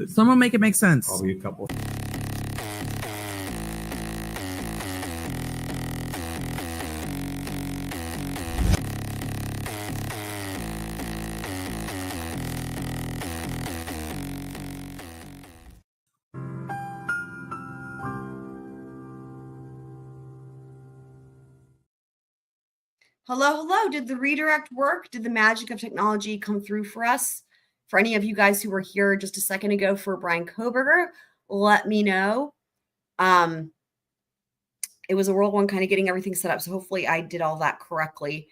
Someone make it make sense. Probably a couple. Hello. Did the redirect work? Did the magic of technology come through for us? For any of you guys who were here just a second ago for Brian Koberger, let me know. It was a whirlwind kind of getting everything set up. So hopefully I did all that correctly,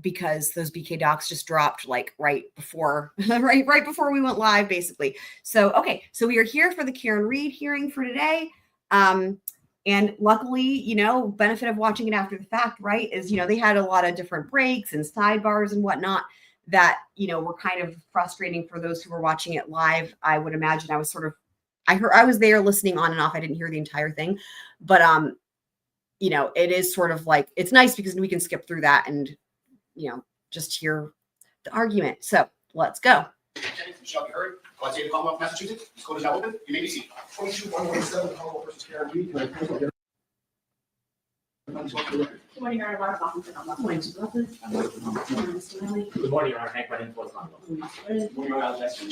because those BK docs just dropped like right before we went live, basically. So, okay. So we are here for the Karen Reed hearing for today. And luckily, benefit of watching it after the fact, right, is, they had a lot of different breaks and sidebars and whatnot that, were kind of frustrating for those who were watching it live. I would imagine I was there listening on and off. I didn't hear the entire thing, but, it is sort of like, it's nice because we can skip through that and, just hear the argument. So let's go. Shall be heard. Commonwealth, Massachusetts. This court is now open. You may be seated. 22-117, Commonwealth versus Karen Reed. Good morning, Your Honor. Mark Hoffman on the morning. Good morning, Your Honor. Hank Brennan for the Commonwealth. Good morning, Your Honor. Jackson.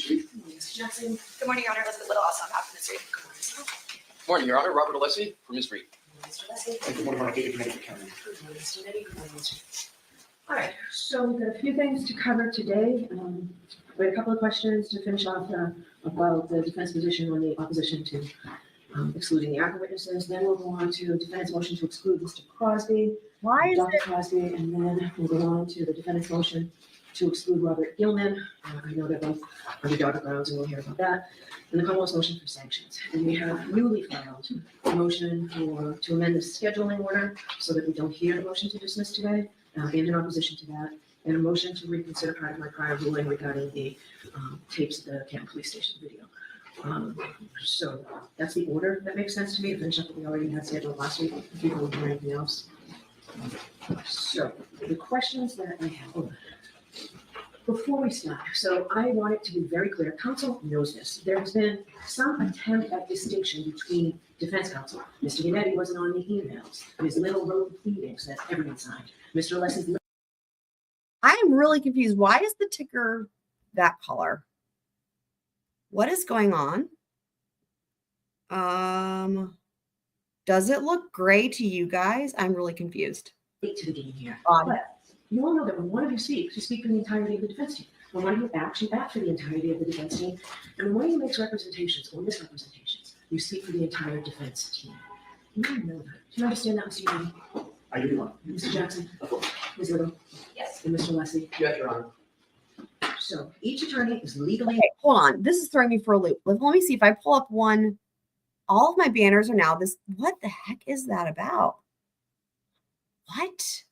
Good morning, Your Honor. Elizabeth Little, also on behalf of Ms. Reed. Good morning, Your Honor. Robert Alessi for Ms. Reed. Mr. Leslie. Good morning, Your Honor. David Kennedy for Karen Reed. Good morning, Mr. Kennedy. Good morning, Mr. All right, so we've got a few things to cover today. We had a couple of questions to finish off about the defense position on the opposition to excluding the ARCCA witnesses. Then we'll go on to defendant's motion to exclude Mr. Crosby, Dr. Crosby, and then we'll go on to the defendant's motion to exclude Robert Gilman. I know they're both under dotted grounds, and we'll hear about that. And the Commonwealth's motion for sanctions. And we have newly filed a motion to amend the scheduling order so that we don't hear the motion to dismiss today. And in opposition to that, and a motion to reconsider part of my prior ruling regarding the tapes of the Canton Police Station video. So that's the order that makes sense to me to finish up what we already had scheduled last week, if you don't hear anything else. So the questions that I have, before we start, so I want it to be very clear, counsel knows this. There has been some attempt at distinction between defense counsel. Mr. Yannetti wasn't on the emails. Ms. Little wrote the pleadings that everyone signed. Mr. Alessi. I am really confused. Why is the ticker that color? What is going on? Does it look gray to you guys? I'm really confused. To the game here. But you all know that when one of you speaks, you speak for the entirety of the defense team. When one of you acts, you act for the entirety of the defense team. And when one of you makes representations or misrepresentations, you speak for the entire defense team. You all know that. Do you understand that, Mr. Yannetti? I do, Your Honor. Mr. Jackson? Of course. Ms. Little? Yes. And Mr. Alessi? Yes, Your Honor. So each attorney is legally. Okay, hold on. This is throwing me for a loop. Let me see if I pull up one. All of my banners are now this. What the heck is that about? What?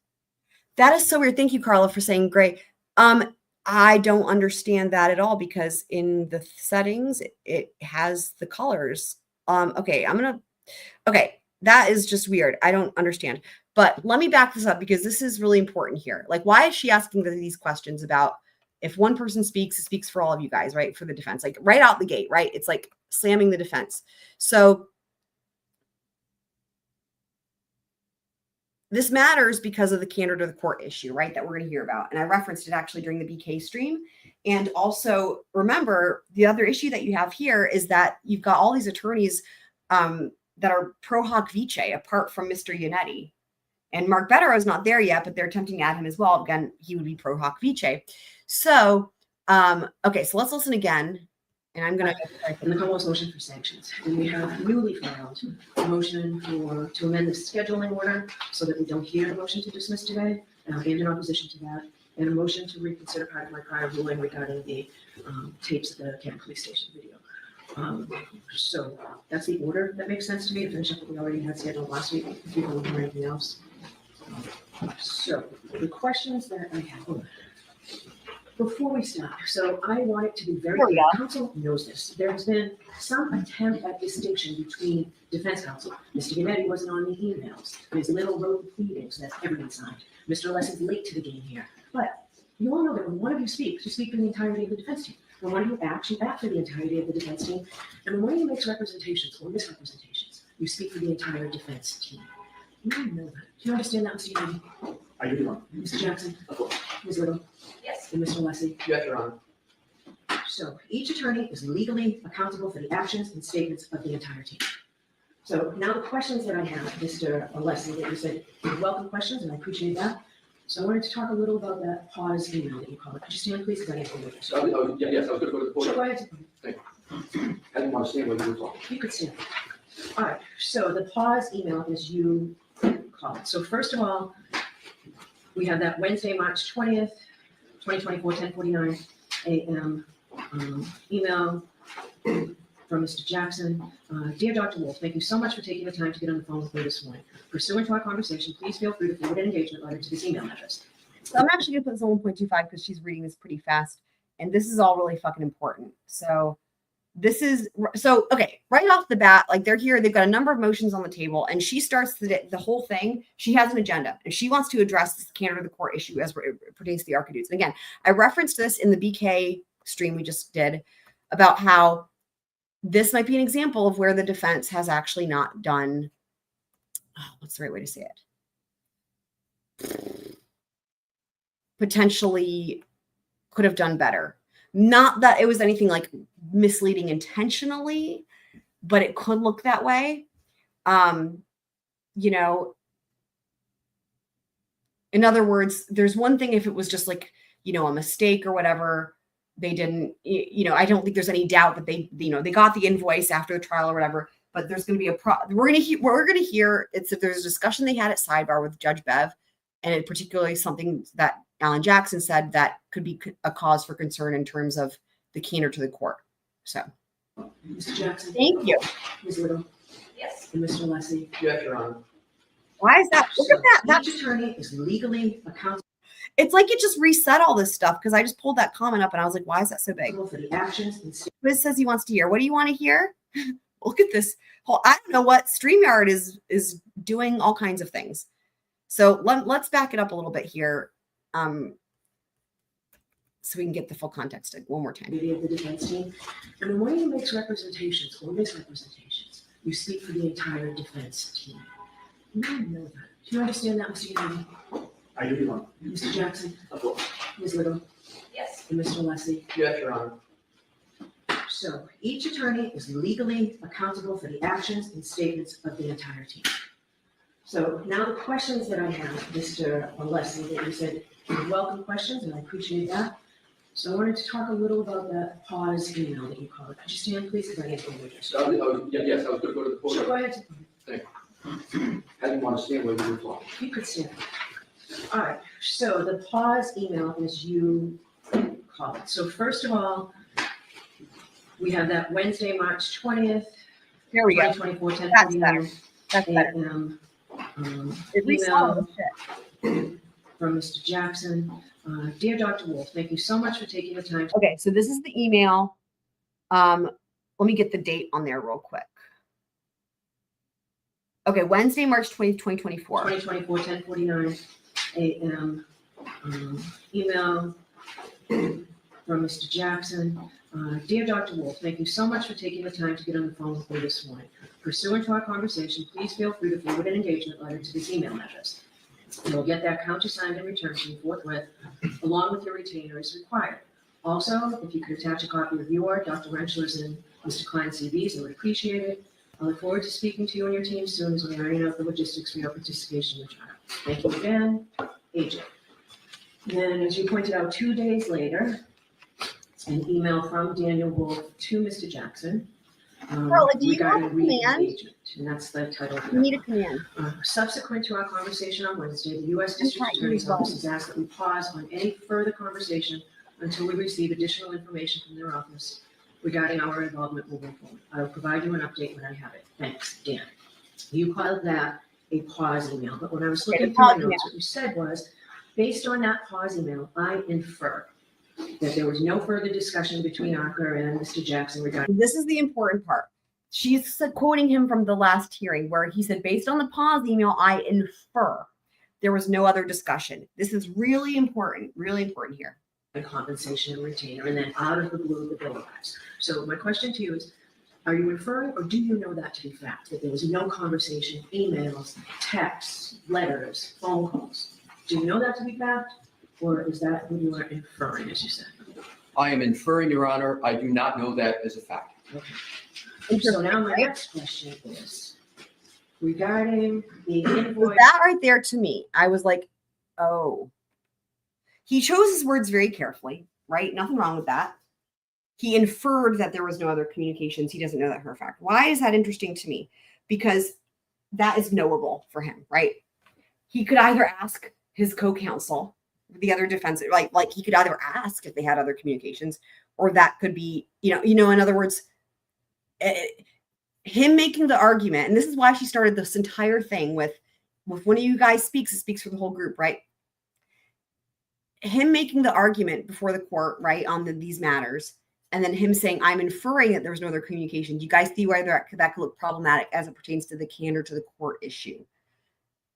That is so weird. Thank you, Carla, for saying gray. I don't understand that at all because in the settings, it has the colors. Okay, that is just weird. I don't understand. But let me back this up because this is really important here. Like, why is she asking these questions about if one person speaks, it speaks for all of you guys, right? For the defense, like right out the gate, right? It's like slamming the defense. So this matters because of the candor to the court issue, right? That we're going to hear about. And I referenced it actually during the BK stream. And also remember the other issue that you have here is that you've got all these attorneys that are pro hoc vice apart from Mr. Yannetti. And Mark Bettero is not there yet, but they're attempting to add him as well. Again, he would be pro hoc vice. So, okay, so let's listen again. And I'm going to. And the Commonwealth's motion for sanctions. And we have newly filed a motion to amend the scheduling order so that we don't hear the motion to dismiss today, and in opposition to that, and a motion to reconsider part of my prior ruling regarding the tapes of the Canton Police Station video. So that's the order that makes sense to me to finish up what we already had scheduled last week, if you don't hear anything else. So the questions that I have. Before we start, so I want it to be very clear. Counsel knows this. There has been some attempt at distinction between defense counsel. Mr. Yannetti wasn't on the emails. Ms. Little wrote the pleadings that everyone signed. Mr. Alessi's late to the game here. But You all know that when one of you speaks, you speak for the entirety of the defense team. When one of you acts, you act for the entirety of the defense team. And when one of you makes representations or misrepresentations, you speak for the entire defense team. You all know that. Do you understand that, Mr. Kennedy? I do, Your Honor. Mr. Jackson? Of course. Ms. Little? Yes. And Mr. Leslie? Yes, Your Honor. So each attorney is legally accountable for the actions and statements of the entire team. So now the questions that I have, Mr. Leslie, that you said, were welcome questions, and I appreciate that. So I wanted to talk a little about that pause email that you called. Could you stand, please? Because I have to wait. So, yes, I was going to go to the Sure, podium. go ahead. I didn't want to stand when you were talking. You could stand. All right, so the pause email is you called. So first of all, we have that Wednesday, March 20th, 2024, 10:49 a.m. Email from Mr. Jackson. Dear Dr. Wolf, thank you so much for taking the time to get on the phone with me this morning. Pursuant to our conversation, please feel free to forward an engagement letter to this email address. So I'm actually gonna put this on 1.25 because she's reading this pretty fast, and this is all really fucking important. So okay, right off the bat, like they're here, they've got a number of motions on the table, and she starts the whole thing. She has an agenda, and she wants to address this candor to the court issue as it pertains to the ARCCA dudes. And again, I referenced this in the BK stream we just did about how this might be an example of where the defense has actually not done, what's the right way to say it? Potentially could have done better. Not that it was anything like misleading intentionally, but it could look that way. You know, in other words, there's one thing if it was just like, you know, a mistake or whatever. They didn't, you know, I don't think there's any doubt that they, you know, they got the invoice after the trial or whatever, but there's going to be we're going to hear it's if there's a discussion they had at sidebar with Judge Bev, and it particularly something that Alan Jackson said that could be a cause for concern in terms of the candor to the court. So, Mr. Jackson? thank you. Ms. Little? Yes. And Mr. Leslie? Yes, Your Honor. Why is that? Look at that. Each attorney is legally accountable It's like it just reset all this stuff because I just pulled that comment up and I was like, why is that so big? for the actions and statements. Liz says he wants to hear. What do you want to hear? Look at this whole, I don't know what StreamYard is doing all kinds of things. So let's back it up a little bit here. So we can get the full context one more time. Of the defense team. And when one of you makes representations or misrepresentations, you speak for the entire defense team. You all know that. Do you understand that, Mr. Kennedy? I do, Your Honor. Mr. Jackson? Of course. Ms. Little? Yes. And Mr. Leslie? Yes, Your Honor. So each attorney is legally accountable for the actions and statements of the entire team. So now the questions that I have, Mr. Leslie, that you said were welcome questions, and I appreciate that. So I wanted to talk a little about that pause email that you called. Could you stand, please? Because I have to wait. So, yes, I was going to go to the Sure, podium. go ahead. I didn't want to stand when you were talking. You could stand. All right, so the pause email is you called. So first of all, we have that Wednesday, March 20th, Here we go. 2024, That's better. 10:49 That's better. a.m. It reset all Email the shit. from Mr. Jackson. Dear Dr. Wolf, thank you so much for taking the time. Okay, so this is the email. Let me get the date on there real quick. Okay, Wednesday, March 20th, 2024. 2024, 10:49 a.m. Email from Mr. Jackson. Dear Dr. Wolf, thank you so much for taking the time to get on the phone with me this morning. Pursuant to our conversation, please feel free to forward an engagement letter to this email address. You'll get that countersigned and returned to you forthwith, along with your retainer as required. Also, if you could attach a copy of your, Dr. Rentschler's, and Mr. Klein's CVs, I would appreciate it. I look forward to speaking to you and your team soon as we iron out the logistics for your participation in the trial. Thank you again, AJ. Then, as you pointed out, 2 days later, an email from Daniel Wolf to Mr. Jackson Carla, do you have a regarding command? re-engagement, and that's the title. of You it. need a command. Subsequent to our conversation on Wednesday, the U.S. I'm District trying Attorney's to Office has asked that we pause on any further conversation until we receive additional information from their office regarding our involvement moving forward. I will provide you an update when I have it. Thanks, Dan. You called that a pause email, but when I was Okay, looking the through my pause notes, what you said was, based on that pause email, I infer that there was no further discussion between ARCCA and Mr. Jackson regarding. This is the important part. She's quoting him from the last hearing where he said, based on the pause email, I infer there was no other discussion. This is really important here. And compensation and retainer, and then out of the blue, the bill arrives. So my question to you is, are you inferring, or do you know that to be fact, that there was no conversation, emails, texts, letters, phone calls? Do you know that to be fact, or is that what you are inferring, as you said? I am inferring, Your Honor, I do not know that as a fact. Okay. So now my next question is regarding the invoice. That right there, to me, I was like, oh. He chose his words very carefully, right? Nothing wrong with that. He inferred that there was no other communications. He doesn't know that for a fact. Why is that interesting to me? Because that is knowable for him, right? He could either ask his co-counsel, the other defense, like he could either ask if they had other communications, or that could be, in other words, him making the argument. And this is why she started this entire thing with one of you guys speaks, it speaks for the whole group, right? Him making the argument before the court, right, on these matters, and then him saying, I'm inferring that there was no other communication. Do you guys see why that could look problematic as it pertains to the candor to the court issue?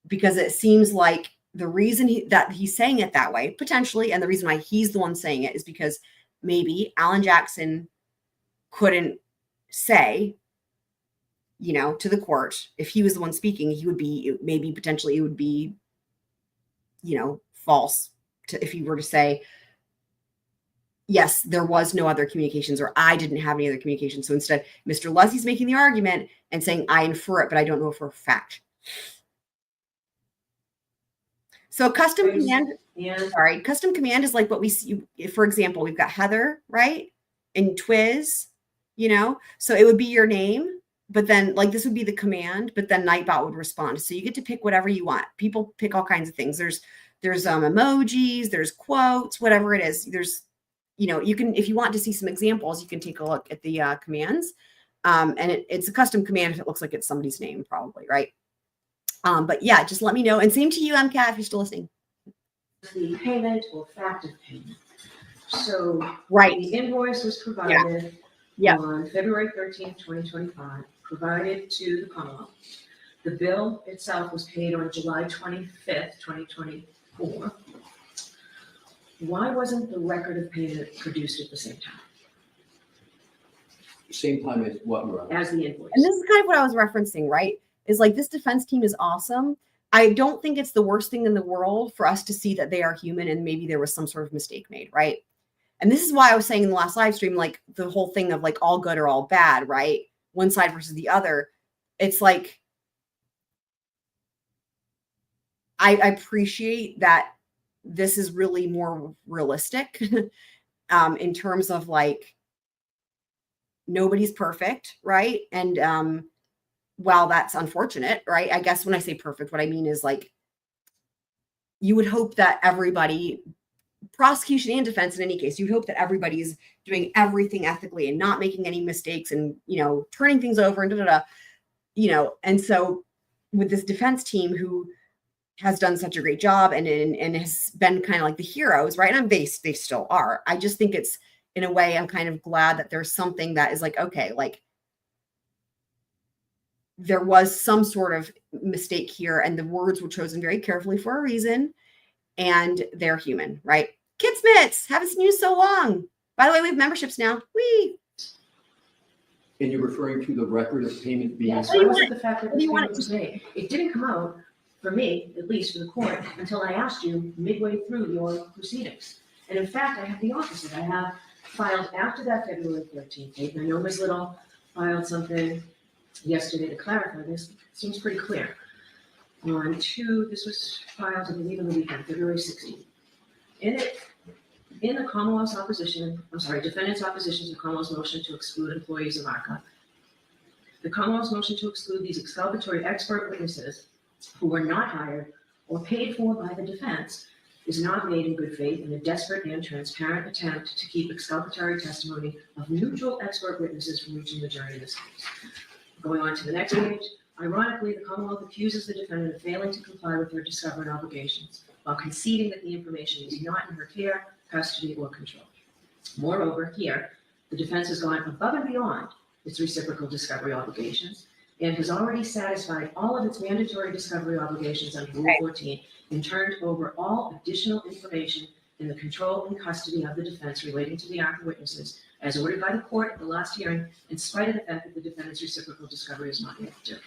Because it seems like the reason that he's saying it that way, potentially, and the reason why he's the one saying it is because maybe Alan Jackson couldn't say, to the court, if he was the one speaking, he would be, maybe potentially it would be, false. If you were to say, yes, there was no other communications, or I didn't have any other communications. So instead, Mr. Leslie's making the argument and saying, I infer it, but I don't know for a fact. So custom command is like what we see. For example, we've got Heather, right? And Twiz, so it would be your name, but then like this would be the command, but then Nightbot would respond. So you get to pick whatever you want. People pick all kinds of things. There's emojis, there's quotes, whatever it is. There's, you can, if you want to see some examples, you can take a look at the commands. And it's a custom command if it looks like it's somebody's name, probably, right? But yeah, just let me know. And same to you, MCAT, if you're still listening. The payment or fact of payment. So right. The invoice was provided on February 13th, 2025, provided to the Commonwealth. The bill itself was paid on July 25th, 2024. Why wasn't the record of payment produced at the same time Same time as what, Your Honor? as the invoice? And this is kind of what I was referencing, right? Is like this defense team is awesome. I don't think it's the worst thing in the world for us to see that they are human and maybe there was some sort of mistake made, right? And this is why I was saying in the last live stream, like the whole thing of like all good or all bad, right? One side versus the other. It's like, I appreciate that this is really more realistic in terms of like, nobody's perfect, right? And while that's unfortunate, right? I guess when I say perfect, what I mean is like, you would hope that everybody, prosecution and defense in any case, you would hope that everybody's doing everything ethically and not making any mistakes and, turning things over and and so with this defense team who has done such a great job and has been kind of like the heroes, right? And they still are. I just think it's, in a way, I'm kind of glad that there's something that is like, okay, like there was some sort of mistake here and the words were chosen very carefully for a reason and they're human, right? Kid Smiths, haven't seen you so long. By the way, we have memberships now. Whee! And you're referring to the record of payment being... Yes, it wasn't the fact that this payment was made. It didn't come out, for me, at least for the court, until I asked you midway through your proceedings. And in fact, I have the opposite. I have filed after that February 13th date. And I know Ms. Little filed something yesterday to clarify this. It seems pretty clear. This was filed, I believe, on the weekend, February 16th. In the Commonwealth's defendant's opposition to the Commonwealth's motion to exclude employees of ARCCA, the Commonwealth's motion to exclude these exculpatory expert witnesses who were not hired or paid for by the defense is not made in good faith in a desperate and transparent attempt to keep exculpatory testimony of neutral expert witnesses from reaching the jury in this case. Going on to the next page, ironically, the Commonwealth accuses the defendant of failing to comply with her discovery obligations while conceding that the information is not in her care, custody, or control. Moreover, here, the defense has gone above and beyond its reciprocal discovery obligations and has already satisfied all of its mandatory discovery obligations under Rule Right. 14 and turned over all additional information in the control and custody of the defense relating to the ARCCA witnesses as ordered by the court at the last hearing, in spite of the fact that the defendant's reciprocal discovery is not yet due.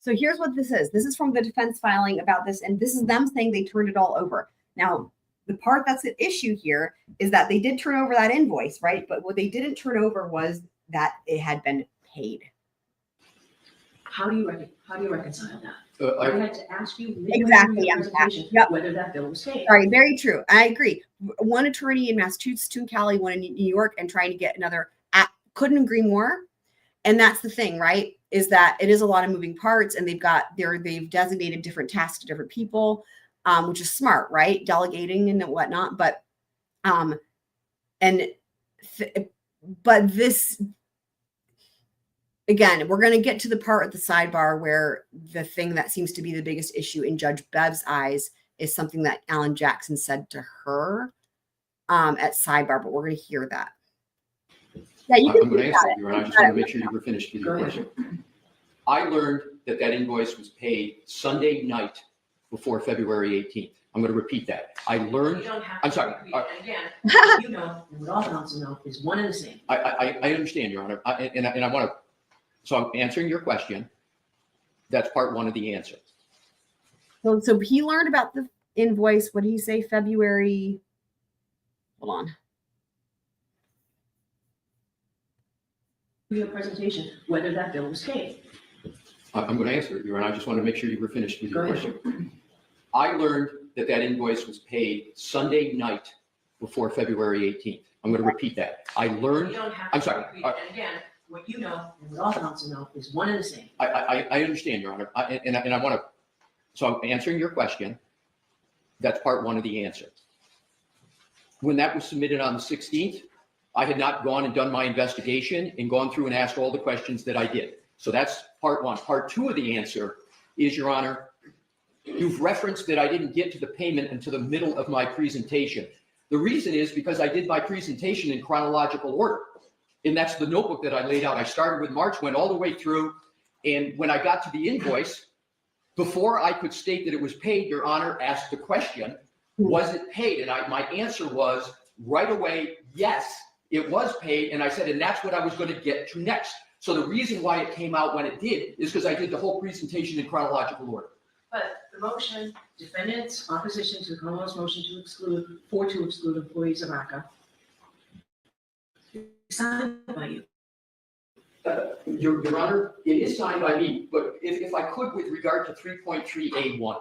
So here's what this is. This is from the defense filing about this, and this is them saying they turned it all over. Now, the part that's at issue here is that they did turn over that invoice, right? But what they didn't turn over was that it had been paid. How do you reconcile that? I I, had to ask you Exactly, midway yeah, through your presentation yep. whether that bill was paid. All right, very true. I agree. One attorney in Massachusetts, two in Cali, one in New York, and trying to get another. Couldn't agree more. And that's the thing, right? Is that it is a lot of moving parts, and they've designated different tasks to different people, which is smart, right? Delegating and whatnot. But this. Again, we're going to get to the part at the sidebar where the thing that seems to be the biggest issue in Judge Bev's eyes is something that Alan Jackson said to her at sidebar, but we're going to hear that. Yeah, you I'm can going to think answer about you, and I just want to make sure you were finished with your Go ahead. question. I learned that invoice was paid Sunday night before February 18th. I'm going to repeat that. I You learned, don't have I'm to sorry. repeat it. And again, what you know, and what all counsel know is one and the same. I understand, Your Honor, and I want to, so I'm answering your question. That's part one of the answer. So he learned about the invoice. What did he say? February. Hold on. Your presentation, whether that bill was paid. I'm going to answer it, Your Honor. I just want to make sure you were finished with your Go ahead. question. I learned that invoice was paid Sunday night before February 18th. I'm going to repeat that. I You learned, don't have I'm to sorry. repeat it. And again, what you know, and what all counsel know is one and the same. I understand, Your Honor, and I want to, so I'm answering your question. That's part one of the answer. When that was submitted on the 16th, I had not gone and done my investigation and gone through and asked all the questions that I did. So that's part one. Part two of the answer is, Your Honor, you've referenced that I didn't get to the payment until the middle of my presentation. The reason is because I did my presentation in chronological order. And that's the notebook that I laid out. I started with March, went all the way through. And when I got to the invoice, before I could state that it was paid, Your Honor asked the question, was it paid? And my answer was right away, yes, it was paid. And I said, and that's what I was going to get to next. So the reason why it came out when it did is because I did the whole presentation in chronological order. But the motion, defendant's opposition to the Commonwealth's motion to exclude employees of ARCCA, signed by you. Your Honor, it is signed by me, but if I could, with regard to 3.3A1.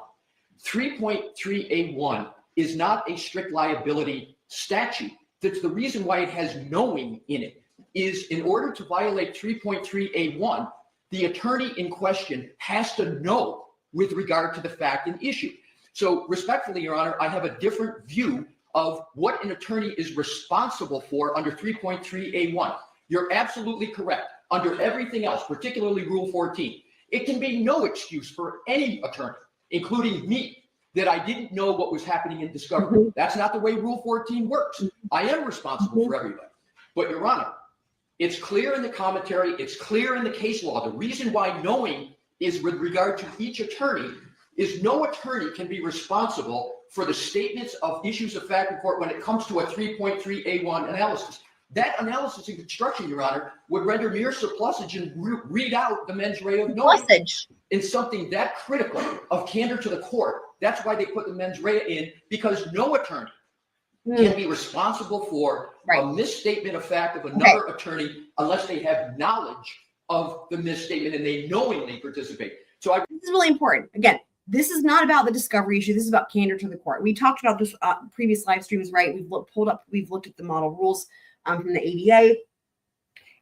3.3A1 is not a strict liability statute. That's the reason why it has knowing in it, is in order to violate 3.3A1, the attorney in question has to know with regard to the fact and issue. So respectfully, Your Honor, I have a different view of what an attorney is responsible for under 3.3A1. You're absolutely correct. Under everything else, particularly Rule 14, it can be no excuse for any attorney, including me, that I didn't know what was happening in discovery. That's not the way Rule 14 works. I am responsible for everybody. But Your Honor, it's clear in the commentary, it's clear in the case law. The reason why knowing is with regard to each attorney is no attorney can be responsible for the statements of issues of fact in court when it comes to a 3.3A1 analysis. That analysis and construction, Your Honor, would render mere surplusage and read out the mens rea of knowing. Surplusage. In something that critical of candor to the court. That's why they put the mens rea in, because no attorney can be responsible for a misstatement of fact of another attorney unless they have knowledge of the misstatement and they knowingly participate. So This is really important. Again, this is not about the discovery issue. This is about candor to the court. We talked about this previous live streams, right? We've looked at the model rules from the ADA.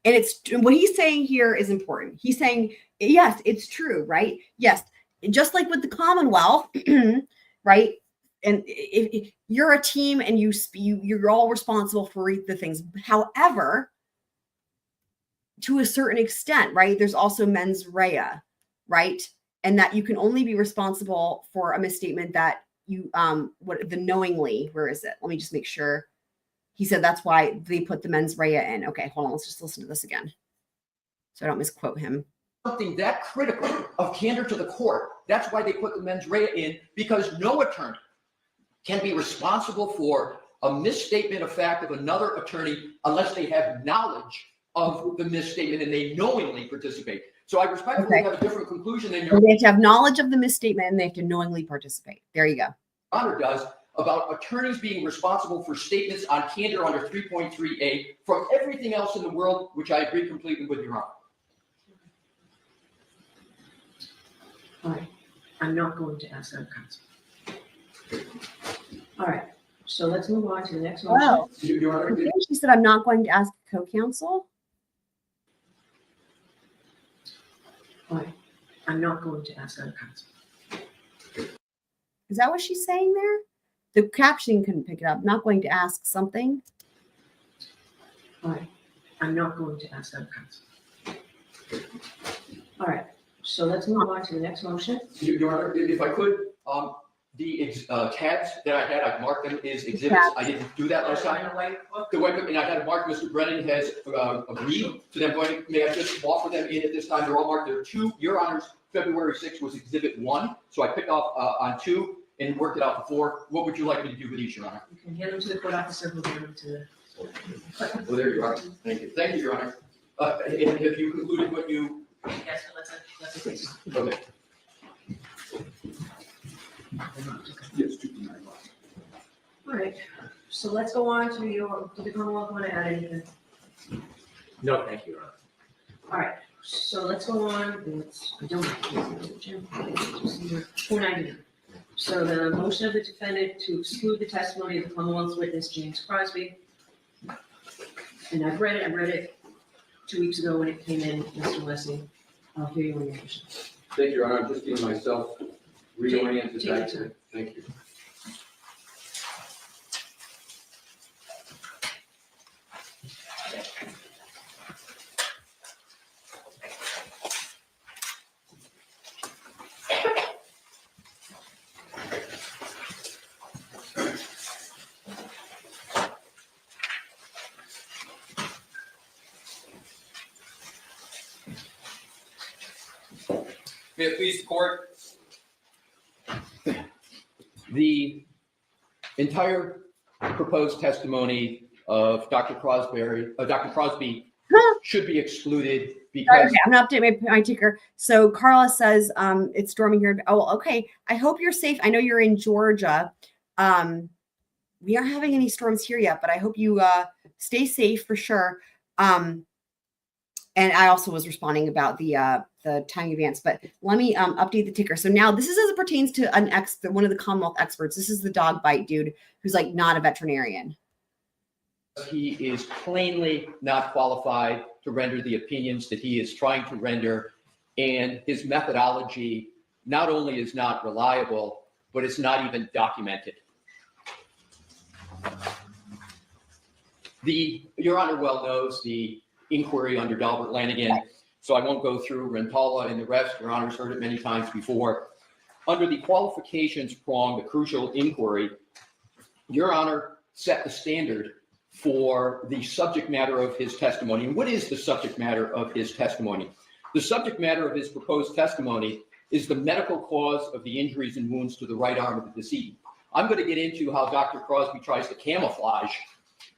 And it's what he's saying here is important. He's saying, yes, it's true, right? Yes, just like with the Commonwealth, right? And if you're a team and you're all responsible for the things. However, to a certain extent, right? There's also mens rea, right? And that you can only be responsible for a misstatement that you the knowingly. Where is it? Let me just make sure. He said that's why they put the mens rea in. Okay, hold on. Let's just listen to this again, so I don't misquote him. something that critical of candor to the court. That's why they put the mens rea in, because no attorney can be responsible for a misstatement of fact of another attorney unless they have knowledge of the misstatement and they knowingly participate. So I respectfully have a different conclusion than Your They have to have knowledge of the misstatement and they have to knowingly participate. There you go. Honor does about attorneys being responsible for statements on candor under 3.3a from everything else in the world, which I agree completely with Your Honor. All right, I'm not going to ask our counsel. All right, so let's move on to the next motion. Wow. Your Honor, She said, I'm not going to ask co-counsel. All right, I'm not going to ask our counsel. Is that what she's saying there? The caption couldn't pick it up. Not going to ask something. All right, I'm not going to ask our counsel. All right, so let's move on to the next motion. Your Honor, if I could, the tabs that I had, I've marked them as exhibits. I didn't do that last time. The way, and I had marked, Mr. Brennan has agreed to them going, may I just offer them in at this time? They're all marked. There are two. Your Honor's February 6th was exhibit 1. So I picked off on 2 and worked it out before. What would you like me to do with each, Your Honor? You can hand them to the court officer, we'll hand them to the. Well, there you are. Thank you. Thank you, Your Honor. And have you concluded what you? Yes, let's a case. Okay. Yes, All right, so let's go on to your, did the Commonwealth want to add anything? No, thank you, Your Honor. All right, so let's go on, I don't have Jim, 499. So the motion of the defendant to exclude the testimony of the Commonwealth's witness, James Crosby. And I read it 2 weeks ago when it came in, Mr. Wesley. I'll hear you on your motion. Thank you, Your Honor. I'm just getting myself reoriented Take your back to time. it. Thank you. May it please the court. The entire proposed testimony of Dr. Crosby should be excluded because Okay, I'm gonna update my ticker. So Carla says it's storming here. Oh, okay. I hope you're safe. I know you're in Georgia. We aren't having any storms here yet, but I hope you stay safe for sure. And I also was responding about the timing advance, but let me update the ticker. So now this is as it pertains to one of the Commonwealth experts. This is the dog bite dude who's like not a veterinarian. he is plainly not qualified to render the opinions that he is trying to render, and his methodology not only is not reliable, but it's not even documented. Your Honor well knows the inquiry under Dalbert Lanigan, so I won't go through Rentala and the rest. Your Honor's heard it many times before. Under the qualifications prong, the crucial inquiry, Your Honor set the standard for the subject matter of his testimony. And what is the subject matter of his testimony? The subject matter of his proposed testimony is the medical cause of the injuries and wounds to the right arm of the decedent. I'm going to get into how Dr. Crosby tries to camouflage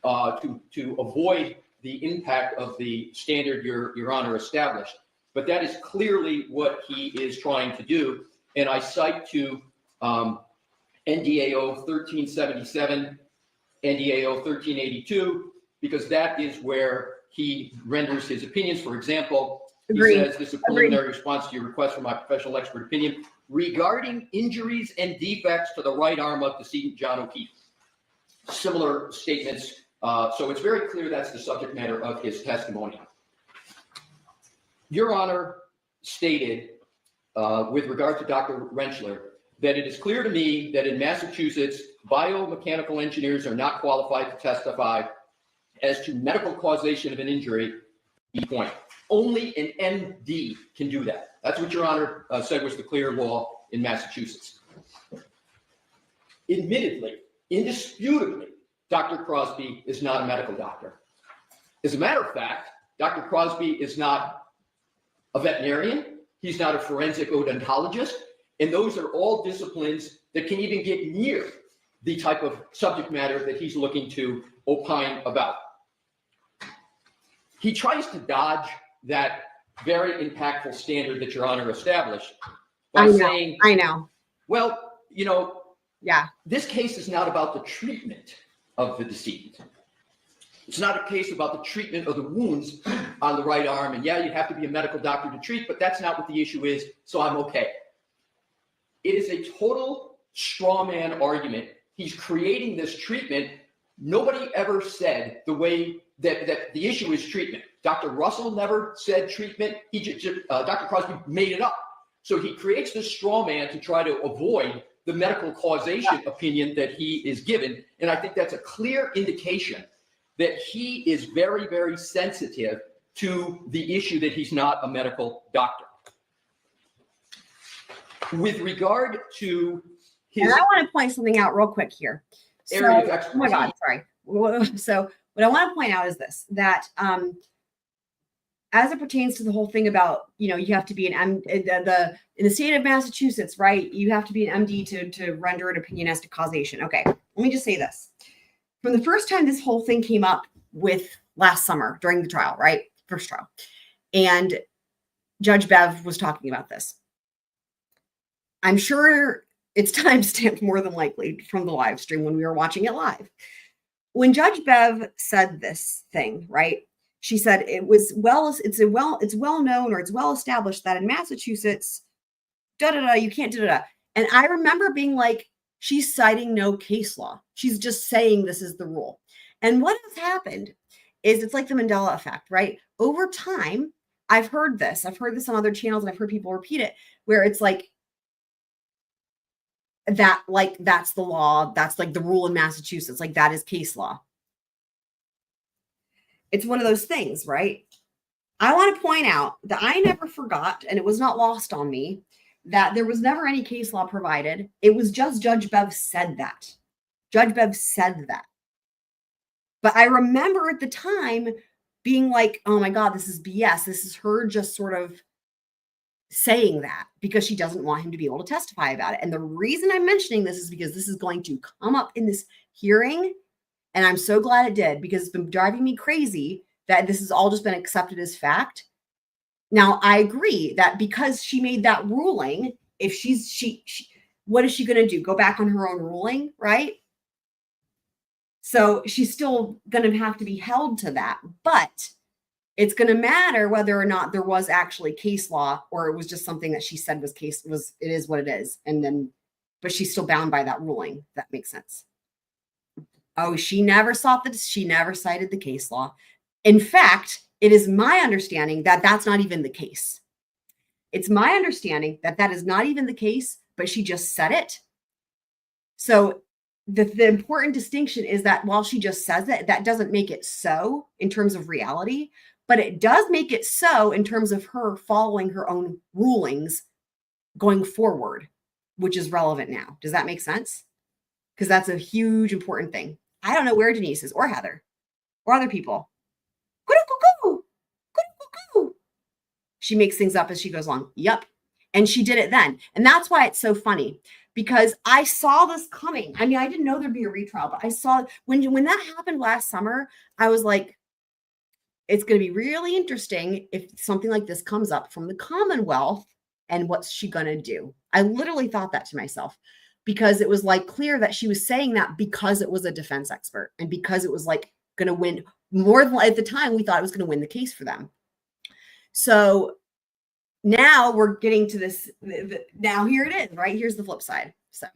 to avoid the impact of the standard Your Honor established. But that is clearly what he is trying to do. And I cite to NDAO 1377, NDAO 1382, because that is where he renders his opinions. For example, he says, this is a preliminary response to your request for my professional expert opinion regarding injuries and defects to the right arm of decedent John O'Keefe. Similar statements. So it's very clear that's the subject matter of his testimony. Your Honor stated, with regard to Dr. Rentschler, that it is clear to me that in Massachusetts, biomechanical engineers are not qualified to testify as to medical causation of an injury. Point. Only an MD can do that. That's what Your Honor said was the clear law in Massachusetts. Admittedly, indisputably, Dr. Crosby is not a medical doctor. As a matter of fact, Dr. Crosby is not a veterinarian. He's not a forensic odontologist. And those are all disciplines that can even get near the type of subject matter that he's looking to opine about. He tries to dodge that very impactful standard that Your Honor established by saying, I know. well, you know, Yeah. this case is not about the treatment of the decedent. It's not a case about the treatment of the wounds on the right arm. And yeah, you have to be a medical doctor to treat, but that's not what the issue is. So I'm okay. It is a total straw man argument. He's creating this treatment. Nobody ever said the way that the issue is treatment. Dr. Russell never said treatment. Dr. Crosby made it up. So he creates this straw man to try to avoid the medical causation opinion that he is given. And I think that's a clear indication that he is very, very sensitive to the issue that he's not a medical doctor. With regard to his And I want to point something out real quick here. area of Oh expertise. my God, sorry. So what I want to point out is this, that as it pertains to the whole thing about, you know, you have to be in the state of Massachusetts, right? You have to be an MD to render an opinion as to causation. Okay, let me just say this. From the first time this whole thing came up with last summer during the trial, right? First trial. And Judge Bev was talking about this. I'm sure it's timestamped more than likely from the live stream when we were watching it live. When Judge Bev said this thing, right? She said it's well known or it's well established that in Massachusetts, you can't And I remember being like, she's citing no case law. She's just saying this is the rule. And what has happened is it's like the Mandela effect, right? Over time, I've heard this on other channels and I've heard people repeat it, where it's like, that's the law. That's like the rule in Massachusetts. Like that is case law. It's one of those things, right? I want to point out that I never forgot, and it was not lost on me, that there was never any case law provided. It was just Judge Bev said that. Judge Bev said that. But I remember at the time being like, oh my God, this is BS. This is her just sort of saying that because she doesn't want him to be able to testify about it. And the reason I'm mentioning this is because this is going to come up in this hearing. And I'm so glad it did, because it's been driving me crazy that this has all just been accepted as fact. Now, I agree that because she made that ruling, if she what is she going to do? Go back on her own ruling, right? So she's still going to have to be held to that. But it's going to matter whether or not there was actually case law, or it was just something that she said it is what it is. And then, but she's still bound by that ruling. That makes sense. Oh, she never cited the case law. In fact, it is my understanding that that's not even the case. It's my understanding that that is not even the case, but she just said it. So the important distinction is that while she just says it, that doesn't make it so in terms of reality, but it does make it so in terms of her following her own rulings going forward, which is relevant now. Does that make sense? Because that's a huge, important thing. I don't know where Denise is, or Heather, or other people. She makes things up as she goes along. Yep. And she did it then. And that's why it's so funny, because I saw this coming. I mean, I didn't know there'd be a retrial, but I saw when that happened last summer, I was like, it's going to be really interesting if something like this comes up from the Commonwealth, and what's she going to do? I literally thought that to myself, because it was like clear that she was saying that because it was a defense expert and because it was like going to win more than, at the time we thought it was going to win the case for them. So now we're getting to this. Now here it is, right? Here's the flip side. So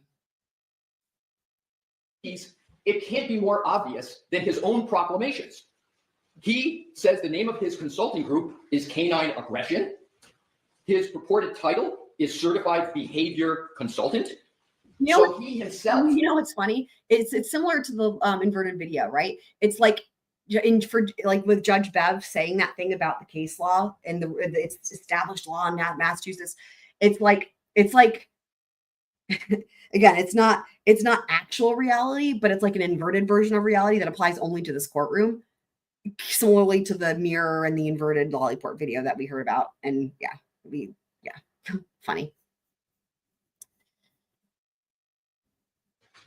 it can't be more obvious than his own proclamations. He says the name of his consulting group is Canine Aggression. His purported title is Certified Behavior Consultant. So he himself. You know what's funny? It's similar to the inverted video, right? It's like with Judge Bev saying that thing about the case law and it's established law in Massachusetts. It's like again, it's not actual reality, but it's like an inverted version of reality that applies only to this courtroom. similarly to the mirror and the inverted lollipop video that we heard about. And yeah, funny.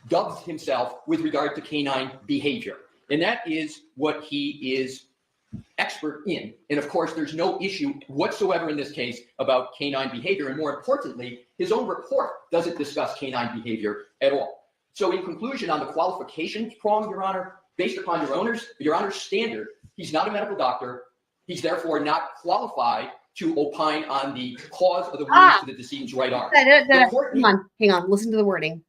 Dubs himself with regard to canine behavior. And that is what he is expert in. And of course, there's no issue whatsoever in this case about canine behavior. And more importantly, his own report doesn't discuss canine behavior at all. So in conclusion, on the qualifications prong, Your Honor, based upon Your Honor's standard, he's not a medical doctor. He's therefore not qualified to opine on the cause of the wounds to the decedent's right arm. Hang on, listen to the wording.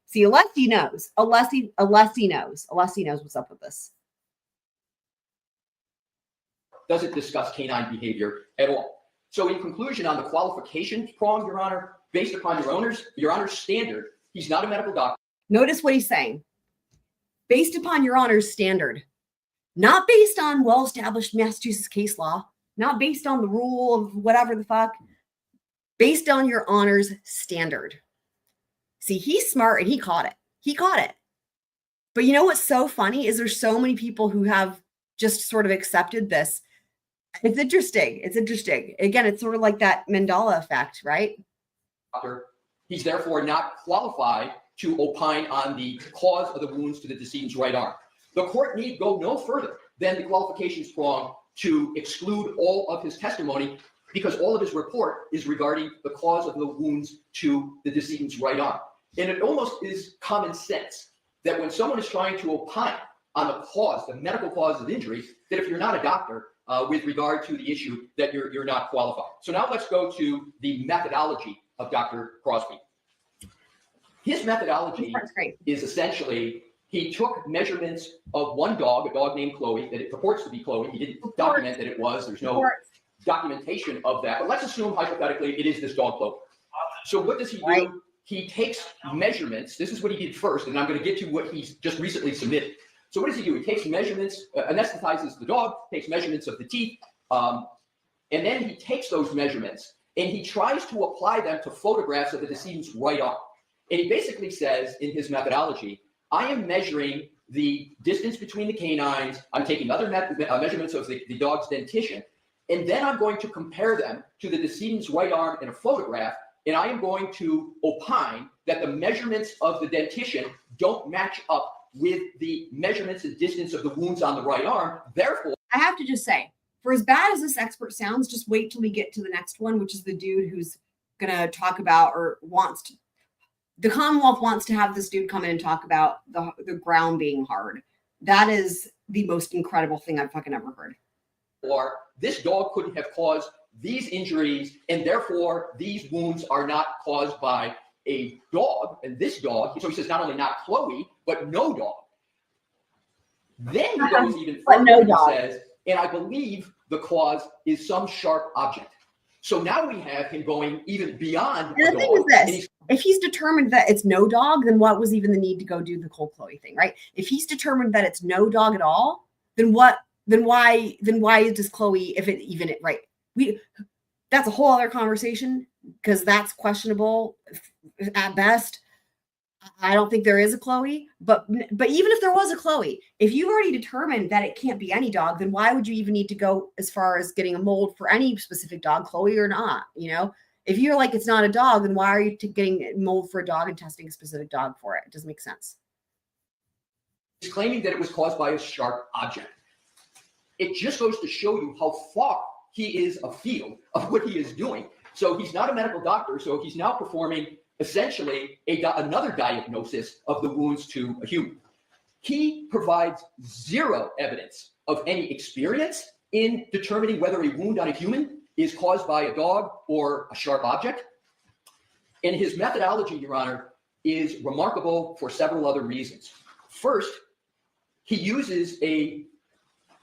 See, Alessi knows what's up with this. Doesn't discuss canine behavior at all. So in conclusion, on the qualifications prong, Your Honor, based upon Your Honor's standard, he's not a medical doctor. Notice what he's saying. Based upon Your Honor's standard, not based on well-established Massachusetts case law, not based on the rule of whatever the fuck, based on Your Honor's standard. See, he's smart and he caught it. But you know what's so funny is there's so many people who have just sort of accepted this. It's interesting. Again, it's sort of like that Mandela effect, right? He's therefore not qualified to opine on the cause of the wounds to the decedent's right arm. The court need go no further than the qualifications prong to exclude all of his testimony because all of his report is regarding the cause of the wounds to the decedent's right arm. And it almost is common sense that when someone is trying to opine on the medical cause of injury, that if you're not a doctor, with regard to the issue, that you're not qualified. So now let's go to the methodology of Dr. Crosby. His methodology is essentially, he took measurements of one dog, a dog named Chloe, that it purports to be Chloe. He didn't document that it was. There's no documentation of that. But let's assume, hypothetically, it is this dog Chloe. So what does he do? He takes measurements. This is what he did first, and I'm going to get to what he's just recently submitted. So what does he do? He takes measurements, anesthetizes the dog, takes measurements of the teeth, and then he takes those measurements and he tries to apply them to photographs of the decedent's right arm. And he basically says in his methodology, I am measuring the distance between the canines, I'm taking other measurements of the dog's dentition, and then I'm going to compare them to the decedent's right arm in a photograph, and I am going to opine that the measurements of the dentition don't match up with the measurements and distance of the wounds on the right arm. Therefore, I have to just say, for as bad as this expert sounds, just wait till we get to the next one, which is the dude who's going to talk about or wants to. The Commonwealth wants to have this dude come in and talk about the ground being hard. That is the most incredible thing I've fucking ever heard. Or this dog couldn't have caused these injuries, and therefore these wounds are not caused by a dog, and this dog, so he says not only not Chloe, but no dog. Then he goes even further and says, and I believe the cause is some sharp object. So now we have him going even beyond the thing is this. If he's determined that it's no dog, then what was even the need to go do the cold Chloe thing, right? If he's determined that it's no dog at all, then why does Chloe, if it even, right? That's a whole other conversation because that's questionable at best. I don't think there is a Chloe, but even if there was a Chloe, if you've already determined that it can't be any dog, then why would you even need to go as far as getting a mold for any specific dog, Chloe or not? You know, if you're like, it's not a dog, then why are you getting a mold for a dog and testing a specific dog for it? It doesn't make sense. He's claiming that it was caused by a sharp object. It just goes to show you how far he is afield of what he is doing. So he's not a medical doctor. So he's now performing essentially another diagnosis of the wounds to a human. He provides zero evidence of any experience in determining whether a wound on a human is caused by a dog or a sharp object. And his methodology, Your Honor, is remarkable for several other reasons. First, he uses a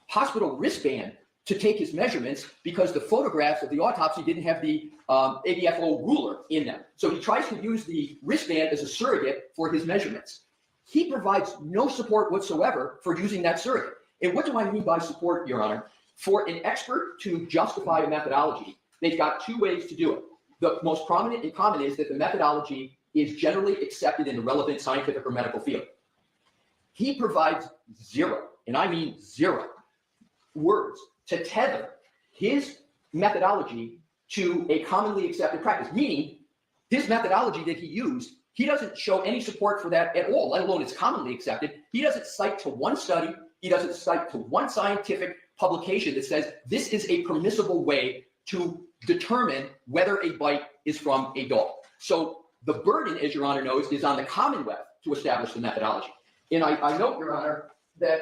hospital wristband to take his measurements because the photographs of the autopsy didn't have the ADFO ruler in them. So he tries to use the wristband as a surrogate for his measurements. He provides no support whatsoever for using that surrogate. And what do I mean by support, Your Honor? For an expert to justify a methodology, they've got two ways to do it. The most prominent and common is that the methodology is generally accepted in the relevant scientific or medical field. He provides zero, and I mean zero, words to tether his methodology to a commonly accepted practice, meaning his methodology that he used, he doesn't show any support for that at all, let alone it's commonly accepted. He doesn't cite to one study, he doesn't cite to one scientific publication that says this is a permissible way to determine whether a bite is from a dog. So the burden, as Your Honor knows, is on the Commonwealth to establish the methodology. And I note, Your Honor, that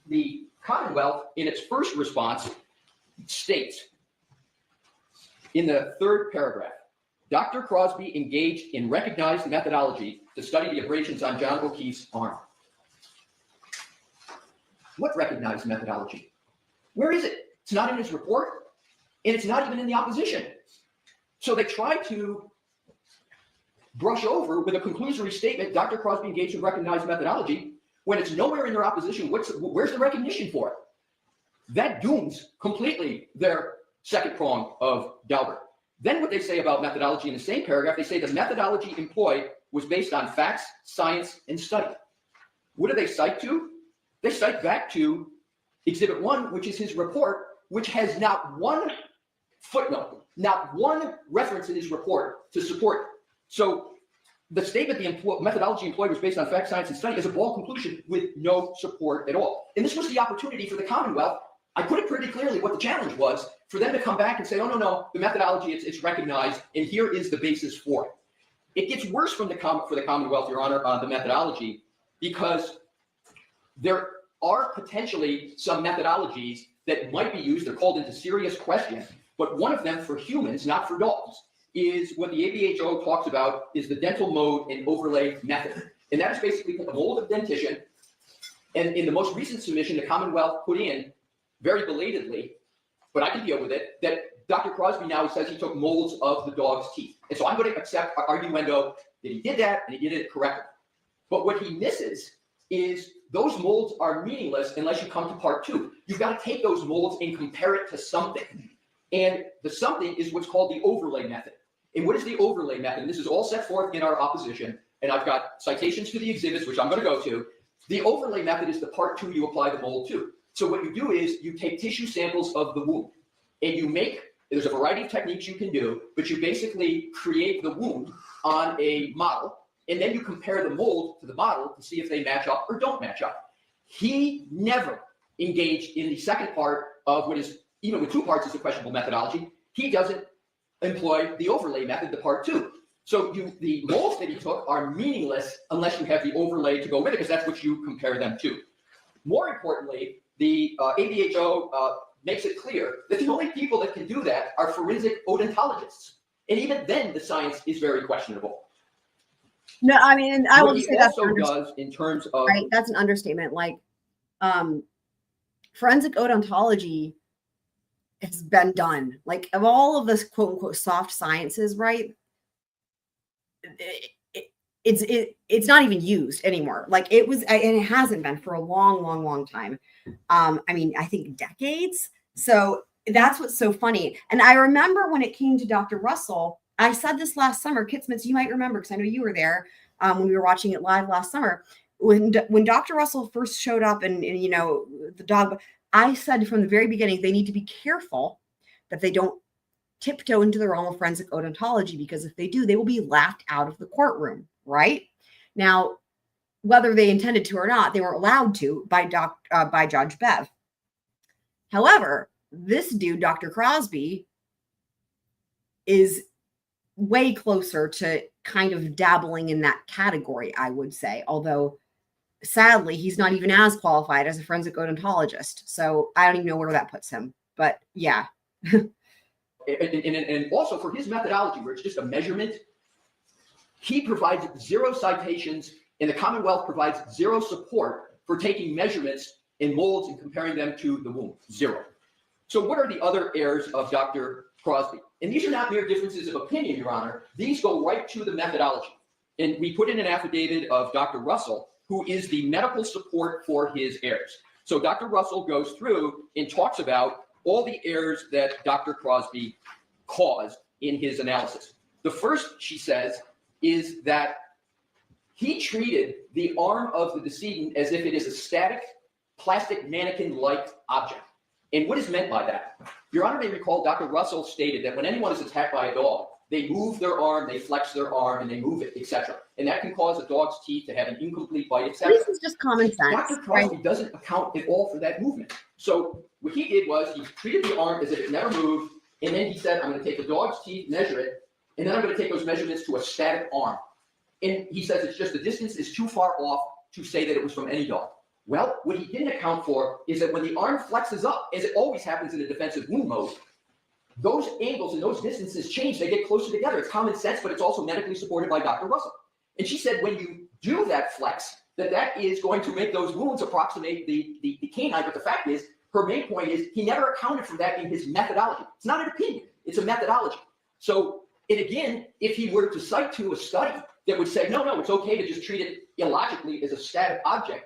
the Commonwealth, in its first response, states in the third paragraph, Dr. Crosby engaged in recognized methodology to study the abrasions on John O'Keefe's arm. What recognized methodology? Where is it? It's not in his report, and it's not even in the opposition. So they try to brush over with a conclusory statement, Dr. Crosby engaged in recognized methodology, when it's nowhere in their opposition. Where's the recognition for it? That dooms completely their second prong of Daubert. Then what they say about methodology in the same paragraph, they say the methodology employed was based on facts, science, and study. What do they cite to? They cite back to Exhibit 1, which is his report, which has not one footnote, not one reference in his report to support it. So the statement the methodology employed was based on fact, science, and study is a bald conclusion with no support at all. And this was the opportunity for the Commonwealth. I put it pretty clearly what the challenge was for them to come back and say, oh, no, the methodology, it's recognized, and here is the basis for it. It gets worse for the Commonwealth, Your Honor, on the methodology, because there are potentially some methodologies that might be used. They're called into serious question, but one of them for humans, not for dogs, is what the ABHO talks about is the dental mode and overlay method. And that is basically the mold of dentition. And in the most recent submission, the Commonwealth put in very belatedly, but I can deal with it, that Dr. Crosby now says he took molds of the dog's teeth. And so I'm going to accept arguendo that he did that and he did it correctly. But what he misses is those molds are meaningless unless you come to part 2. You've got to take those molds and compare it to something. And the something is what's called the overlay method. And what is the overlay method? And this is all set forth in our opposition. And I've got citations to the exhibits, which I'm going to go to. The overlay method is the part 2 you apply the mold to. So what you do is you take tissue samples of the wound and you make, there's a variety of techniques you can do, but you basically create the wound on a model, and then you compare the mold to the model to see if they match up or don't match up. He never engaged in the second part of what is, even with 2 parts, is a questionable methodology. He doesn't employ the overlay method, the part 2. So the molds that he took are meaningless unless you have the overlay to go with it, because that's what you compare them to. More importantly, the ABHO makes it clear that the only people that can do that are forensic odontologists. And even then, the science is very questionable. No, I mean, and I will just say that also does in terms of right. That's an understatement. Like, forensic odontology has been done. Like, of all of this quote unquote soft sciences, right? It's not even used anymore. Like it was, and it hasn't been for a long time. I mean, I think decades. So that's what's so funny. And I remember when it came to Dr. Russell, I said this last summer, Kit Smith, you might remember, because I know you were there when we were watching it live last summer. When Dr. Russell first showed up and you know, the dog, I said from the very beginning, they need to be careful that they don't tiptoe into the realm of forensic odontology, because if they do, they will be laughed out of the courtroom. Right now, whether they intended to or not, they weren't allowed to by Judge Bev. However, this dude, Dr. Crosby, is way closer to kind of dabbling in that category, I would say. Although, sadly, he's not even as qualified as a forensic odontologist. So I don't even know where that puts him. But yeah. and also for his methodology, where it's just a measurement, he provides 0 citations, and the Commonwealth provides 0 support for taking measurements in molds and comparing them to the wound. 0. So what are the other errors of Dr. Crosby? And these are not mere differences of opinion, Your Honor. These go right to the methodology. And we put in an affidavit of Dr. Russell, who is the medical support for his errors. So Dr. Russell goes through and talks about all the errors that Dr. Crosby caused in his analysis. The first, she says, is that he treated the arm of the decedent as if it is a static plastic mannequin-like object. And what is meant by that? Your Honor may recall Dr. Russell stated that when anyone is attacked by a dog, they move their arm, they flex their arm, and they move it, etc. And that can cause a dog's teeth to have an incomplete bite, etc. This is just common sense. Dr. Crosby doesn't account at all for that movement. So what he did was he treated the arm as if it never moved, and then he said, I'm going to take the dog's teeth, measure it, and then I'm going to take those measurements to a static arm. And he says it's just the distance is too far off to say that it was from any dog. Well, what he didn't account for is that when the arm flexes up, as it always happens in a defensive wound mode, those angles and those distances change. They get closer together. It's common sense, but it's also medically supported by Dr. Russell. And she said when you do that flex, that is going to make those wounds approximate the canine. But the fact is, her main point is he never accounted for that in his methodology. It's not an opinion. It's a methodology. So, and again, if he were to cite to a study that would say, no, it's okay to just treat it illogically as a static object,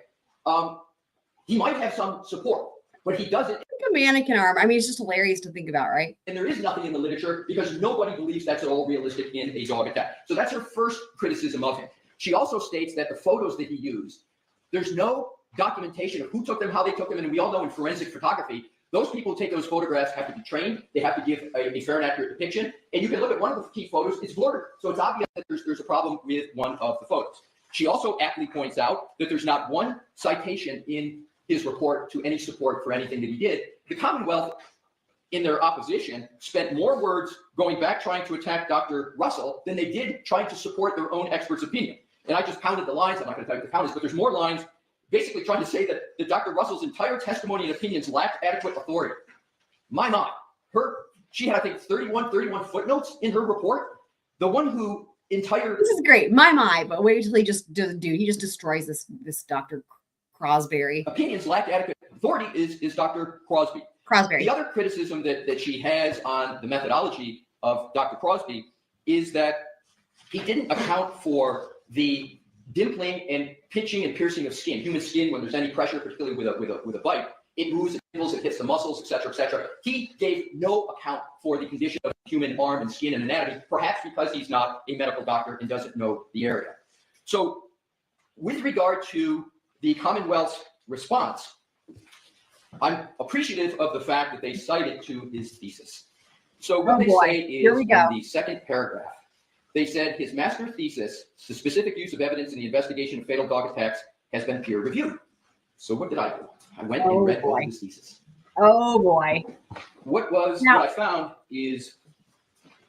he might have some support, but he doesn't. A mannequin arm. I mean, it's just hilarious to think about, right? And there is nothing in the literature because nobody believes that's at all realistic in a dog attack. So that's her first criticism of him. She also states that the photos that he used, there's no documentation of who took them, how they took them, and we all know in forensic photography, those people who take those photographs have to be trained. They have to give a fair and accurate depiction. And you can look at one of the key photos, it's blurred. So it's obvious that there's a problem with one of the photos. She also aptly points out that there's not one citation in his report to any support for anything that he did. The Commonwealth, in their opposition, spent more words going back trying to attack Dr. Russell than they did trying to support their own expert's opinion. And I just counted the lines. I'm not going to tell you the count is, but there's more lines basically trying to say that Dr. Russell's entire testimony and opinions lacked adequate authority. She had, I think, 31 footnotes in her report. The one who This is great. But wait till he just doesn't do. He just destroys this Dr. Crosberry. Opinions lacked adequate authority is Dr. Crosby. The other criticism that she has on the methodology of Dr. Crosby is that he didn't account for the dimpling and pinching and piercing of skin, human skin, when there's any pressure, particularly with a bite. It moves, it tickles, it hits the muscles, etc., etc. He gave no account for the condition of human arm and skin and anatomy, perhaps because he's not a medical doctor and doesn't know the area. So with regard to the Commonwealth's response, I'm appreciative of the fact that they cited to his thesis. So what say is in the second paragraph, they said his master thesis, the specific use of evidence in the investigation of fatal dog attacks, has been peer reviewed. So what did I do? I went and read all his thesis. Oh boy. What I found is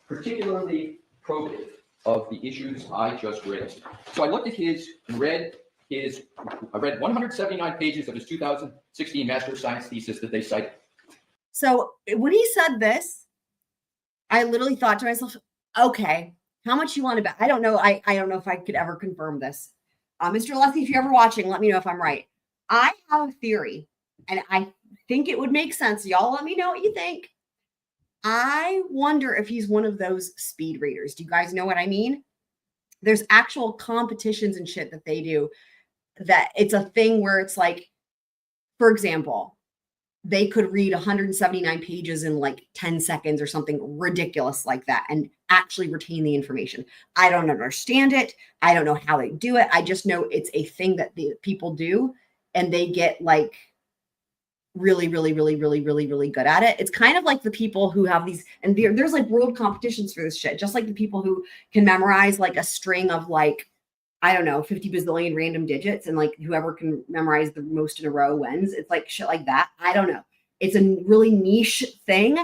particularly probative of the issues I just raised. So I looked at I read 179 pages of his 2016 Master of Science thesis that they cited. So when he said this, I literally thought to myself, okay, how much you want to bet? I don't know. I don't know if I could ever confirm this. Mr. Leslie, if you're ever watching, let me know if I'm right. I have a theory, and I think it would make sense. Y'all let me know what you think. I wonder if he's one of those speed readers. Do you guys know what I mean? There's actual competitions and shit that they do that it's a thing where it's like, for example, they could read 179 pages in like 10 seconds or something ridiculous like that and actually retain the information. I don't understand it. I don't know how they do it. I just know it's a thing that the people do, and they get like really, really, really, really, really, really good at it. It's kind of like the people who have these, and there's like world competitions for this shit, just like the people who can memorize like a string of like, I don't know, 50 bazillion random digits, and like whoever can memorize the most in a row wins. It's like shit like that. I don't know. It's a really niche thing,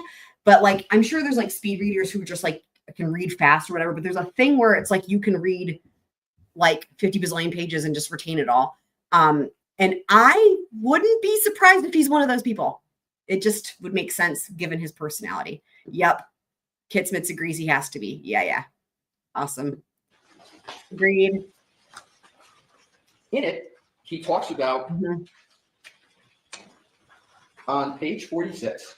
but like, I'm sure there's like speed readers who just like can read fast or whatever, but there's a thing where it's like, you can read like 50 bazillion pages and just retain it all. And I wouldn't be surprised if he's one of those people. It just would make sense given his personality. Yep. Kit Smits agrees he has to be. Yeah. Awesome. Agreed. In it, he talks about, on page 46,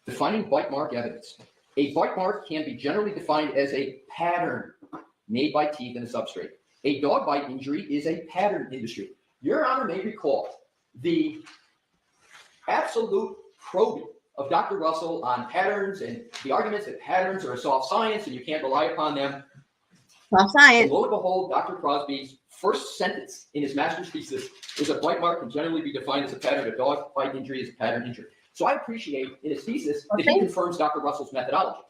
defining bite mark evidence. A bite mark can be generally defined as a pattern made by teeth in a substrate. A dog bite injury is a pattern industry. Your Honor may recall the absolute probing of Dr. Russell on patterns and the arguments that patterns are a soft science and you can't rely upon them. Soft science. Lo and behold, Dr. Crosby's first sentence in his master's thesis is a bite mark can generally be defined as a pattern. A dog bite injury is a pattern injury. So I appreciate in his thesis that he Okay. confirms Dr. Russell's methodology.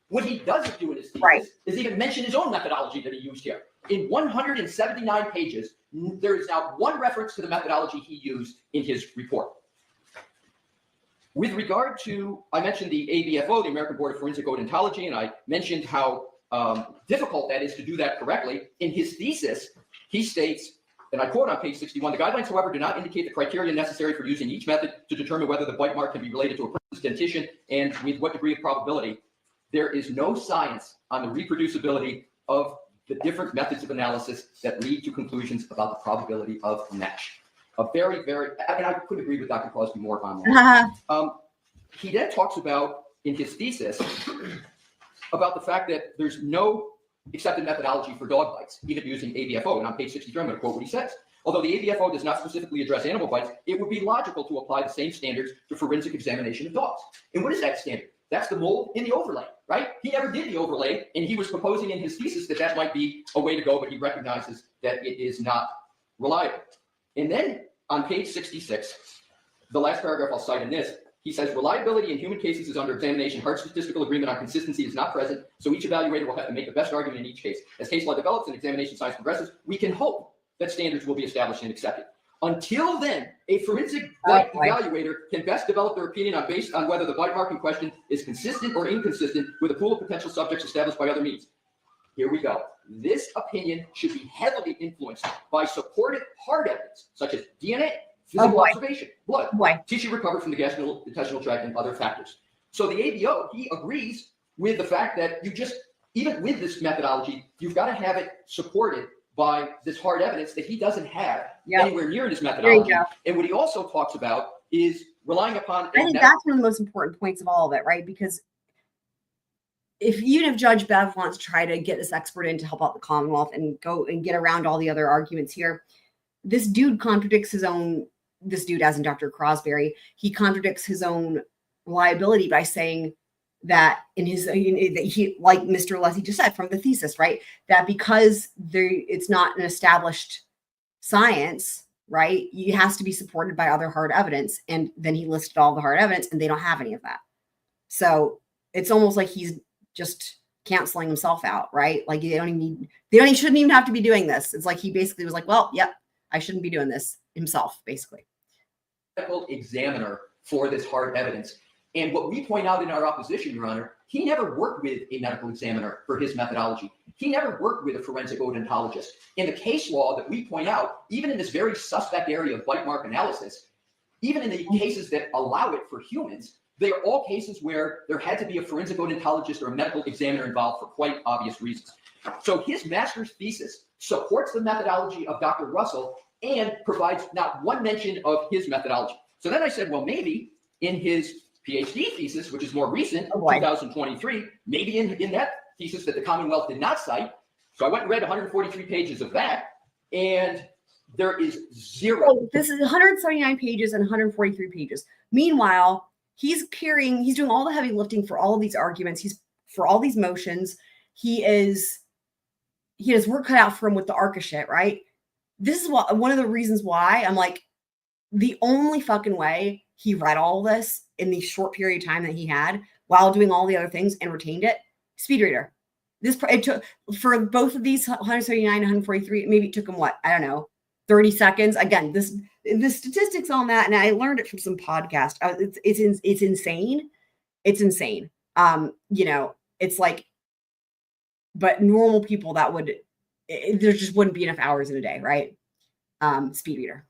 What he doesn't do in his thesis Right. is even mention his own methodology that he used here. In 179 pages, there is now one reference to the methodology he used in his report. With regard to, I mentioned the ABFO, the American Board of Forensic Odontology, and I mentioned how difficult that is to do that correctly. In his thesis, he states, and I quote on page 61, the guidelines, however, do not indicate the criteria necessary for using each method to determine whether the bite mark can be related to a person's dentition and with what degree of probability. There is no science on the reproducibility of the different methods of analysis that lead to conclusions about the probability of a match. A very, very, and I couldn't agree with Dr. Crosby more on that. He then talks about, in his thesis, about the fact that there's no accepted methodology for dog bites, even using ABFO. And on page 63, I'm going to quote what he says. Although the ABFO does not specifically address animal bites, it would be logical to apply the same standards to forensic examination of dogs. And what is that standard? That's the mold in the overlay, right? He never did the overlay, and he was proposing in his thesis that that might be a way to go, but he recognizes that it is not reliable. And then on page 66, the last paragraph I'll cite in this, he says, reliability in human cases is under examination. Hard statistical agreement on consistency is not present, so each evaluator will have to make the best argument in each case. As case law develops and examination science progresses, we can hope that standards will be established and accepted. Until then, a forensic bite evaluator can best develop their opinion based on whether the bite mark in question is consistent or inconsistent with a pool of potential subjects established by other means. Here we go. This opinion should be heavily influenced by supported hard evidence, such as DNA, physical observation, blood, tissue recovered from the gastrointestinal tract, and other factors. So the ABO, he agrees with the fact that you just, even with this methodology, you've got to have it supported by this hard evidence that he doesn't have anywhere near in his methodology. And what he also talks about is relying upon. I think that's one of the most important points of all of it, right? Because if Judge Bev wants to try to get this expert in to help out the Commonwealth and go and get around all the other arguments here, this dude contradicts his own, this dude as in Dr. Crosberry, he contradicts his own reliability by saying that in his, he, like Mr. Leslie just said from the thesis, right? That because it's not an established science, right? It has to be supported by other hard evidence. And then he listed all the hard evidence and they don't have any of that. So it's almost like he's just canceling himself out, right? Like they shouldn't even have to be doing this. It's like he basically was like, well, yep, I shouldn't be doing this himself, basically. Medical examiner for this hard evidence. And what we point out in our opposition, Your Honor, he never worked with a medical examiner for his methodology. He never worked with a forensic odontologist. In the case law that we point out, even in this very suspect area of bite mark analysis, even in the cases that allow it for humans, they are all cases where there had to be a forensic odontologist or a medical examiner involved for quite obvious reasons. So his master's thesis supports the methodology of Dr. Russell and provides not one mention of his methodology. So then I said, well, maybe in his PhD thesis, which is more recent, 2023, maybe in that thesis that the Commonwealth did not cite. So I went and read 143 pages of that, and there is zero. So this is 179 pages and 143 pages. Meanwhile, he's doing all the heavy lifting for all of these arguments. For all these motions. He has work cut out for him with the ARCCA shit, right? This is one of the reasons why I'm like, the only fucking way he read all this in the short period of time that he had while doing all the other things and retained it, speed reader. It took for both of these 179 and 143, maybe it took him what? I don't know, 30 seconds. Again, the statistics on that, and I learned it from some podcast. It's insane. It's insane. It's like, but normal people there just wouldn't be enough hours in a day, right? Speed reader.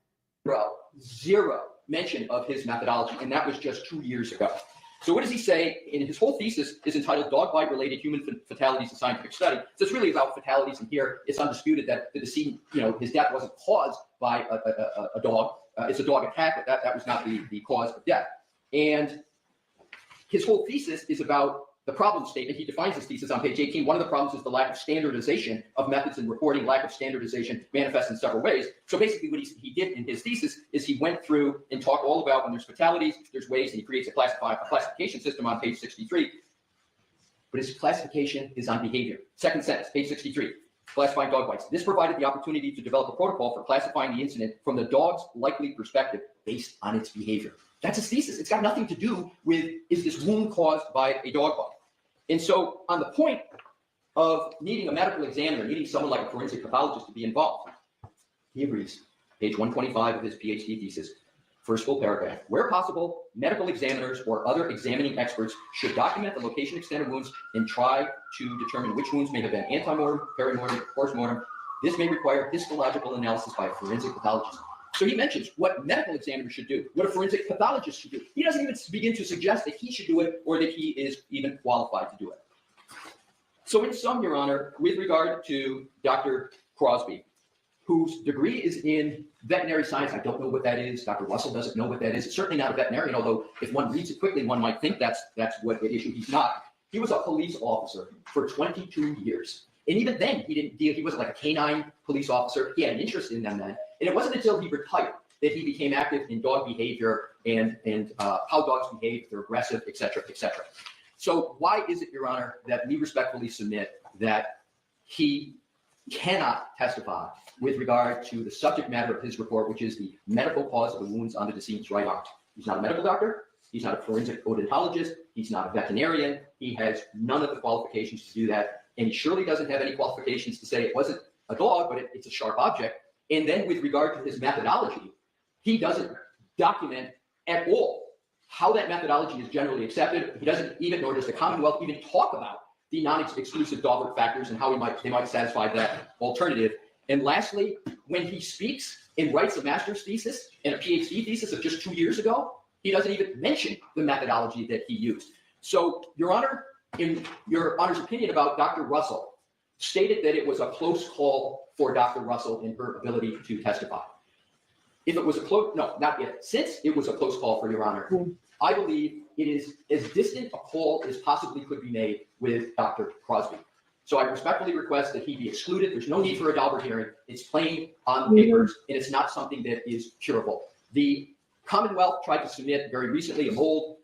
Zero mention of his methodology, and that was just 2 years ago. So what does he say? In his whole thesis is entitled Dog Bite Related Human Fatalities in Scientific Study. So it's really about fatalities, and here it's undisputed that the decedent, his death wasn't caused by a dog. It's a dog attack, but that was not the cause of death. And his whole thesis is about the problem statement. He defines his thesis on page 18. One of the problems is the lack of standardization of methods in reporting. Lack of standardization manifests in several ways. So basically what he did in his thesis is he went through and talked all about when there's fatalities, there's ways, and he creates a classification system on page 63. But his classification is on behavior. Second sentence, page 63, classifying dog bites. This provided the opportunity to develop a protocol for classifying the incident from the dog's likely perspective based on its behavior. That's his thesis. It's got nothing to do with, is this wound caused by a dog bite? And so on the point of needing a medical examiner, needing someone like a forensic pathologist to be involved, he agrees. Page 125 of his PhD thesis, first full paragraph. Where possible, medical examiners or other examining experts should document the location, extent of wounds and try to determine which wounds may have been antemortem, perimortem, postmortem. This may require histological analysis by a forensic pathologist. So he mentions what medical examiners should do, what a forensic pathologist should do. He doesn't even begin to suggest that he should do it or that he is even qualified to do it. So in sum, Your Honor, with regard to Dr. Crosby, whose degree is in veterinary science, I don't know what that is. Dr. Russell doesn't know what that is. It's certainly not a veterinarian, although if one reads it quickly, one might think that's what the issue. He's not. He was a police officer for 22 years. And even then, he wasn't like a canine police officer. He had an interest in them then. And it wasn't until he retired that he became active in dog behavior and how dogs behave, if they're aggressive, et cetera, et cetera. So why is it, Your Honor, that we respectfully submit that he cannot testify with regard to the subject matter of his report, which is the medical cause of the wounds on the decedent's right arm? He's not a medical doctor. He's not a forensic odontologist. He's not a veterinarian. He has none of the qualifications to do that. And he surely doesn't have any qualifications to say it wasn't a dog, but it's a sharp object. And then with regard to his methodology, he doesn't document at all how that methodology is generally accepted. He doesn't even, nor does the Commonwealth even talk about the non-exclusive Daubert factors and how they might satisfy that alternative. And lastly, when he speaks and writes a master's thesis and a PhD thesis of just 2 years ago, he doesn't even mention the methodology that he used. So, Your Honor, in Your Honor's opinion about Dr. Russell, stated that it was a close call for Dr. Russell in her ability to testify. If it was a close, no, not yet. Since it was a close call for Your Honor, I believe it is as distant a call as possibly could be made with Dr. Crosby. So I respectfully request that he be excluded. There's no need for a Daubert hearing. It's plain on the papers, and it's not something that is curable. The Commonwealth tried to submit very recently a mold.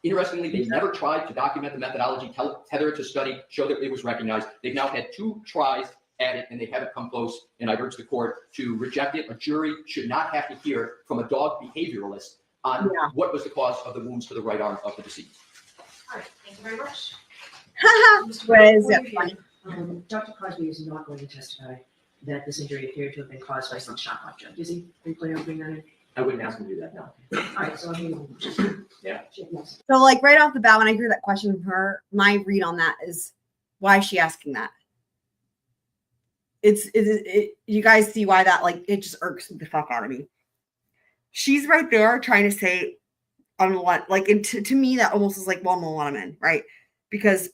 Interestingly, they never tried to document the methodology, tether it to study, show that it was recognized. They've now had 2 tries at it, and they haven't come close, and I urge the court to reject it. A jury should not have to hear from a dog behavioralist on what was the cause of the wounds to the right arm of the deceased. All right, thank you very much. What is it? Funny? Dr. Crosby is not going to testify that this injury appeared to have been caused by some sharp object, is he? Are you planning on bringing that in? I wouldn't ask him to do that, no. All right, so I'm Yeah. yes. So like right off the bat, when I hear that question from her, my read on that is, why is she asking that? You guys see why that, like, it just irks the fuck out of me. She's right there trying to say, on what, like, and to me, that almost is like, well, I'm a lot of men, right? Because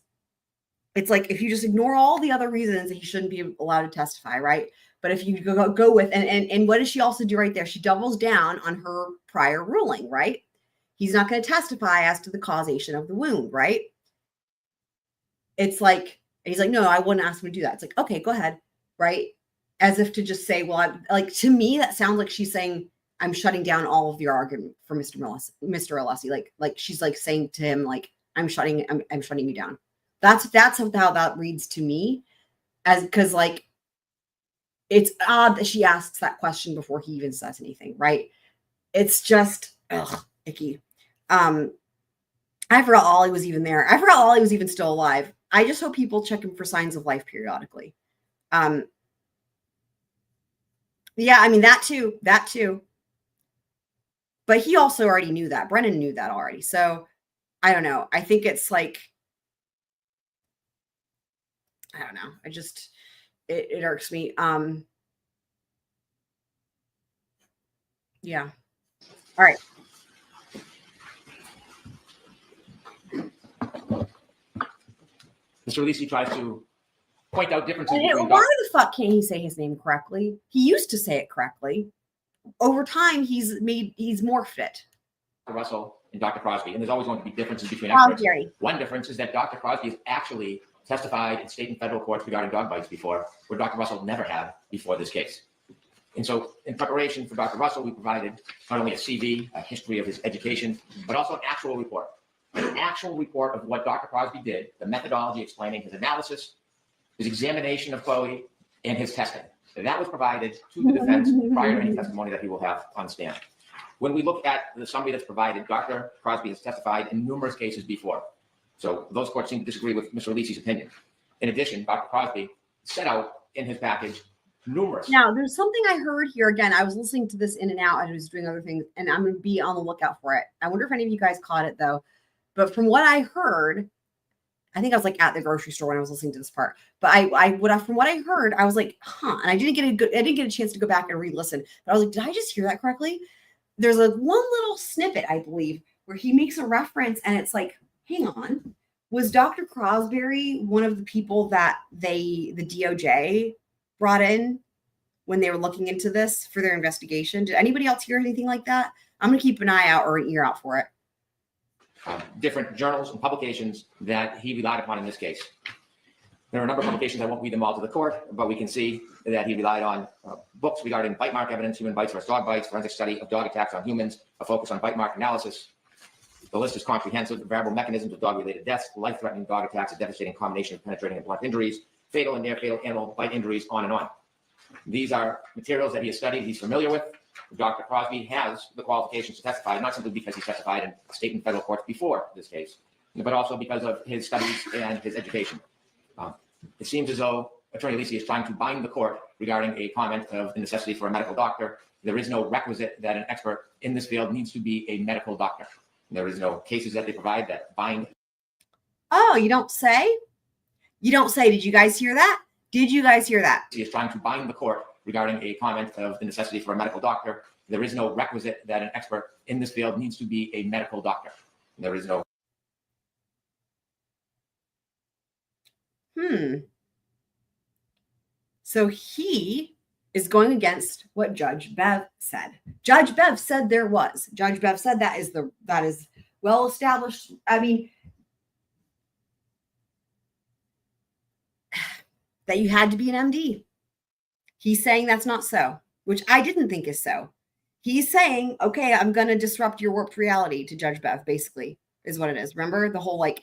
it's like, if you just ignore all the other reasons that he shouldn't be allowed to testify, right? But if you go with, and what does she also do right there? She doubles down on her prior ruling, right? He's not going to testify as to the causation of the wound, right? It's like, he's like, no, I wouldn't ask him to do that. It's like, okay, go ahead, right? As if to just say, well, I'm, like, to me, that sounds like she's saying, I'm shutting down all of your argument for Mr. Alessi. Like she's like saying to him, like, I'm shutting you down. That's how that reads to me, as because like it's odd that she asks that question before he even says anything, right? It's just icky. I forgot Ollie was even there. I forgot Ollie was even still alive. I just hope people check him for signs of life periodically. Yeah, I mean that too. But he also already knew that. Brennan knew that already. So I don't know. I think it's like, I don't know. I just, it irks me. Yeah. All right. Mr. Alessi tries to point out differences between Why the fuck can't he say his name correctly? He used to say it correctly. Over time, he's morphed it. Dr. Russell and Dr. Crosby, and there's always going to be differences between experts. Jerry. One difference is that Dr. Crosby has actually testified in state and federal courts regarding dog bites before, where Dr. Russell never had before this case. And so in preparation for Dr. Russell, we provided not only a CV, a history of his education, but also an actual report of what Dr. Crosby did, the methodology explaining his analysis, his examination of Chloe, and his testing. And that was provided to the defense prior to any testimony that he will have on stand. When we look at the summary that's provided, Dr. Crosby has testified in numerous cases before. So those courts seem to disagree with Mr. Lisi's opinion. In addition, Dr. Crosby set out in his package numerous. Now, there's something I heard here again. I was listening to this in and out. I was doing other things, and I'm going to be on the lookout for it. I wonder if any of you guys caught it though. But from what I heard, I think I was like at the grocery store when I was listening to this part. But from what I heard, I was like, huh. And I didn't get a chance to go back and re-listen. But I was like, did I just hear that correctly? There's one little snippet, I believe, where he makes a reference, and it's like, hang on, was Dr. Crosberry one of the people that the DOJ brought in when they were looking into this for their investigation? Did anybody else hear anything like that? I'm going to keep an eye out or an ear out for it. Different journals and publications that he relied upon in this case. There are a number of publications, I won't read them all to the court, but we can see that he relied on books regarding bite mark evidence, human bites versus dog bites, forensic study of dog attacks on humans, a focus on bite mark analysis. The list is comprehensive, the variable mechanisms of dog-related deaths, life-threatening dog attacks, a devastating combination of penetrating and blunt injuries, fatal and near-fatal animal bite injuries, on and on. These are materials that he has studied, he's familiar with. Dr. Crosby has the qualifications to testify, not simply because he testified in state and federal courts before this case, but also because of his studies and his education. It seems as though Attorney Lisi is trying to bind the court regarding a comment of the necessity for a medical doctor. There is no requisite that an expert in this field needs to be a medical doctor. There is no cases that they provide that bind. Oh, you don't say? You don't say. Did you guys hear that? Did you guys hear that? He is trying to bind the court regarding a comment of the necessity for a medical doctor. There is no requisite that an expert in this field needs to be a medical doctor. There is no. So he is going against what Judge Bev said. Judge Bev said there was. Judge Bev said that is well established. I mean, that you had to be an MD. He's saying that's not so, which I didn't think is so. He's saying, okay, I'm going to disrupt your warped reality to Judge Bev, basically, is what it is. Remember the whole, like,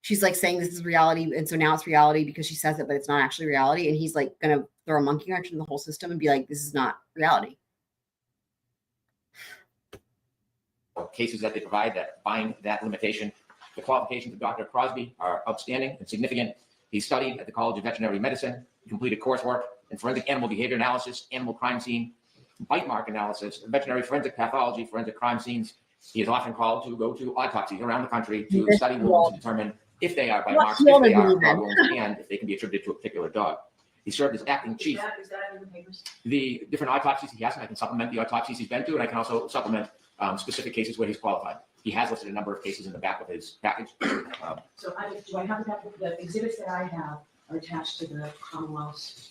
she's like saying this is reality. And so now it's reality because she says it, but it's not actually reality. And he's like going to throw a monkey wrench in the whole system and be like, this is not reality. Cases that they provide that bind that limitation. The qualifications of Dr. Crosby are outstanding and significant. He studied at the College of Veterinary Medicine, completed coursework in forensic animal behavior analysis, animal crime scene, bite mark analysis, veterinary forensic pathology, forensic crime scenes. He is often called to go to autopsies around the country to study wounds to determine if they are bite marks, if they are dog wounds, and if they can be attributed to a particular dog. He served as acting chief. Is that in the papers? The different autopsies he has, and I can supplement the autopsies he's been to, and I can also supplement specific cases where he's qualified. He has listed a number of cases in the back of his package. So do I have the exhibits that I have are attached to the Commonwealth's,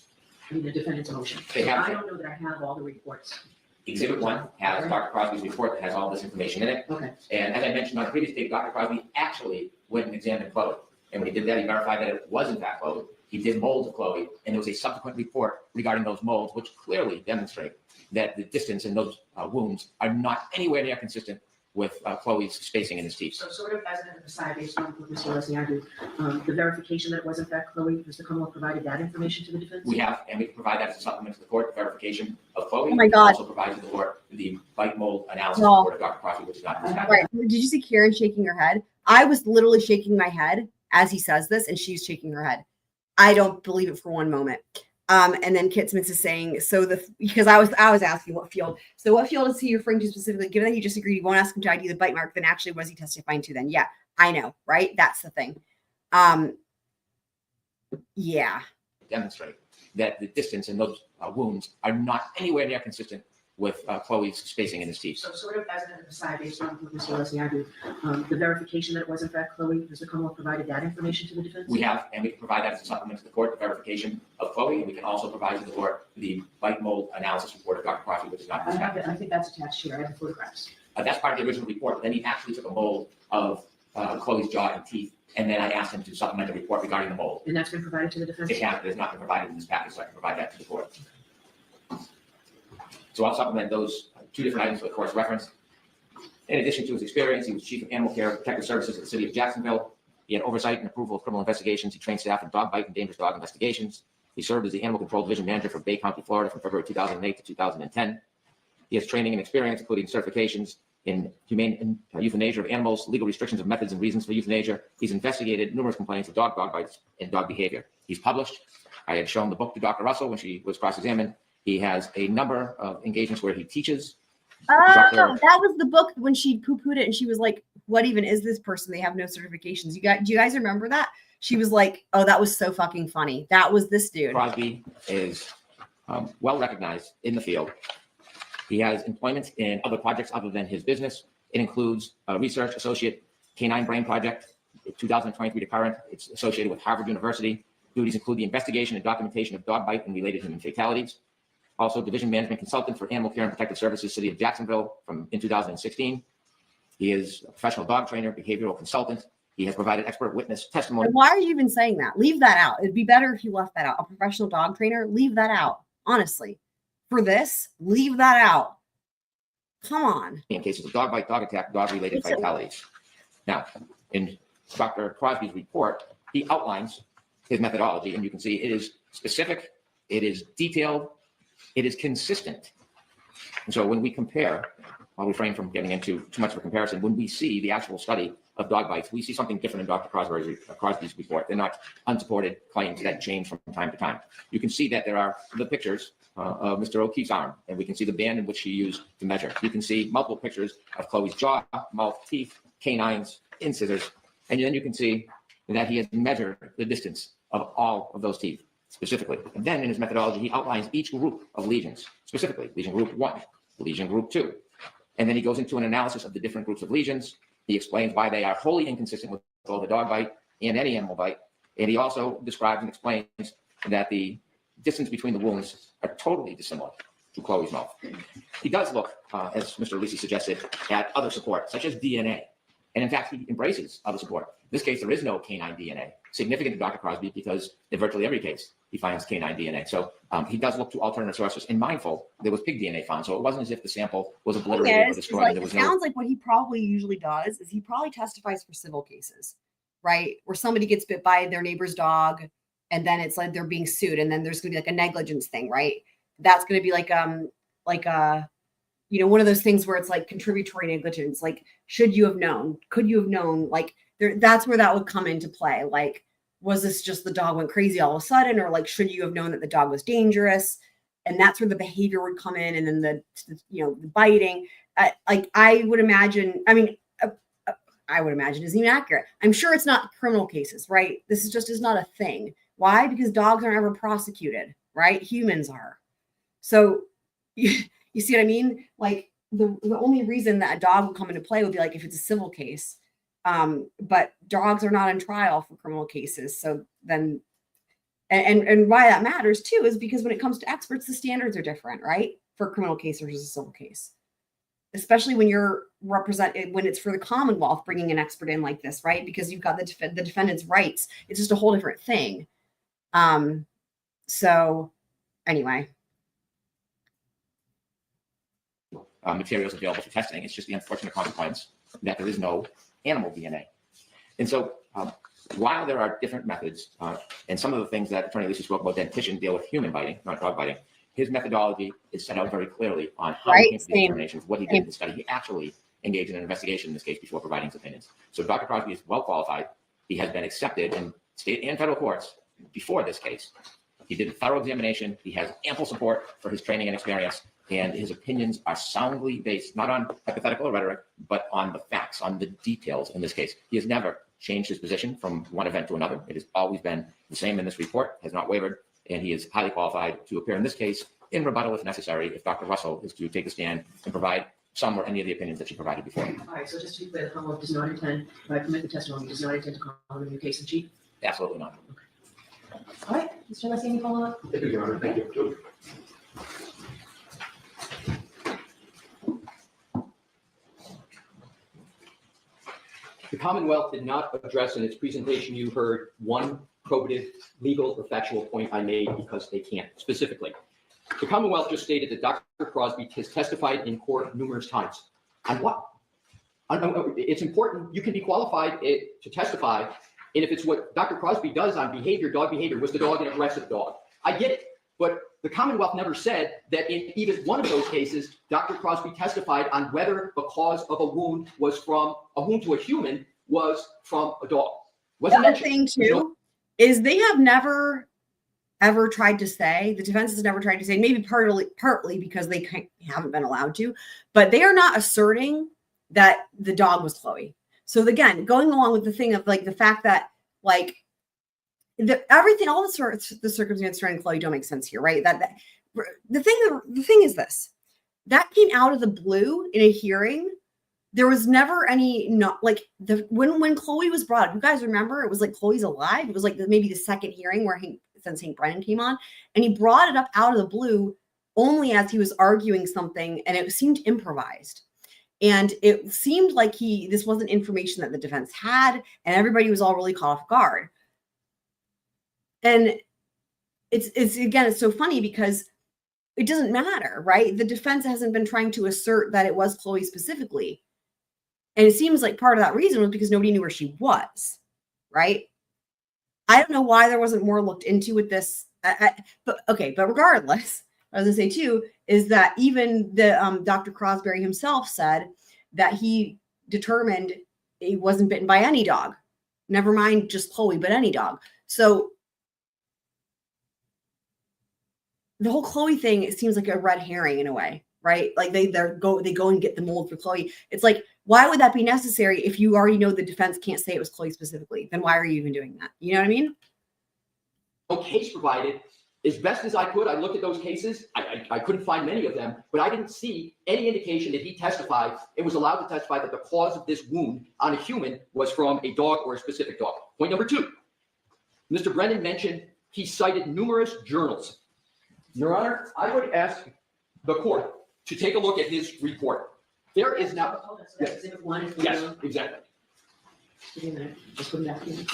the defendant's motion. They So have- I don't know that I have all the reports. Exhibit 1 has Dr. Crosby's report that has all this information in it. Okay. And as I mentioned on the previous tape, Dr. Crosby actually went and examined Chloe. And when he did that, he verified that it was in fact Chloe. He did molds of Chloe, and there was a subsequent report regarding those molds, which clearly demonstrate that the distance in those wounds are not anywhere near consistent with Chloe's spacing in his teeth. So sort of as an aside, based on what Mr. Leslie argued, the verification that it was in fact Chloe, has the Commonwealth provided that information to the defense? We have, and we can provide that as a supplement to the court, verification of Chloe. Oh my God. Also provide to the court the bite mold analysis No. report of Dr. Crosby, which is not in this package. Right. Did you see Karen shaking her head? I was literally shaking my head as he says this, and she's shaking her head. I don't believe it for one moment. And then Kit Smith is saying, because I was asking what field. So what field is he referring to specifically? Given that he just agreed he won't ask him to ID the bite mark, then actually what is he testifying to then? Yeah, I know, right? That's the thing. Yeah. Demonstrate that the distance in those wounds are not anywhere near consistent with Chloe's spacing in his teeth. So sort of as an aside, based on what Mr. Leslie argued, the verification that it was in fact Chloe, has the Commonwealth provided that information to the defense? We have, and we can provide that as a supplement to the court, the verification of Chloe, and we can also provide to the court the bite mold analysis report of Dr. Crosby, which is not in I this have package. it. I think that's attached here. I have the photographs. That's part of the original report, but then he actually took a mold of Chloe's jaw and teeth, and then I asked him to supplement the report regarding the mold. And that's been provided to the defense? It has not been provided in this package, so I can provide that to the court. So I'll supplement those two different items for the court's reference. In addition to his experience, he was chief of animal care and protective services at the city of Jacksonville. He had oversight and approval of criminal investigations. He trained staff in dog bite and dangerous dog investigations. He served as the animal control division manager for Bay County, Florida from February 2008 to 2010. He has training and experience, including certifications in humane euthanasia of animals, legal restrictions of methods and reasons for euthanasia. He's investigated numerous complaints of dog bites, and dog behavior. He's published. I had shown the book to Dr. Russell when she was cross-examined. He has a number of engagements where he teaches. Oh, Dr. that was the book when she poo-pooed it and she was like, what even is this person? They have no certifications. Do you guys remember that? She was like, oh, that was so fucking funny. That was this dude. Crosby is well recognized in the field. He has employment in other projects other than his business. It includes a research associate canine brain project, 2023 to current. It's associated with Harvard University. Duties include the investigation and documentation of dog bite and related human fatalities. Also, division management consultant for Animal Care and Protective Services, City of Jacksonville in 2016. He is a professional dog trainer, behavioral consultant. He has provided expert witness testimony. And why are you even saying that? Leave that out. It'd be better if you left that out. A professional dog trainer, leave that out. Honestly, for this, leave that out. Come on. In cases of dog bite, dog attack, dog-related fatalities. Now, in Dr. Crosby's report, he outlines his methodology, and you can see it is specific, it is detailed, it is consistent. And so when we compare, I'll refrain from getting into too much of a comparison, when we see the actual study of dog bites, we see something different in Dr. Crosby's report. They're not unsupported claims that change from time to time. You can see that there are the pictures of Mr. O'Keefe's arm, and we can see the band in which he used to measure. You can see multiple pictures of Chloe's jaw, mouth, teeth, canines, incisors, and then you can see that he has measured the distance of all of those teeth specifically. And then in his methodology, he outlines each group of lesions, specifically lesion group 1, lesion group 2. And then he goes into an analysis of the different groups of lesions. He explains why they are wholly inconsistent with both the dog bite and any animal bite. And he also describes and explains that the distance between the wounds are totally dissimilar to Chloe's mouth. He does look, as Mr. Lisi suggested, at other support, such as DNA. And in fact, he embraces other support. In this case, there is no canine DNA, significant to Dr. Crosby because in virtually every case, he finds canine DNA. So he does look to alternative sources. And mindful, there was pig DNA found. So it wasn't as if the sample was obliterated or destroyed. Like, there was it sounds like what he probably usually does is he probably testifies for civil cases, right? Where somebody gets bit by their neighbor's dog and then it's like they're being sued. And then there's going to be like a negligence thing, right? That's going to be like one of those things where it's like contributory negligence. Like, should you have known? Could you have known? Like, that's where that would come into play. Like, was this just the dog went crazy all of a sudden? Or like, should you have known that the dog was dangerous? And that's where the behavior would come in. And then the biting. I would imagine isn't even accurate. I'm sure it's not criminal cases, right? This is not a thing. Why? Because dogs aren't ever prosecuted, right? Humans are. So you see what I mean? Like the only reason that a dog would come into play would be like if it's a civil case. But dogs are not on trial for criminal cases. So then, and why that matters too is because when it comes to experts, the standards are different, right? For a criminal case versus a civil case, especially when you're represented, when it's for the Commonwealth, bringing an expert in like this, right? Because you've got the defendant's rights. It's just a whole different thing. So anyway. Materials available for testing. It's just the unfortunate consequence that there is no animal DNA. And so while there are different methods, and some of the things that Attorney Lisi spoke about, dentition deal with human biting, not dog biting, his methodology is set out very clearly on how he came to the determinations, what he did in the study. He actually engaged in an investigation in this case before providing his opinions. So Dr. Crosby is well qualified. He has been accepted in state and federal courts before this case. He did a thorough examination. He has ample support for his training and experience. And his opinions are soundly based, not on hypothetical rhetoric, but on the facts, on the details in this case. He has never changed his position from one event to another. It has always been the same in this report, has not wavered, and he is highly qualified to appear in this case in rebuttal if necessary, if Dr. Russell is to take a stand and provide some or any of the opinions that she provided before. All right, so just to be clear, the Commonwealth does not intend, by permit the testimony, does not intend to call him your case in chief? Absolutely not. All right, Mr. Lisi, any follow-up? Thank you, Your Honor. Thank you. The Commonwealth did not address in its presentation, you heard one probative, legal, or factual point I made because they can't specifically. The Commonwealth just stated that Dr. Crosby has testified in court numerous times. On what? It's important. You can be qualified to testify. And if it's what Dr. Crosby does on behavior, dog behavior, was the dog an aggressive dog? I get it. But the Commonwealth never said that in even one of those cases, Dr. Crosby testified on whether the cause of a wound was from a wound to a human was from a dog. Wasn't The other mentioned. thing too is they have never ever tried to say, the defense has never tried to say, maybe partly because they haven't been allowed to, but they are not asserting that the dog was Chloe. So again, going along with the thing of like the fact that like everything, all the circumstances surrounding Chloe don't make sense here, right? The thing is this, that came out of the blue in a hearing. There was never any, not like when Chloe was brought up, you guys remember, it was like Chloe's alive. It was like maybe the second hearing where since Hank Brennan came on, and he brought it up out of the blue only as he was arguing something, and it seemed improvised. And it seemed like this wasn't information that the defense had, and everybody was all really caught off guard. And it's so funny because it doesn't matter, right? The defense hasn't been trying to assert that it was Chloe specifically. And it seems like part of that reason was because nobody knew where she was, right? I don't know why there wasn't more looked into with this. But regardless, I was gonna say too, is that even the Dr. Crosberry himself said that he determined he wasn't bitten by any dog. Never mind just Chloe, but any dog. So the whole Chloe thing, it seems like a red herring in a way, right? Like they go and get the mold for Chloe. It's like, why would that be necessary if you already know the defense can't say it was Chloe specifically? Then why are you even doing that? You know what I mean? No case provided. As best as I could, I looked at those cases. I couldn't find many of them, but I didn't see any indication that he testified and was allowed to testify that the cause of this wound on a human was from a dog or a specific dog. Point number two, Mr. Brennan mentioned he cited numerous journals. Your Honor, I would ask the court to take a look at his report. There is now. Hold on, so that's exhibit 1 is the Yes, one. exactly. Give me a minute. Just put it back in.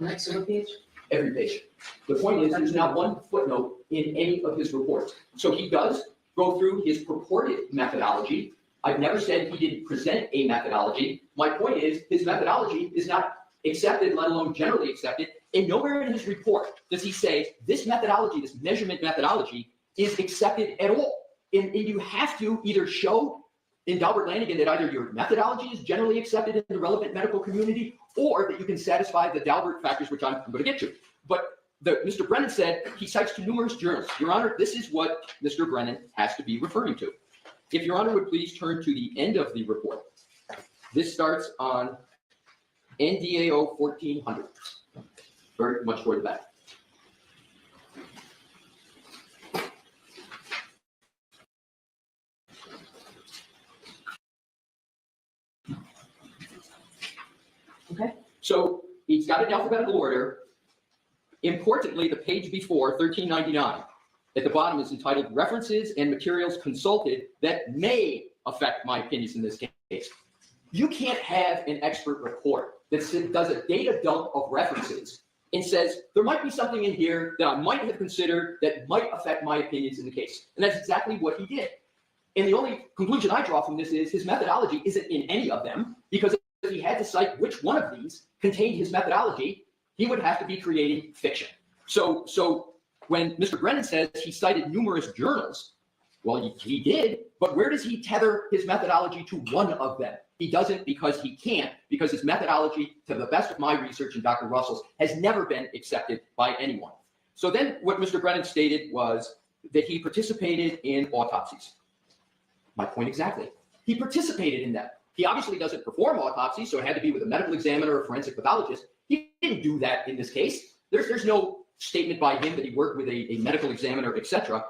All right, so what page? Every page. The point is, there's not one footnote in any of his reports. So he does go through his purported methodology. I've never said he didn't present a methodology. My point is, his methodology is not accepted, let alone generally accepted. And nowhere in his report does he say this methodology, this measurement methodology, is accepted at all. And you have to either show in Daubert-Lanigan that either your methodology is generally accepted in the relevant medical community, or that you can satisfy the Daubert factors, which I'm going to get to. But Mr. Brennan said he cites to numerous journals. Your Honor, this is what Mr. Brennan has to be referring to. If Your Honor would please turn to the end of the report. This starts on NDAO 1400, very much toward the back. Okay. So he's got it in alphabetical order. Importantly, the page before, 1399, at the bottom is entitled References and Materials Consulted That May Affect My Opinions in This Case. You can't have an expert report that does a data dump of references and says, there might be something in here that I might have considered that might affect my opinions in the case. And that's exactly what he did. And the only conclusion I draw from this is his methodology isn't in any of them, because if he had to cite which one of these contained his methodology, he would have to be creating fiction. So when Mr. Brennan says he cited numerous journals, well, he did, but where does he tether his methodology to one of them? He doesn't because he can't, because his methodology, to the best of my research and Dr. Russell's, has never been accepted by anyone. So then what Mr. Brennan stated was that he participated in autopsies. My point exactly. He participated in that. He obviously doesn't perform autopsies, so it had to be with a medical examiner or forensic pathologist. He didn't do that in this case. There's no statement by him that he worked with a medical examiner, etc.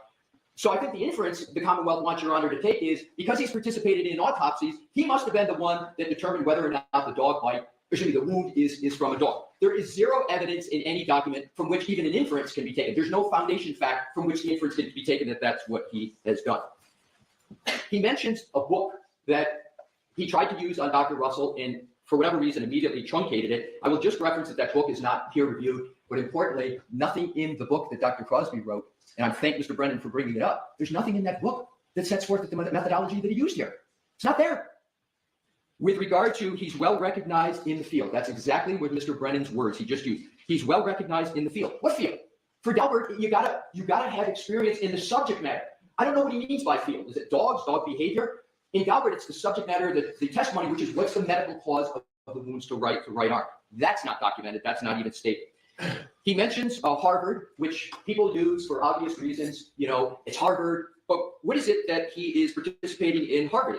So I think the inference the Commonwealth wants Your Honor to take is, because he's participated in autopsies, he must have been the one that determined whether or not the dog bite, the wound is from a dog. There is zero evidence in any document from which even an inference can be taken. There's no foundation fact from which the inference can be taken that that's what he has done. He mentions a book that he tried to use on Dr. Russell and for whatever reason immediately truncated it. I will just reference that book is not peer reviewed, but importantly, nothing in the book that Dr. Crosby wrote, and I thank Mr. Brennan for bringing it up, there's nothing in that book that sets forth the methodology that he used here. It's not there. With regard to he's well recognized in the field, that's exactly what Mr. Brennan's words he just used. He's well recognized in the field. What field? For Delbert, you gotta have experience in the subject matter. I don't know what he means by field. Is it dogs, dog behavior? In Delbert, it's the subject matter, the testimony, which is what's the medical cause of the wounds to right arm. That's not documented. That's not even stated. He mentions Harvard, which people use for obvious reasons. You know, it's Harvard. But what is it that he is participating in Harvard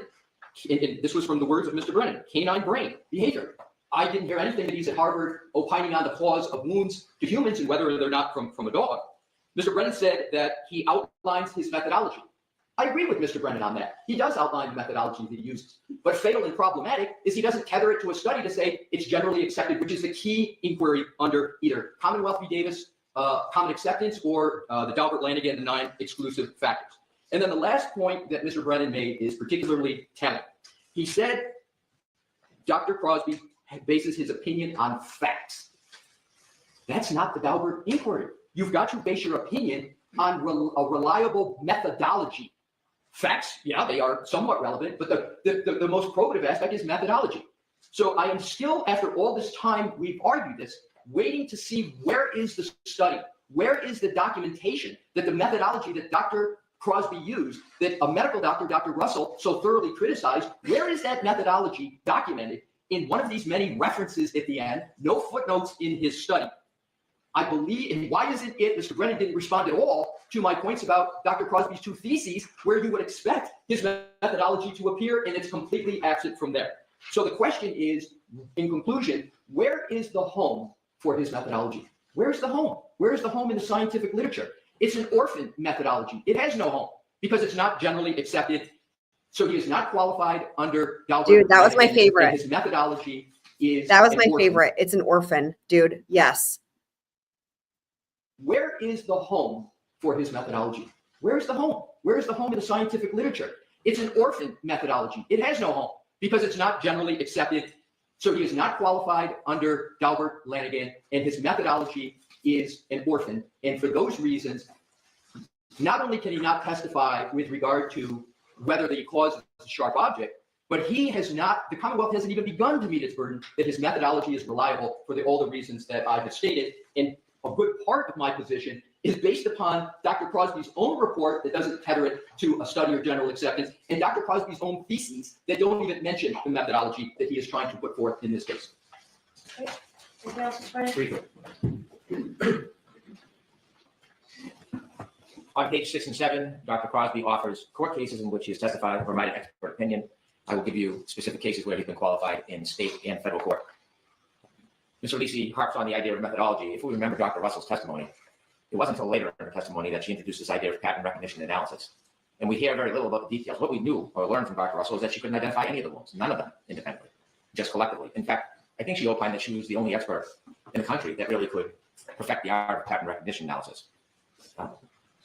in? And this was from the words of Mr. Brennan, canine brain behavior. I didn't hear anything that he's at Harvard opining on the cause of wounds to humans and whether they're not from a dog. Mr. Brennan said that he outlines his methodology. I agree with Mr. Brennan on that. He does outline the methodology that he uses. But fatal and problematic is he doesn't tether it to a study to say it's generally accepted, which is the key inquiry under either Commonwealth v. Davis, common acceptance, or the Daubert-Lanigan and 9 exclusive factors. And then the last point that Mr. Brennan made is particularly telling. He said Dr. Crosby bases his opinion on facts. That's not the Daubert inquiry. You've got to base your opinion on a reliable methodology. Facts, yeah, they are somewhat relevant, but the most probative aspect is methodology. So I am still, after all this time we've argued this, waiting to see where is the study, where is the documentation that the methodology that Dr. Crosby used, that a medical doctor, Dr. Russell, so thoroughly criticized, where is that methodology documented in one of these many references at the end, no footnotes in his study? I believe, and why isn't it, Mr. Brennan didn't respond at all to my points about Dr. Crosby's 2 theses, where you would expect his methodology to appear, and it's completely absent from there. So the question is, in conclusion, where is the home for his methodology? Where's the home? Where is the home in the scientific literature? It's an orphan methodology. It has no home because it's not generally accepted. So he is not qualified under Daubert. Dude, that was my favorite. His methodology is That was my orphan. favorite. It's an orphan, dude. Yes. Where is the home for his methodology? Where's the home? Where is the home in the scientific literature? It's an orphan methodology. It has no home because it's not generally accepted. So he is not qualified under Daubert-Lanigan, and his methodology is an orphan. And for those reasons, not only can he not testify with regard to whether the cause is a sharp object, but he has not, the Commonwealth hasn't even begun to meet its burden that his methodology is reliable for all the reasons that I have stated. And a good part of my position is based upon Dr. Crosby's own report that doesn't tether it to a study or general acceptance, and Dr. Crosby's own theses that don't even mention the methodology that he is trying to put forth in this case. Anything else, Mr. Brennan? Briefly. On page 6 and 7, Dr. Crosby offers court cases in which he has testified and provided expert opinion. I will give you specific cases where he's been qualified in state and federal court. Mr. Lisi harps on the idea of methodology. If we remember Dr. Russell's testimony, it wasn't until later in her testimony that she introduced this idea of pattern recognition analysis. And we hear very little about the details. What we knew or learned from Dr. Russell is that she couldn't identify any of the wounds, none of them independently, just collectively. In fact, I think she opined that she was the only expert in the country that really could perfect the art of pattern recognition analysis.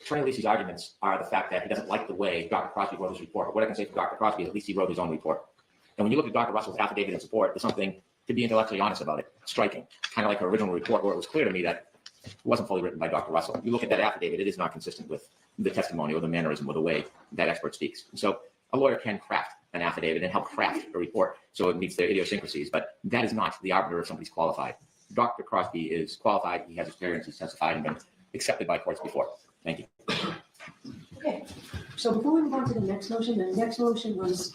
Attorney Lisi's arguments are the fact that he doesn't like the way Dr. Crosby wrote his report. But what I can say for Dr. Crosby is at least he wrote his own report. And when you look at Dr. Russell's affidavit in support, there's something to be intellectually honest about it, striking, kind of like her original report where it was clear to me that it wasn't fully written by Dr. Russell. You look at that affidavit, it is not consistent with the testimony or the mannerism or the way that expert speaks. And so a lawyer can craft an affidavit and help craft a report so it meets their idiosyncrasies, but that is not the arbiter of somebody's qualified. Dr. Crosby is qualified, he has experience, he's testified and been accepted by courts before. Thank you. Okay, so before we move on to the next motion was,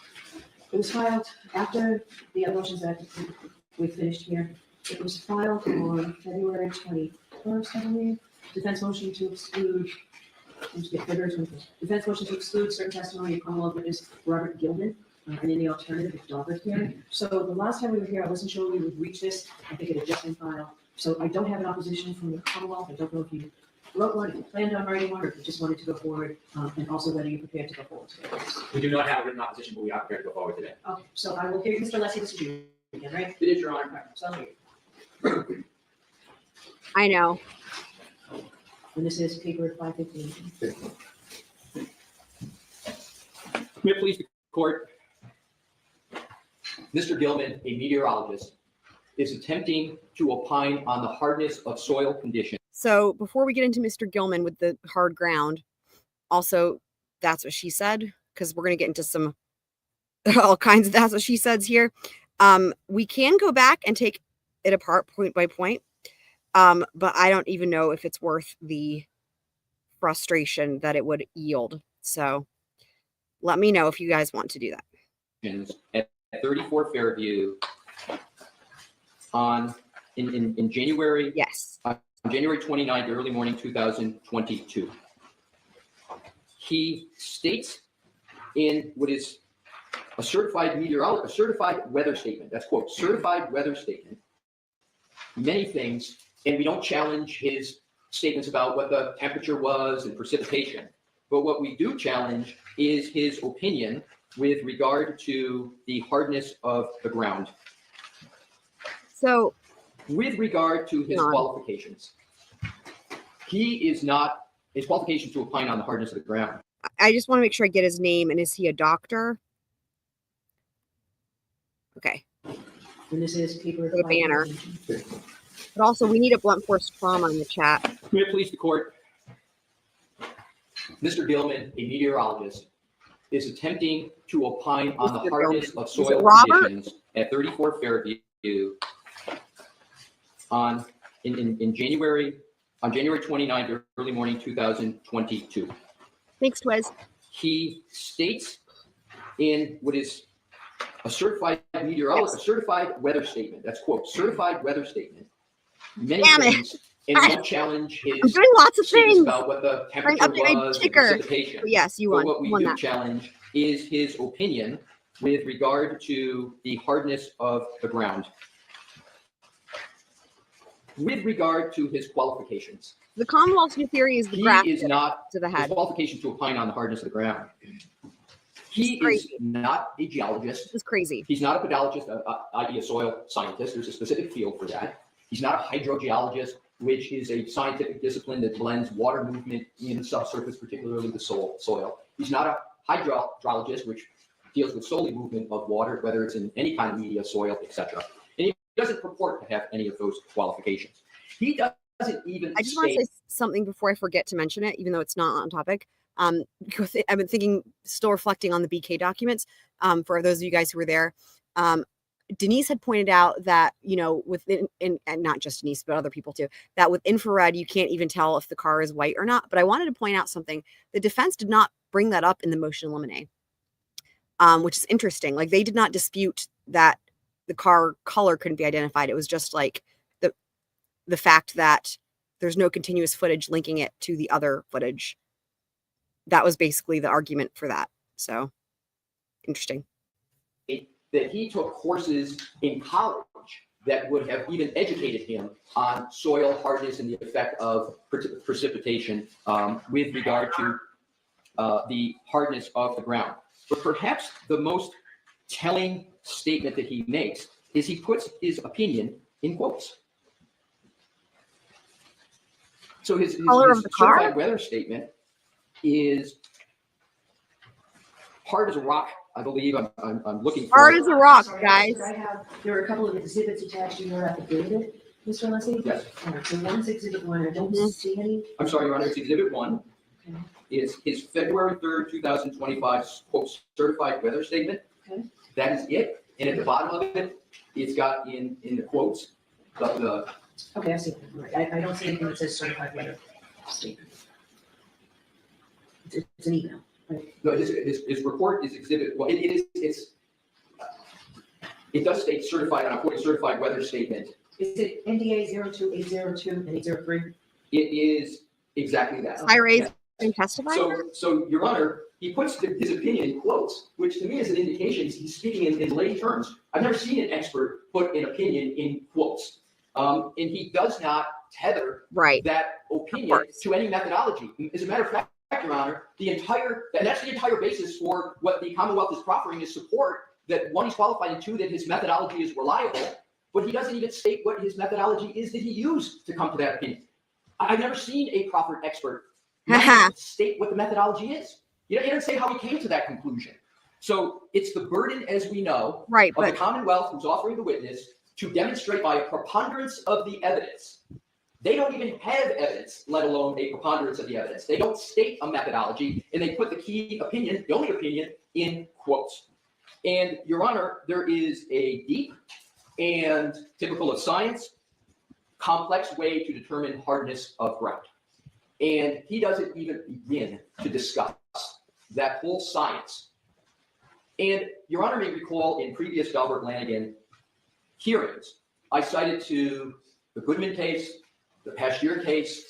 it was filed after the other motions that we finished here. It was filed on February 21st, I believe. Defense motion to exclude, defense motion to exclude certain testimony of Commonwealth witness Robert Gilman, and in the alternative of Daubert hearing. So the last time we were here, I wasn't sure we would reach this. I think it had just been filed. So I don't have an opposition from the Commonwealth. I don't know if you wrote one, if you planned on writing one, or if you just wanted to go forward, and also whether you're prepared to go forward today. We do not have a written opposition, but we are prepared to go forward today. Okay, so I will hear Mr. Leslie, this is you again, right? It is, Your Honor. All right, so I'll hear you. I know. And this is paper 515. May it please the court, Mr. Gilman, a meteorologist, is attempting to opine on the hardness of soil conditions. So before we get into Mr. Gilman with the hard ground, also, that's what she said, because we're going to get into some all kinds of, that's what she says here. We can go back and take it apart point by point. But I don't even know if it's worth the frustration that it would yield. So let me know if you guys want to do that. At 34 Fairview in January, Yes. on January 29th, early morning 2022. He states in what is a certified weather statement, that's quote, certified weather statement, many things, and we don't challenge his statements about what the temperature was and precipitation. But what we do challenge is his opinion with regard to the hardness of the ground. So With regard to his qualifications, his qualifications to opine on the hardness of the ground. I just want to make sure I get his name. And is he a doctor? Okay. And this is paper. The banner. But also, we need a blunt force trauma in the chat. May it please the court. Mr. Gilman, a meteorologist, is attempting to opine on the hardness of soil conditions at 34 Fairview on January 29th, early morning 2022. Thanks, Twiz. He states in what is a certified weather statement, that's quote, certified weather statement, many things, and don't challenge his I'm doing lots of statements things about what the temperature was and precipitation. But yes, you But won. what we won do that. challenge is his opinion with regard to the hardness of the ground. With regard to his qualifications, The Commonwealth's new theory is the he graph is not, to the his head. qualifications to opine on the hardness of the ground. He is Crazy. not a geologist. This is crazy. He's not a pedologist, i.e. a soil scientist. There's a specific field for that. He's not a hydrogeologist, which is a scientific discipline that blends water movement in the subsurface, particularly the soil. He's not a hydrologist, which deals with solely movement of water, whether it's in any kind of media, soil, etc. And he doesn't purport to have any of those qualifications. He doesn't even I just want to say something before I forget to mention it, even though it's not on topic. Because I've been thinking, still reflecting on the BK documents. For those of you guys who were there, Denise had pointed out that, you know, within, and not just Denise, but other people too, that with infrared, you can't even tell if the car is white or not. But I wanted to point out something. The defense did not bring that up in the motion in limine, which is interesting. Like, they did not dispute that the car color couldn't be identified. It was just like the fact that there's no continuous footage linking it to the other footage. That was basically the argument for that. So interesting. That he took courses in college that would have even educated him on soil hardness and the effect of precipitation with regard to the hardness of the ground. But perhaps the most telling statement that he makes is he puts his opinion in quotes. So his certified weather statement is hard as a rock, I believe. I'm looking for hard as a rock, Sorry, guys. there were a couple of exhibits attached in your affidavit, Mr. Leslie. Yes. All right, so one's exhibit 1. I don't see any. I'm sorry, Your Honor, it's Exhibit 1. Okay. Is his February 3rd, 2025 quote certified weather statement. Okay. That is it. And at the bottom of it, it's got in the quotes the Okay, I see. All right. I don't see anything that says certified weather statement. It's an email. Right? no, his report is exhibit. Well, it does state certified on a quote certified weather statement. Is it NDA 02802 and 803? It is exactly that. I raised Yeah. and testified. So Your Honor, he puts his opinion in quotes, which to me is an indication he's speaking in lay terms. I've never seen an expert put an opinion in quotes. And he does not tether that opinion to any methodology. As a matter of fact, Your Honor, that's the entire basis for what the Commonwealth is proffering is support that one, he's qualified, and two, that his methodology is reliable. But he doesn't even state what his methodology is that he used to come to that opinion. I've never seen a proffered expert state what the methodology is. He doesn't say how he came to that conclusion. So it's the burden, as we know, of the Commonwealth who's offering the witness to demonstrate by a preponderance of the evidence. They don't even have evidence, let alone a preponderance of the evidence. They don't state a methodology, and they put the key opinion, the only opinion, in quotes. And Your Honor, there is a deep and typical of science, complex way to determine hardness of ground. And he doesn't even begin to discuss that whole science. And Your Honor may recall in previous Delbert Lanigan hearings, I cited to the Goodman case, the Pasteur case,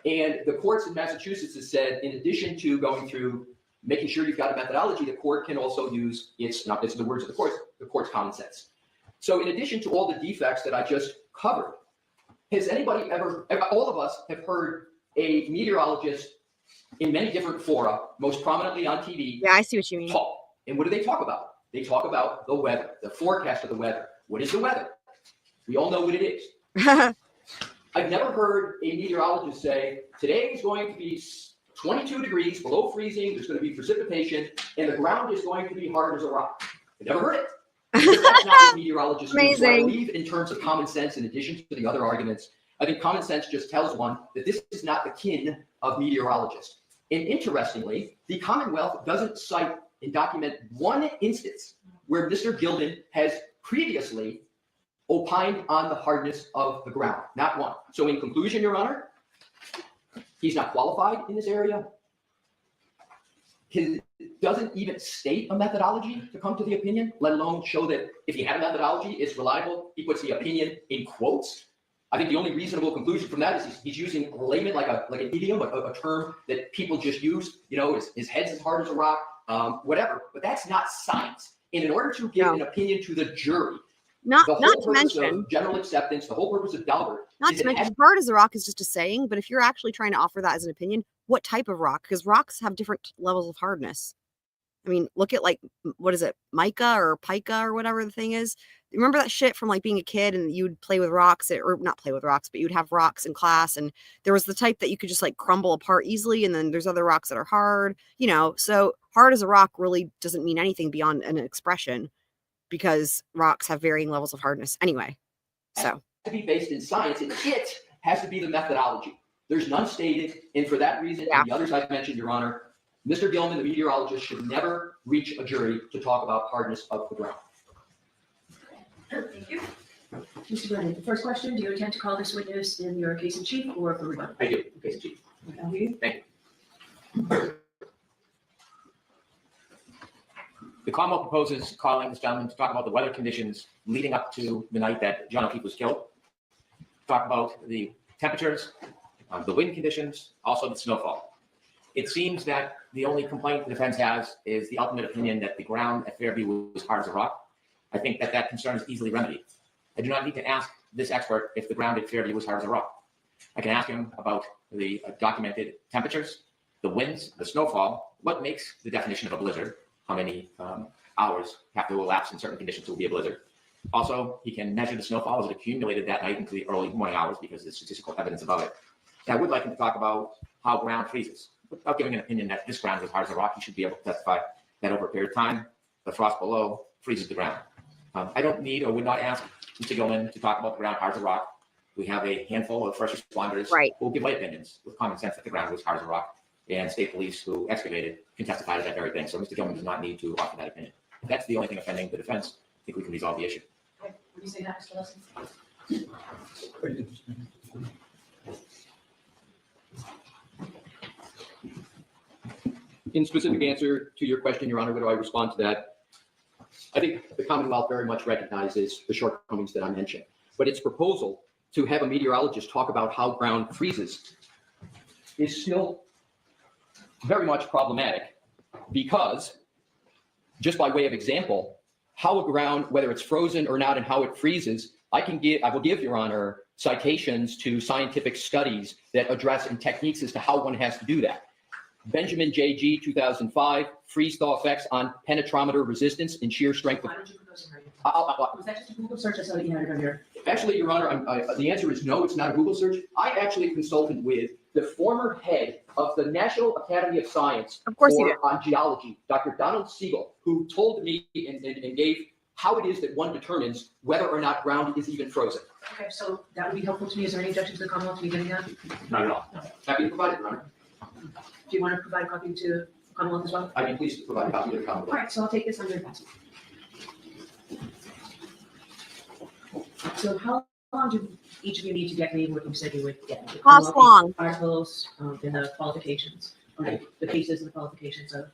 and the courts in Massachusetts have said, in addition to going through making sure you've got a methodology, the court can also use its, not this are the words of the court's common sense. So in addition to all the defects that I just covered, has anybody ever, all of us have heard a meteorologist in many different fora, most prominently on TV, Yeah, I see what you mean. talk. And what do they talk about? They talk about the weather, the forecast of the weather. What is the weather? We all know what it is. I've never heard a meteorologist say, today is going to be 22 degrees below freezing, there's going to be precipitation, and the ground is going to be hard as a rock. I've never heard it. Because that's not what meteorologists do. So I Amazing. believe in terms of common sense, in addition to the other arguments, I think common sense just tells one that this is not the kin of meteorologists. And interestingly, the Commonwealth doesn't cite and document one instance where Mr. Gilman has previously opined on the hardness of the ground. Not one. So in conclusion, Your Honor, he's not qualified in this area. He doesn't even state a methodology to come to the opinion, let alone show that if he had a methodology, it's reliable. He puts the opinion in quotes. I think the only reasonable conclusion from that is he's using layman like an idiom, a term that people just use. You know, his head's as hard as a rock, whatever. But that's not science. And in order to give an opinion to the jury, Not the whole to purpose mention, of general acceptance, the whole purpose of Delbert, not is to it mention, has- hard as a rock is just a saying, but if you're actually trying to offer that as an opinion, what type of rock? Because rocks have different levels of hardness. I mean, look at like, what is it, mica or pica or whatever the thing is. Remember that shit from like being a kid and you'd play with rocks, or not play with rocks, but you'd have rocks in class, and there was the type that you could just like crumble apart easily, and then there's other rocks that are hard, you know. So hard as a rock really doesn't mean anything beyond an expression, because rocks have varying levels of hardness anyway. So to be based in science, and it has to be the methodology. There's none stated, and for that reason, Yeah. and the others I've mentioned, Your Honor, Mr. Gilman, the meteorologist, should never reach a jury to talk about hardness of the ground. Thank you. Mr. Brennan, the first question, do you intend to call this witness in your case in chief or for rebuttal? I do. Case Chief. Okay. The Commonwealth proposes calling this gentleman to talk about the weather conditions leading up to the night that John O'Keefe was killed. Talk about the temperatures, the wind conditions, also the snowfall. It seems that the only complaint the defense has is the ultimate opinion that the ground at Fairview was hard as a rock. I think that concern is easily remedied. I do not need to ask this expert if the ground at Fairview was hard as a rock. I can ask him about the documented temperatures, the winds, the snowfall, what makes the definition of a blizzard, how many hours have to elapse in certain conditions to be a blizzard. Also, he can measure the snowfall as it accumulated that night into the early morning hours because there's statistical evidence about it. And I would like him to talk about how ground freezes. Without giving an opinion that this ground was hard as a rock, he should be able to testify that over a period of time, the frost below freezes the ground. I don't need or would not ask Mr. Gilman to talk about the ground hard as a rock. We have a handful of first responders Right. who will give lay opinions with common sense that the ground was hard as a rock, and state police who excavated can testify to that very thing. So Mr. Gilman does not need to offer that opinion. If that's the only thing offending the defense, I think we can resolve the issue. What do you say that, Mr. Lawson? In specific answer to your question, Your Honor, what do I respond to that? I think the Commonwealth very much recognizes the shortcomings that I mentioned, but its proposal to have a meteorologist talk about how ground freezes is still very much problematic, because just by way of example, how a ground, whether it's frozen or not and how it freezes, I will give, Your Honor, citations to scientific studies that address and techniques as to how one has to do that. Benjamin J.G. 2005, freeze-thaw effects on penetrometer resistance and shear strength. Why don't you put those in writing? I- Was that just a Google search? I saw that you had it on your. Actually, Your Honor, the answer is no, it's not a Google search. I actually consulted with the former head of the National Academy of Science of course you did. on geology, Dr. Donald Siegel, who told me and gave how it is that one determines whether or not ground is even frozen. Okay, so that would be helpful to me. Is there any objection to the Commonwealth to me getting that? Not at all. Happy to provide it, Your Honor. Do you want to provide a copy to Commonwealth as well? I'd be pleased to provide a copy to the All Commonwealth. right, so I'll take this under advisement. So how long do each of you need to get me what you said you would get? me? How All the long? Articles, and the qualifications, okay, the cases and the qualifications of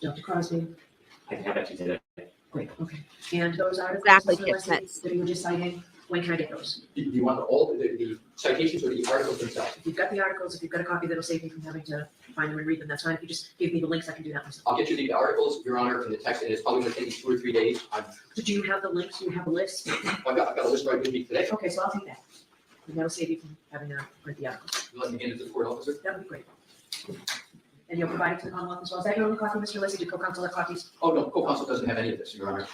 Dr. Crosby. I can have that to you today. Great, okay. And those articles, Exactly, Mr. Kip Leslie, Smits. that you were just citing, when can I get those? Do you want all the citations or the articles themselves? If you've got the articles, if you've got a copy that'll save me from having to find them and read them, that's fine. If you just give me the links, I can do that myself. I'll get you the articles, Your Honor, and the text, and it's probably gonna take you 2 or 3 days. Did you have the links? Do you have a list? I've got a list right with me today. Okay, so I'll take that. And that'll save you from having to print the articles. You let me hand it to the court officer? That would be great. And you'll provide it to the Commonwealth as well. Is that your only copy, Mr. Leslie? Do co-counsel have copies? Oh, no, co-counsel doesn't have any of this, Your Honor.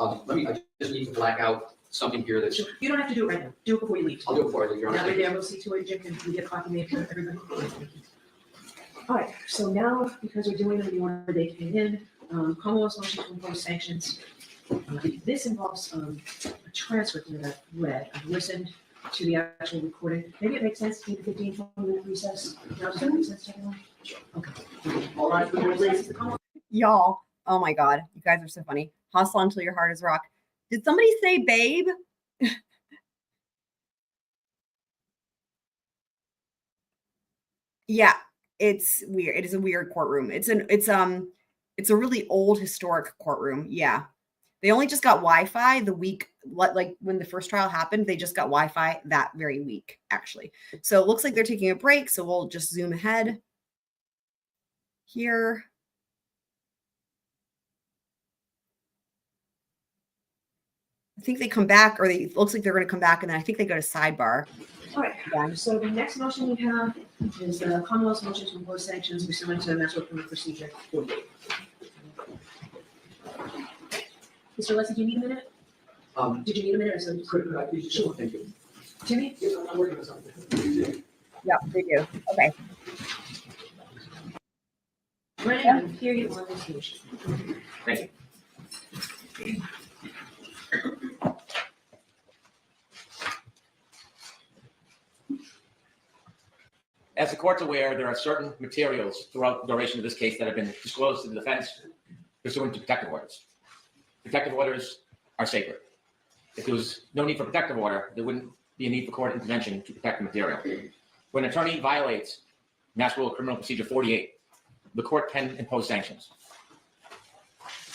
Okay. I just need to black out something here that's, So you don't have to do it right now. Do it before you leave. I'll do it for you, Your Now Honor. we're there, we'll see to it, Jim, can we get a copy made for everybody? All right, so now, because we're doing them in the order they came in, Commonwealth's motion to impose sanctions. This involves a transcript that I've read. I've listened to the actual recording. Maybe it makes sense to take a 15, 20-minute recess. Now, does that make sense to everyone? Okay. All right, for the This is the Commonwealth. Y'all, oh my God, you guys are so funny. Hustle until your heart is rock. Did somebody say babe? Yeah, it's weird. It is a weird courtroom. It's a really old historic courtroom. Yeah. They only just got Wi-Fi the week, like when the first trial happened, they just got Wi-Fi that very week, actually. So it looks like they're taking a break. So we'll just zoom ahead here. I think they come back, or it looks like they're going to come back, and then I think they go to sidebar. All right, so the next motion we have is the Commonwealth's motion to impose sanctions pursuant to Mass Work Permit Procedure 48. Mr. Leslie, do you need a minute? Did you need a minute or so? Could I please? Sure, thank you. Timmy? Yes, I'm working on something. Yeah, they do. Okay. Ready, I hear you on this motion. Thank you. As the court's aware, there are certain materials throughout the duration of this case that have been disclosed to the defense pursuant to protective orders. Protective orders are sacred. If there was no need for protective order, there wouldn't be a need for court intervention to protect the material. When an attorney violates Mass Rule Criminal Procedure 48, the court can impose sanctions.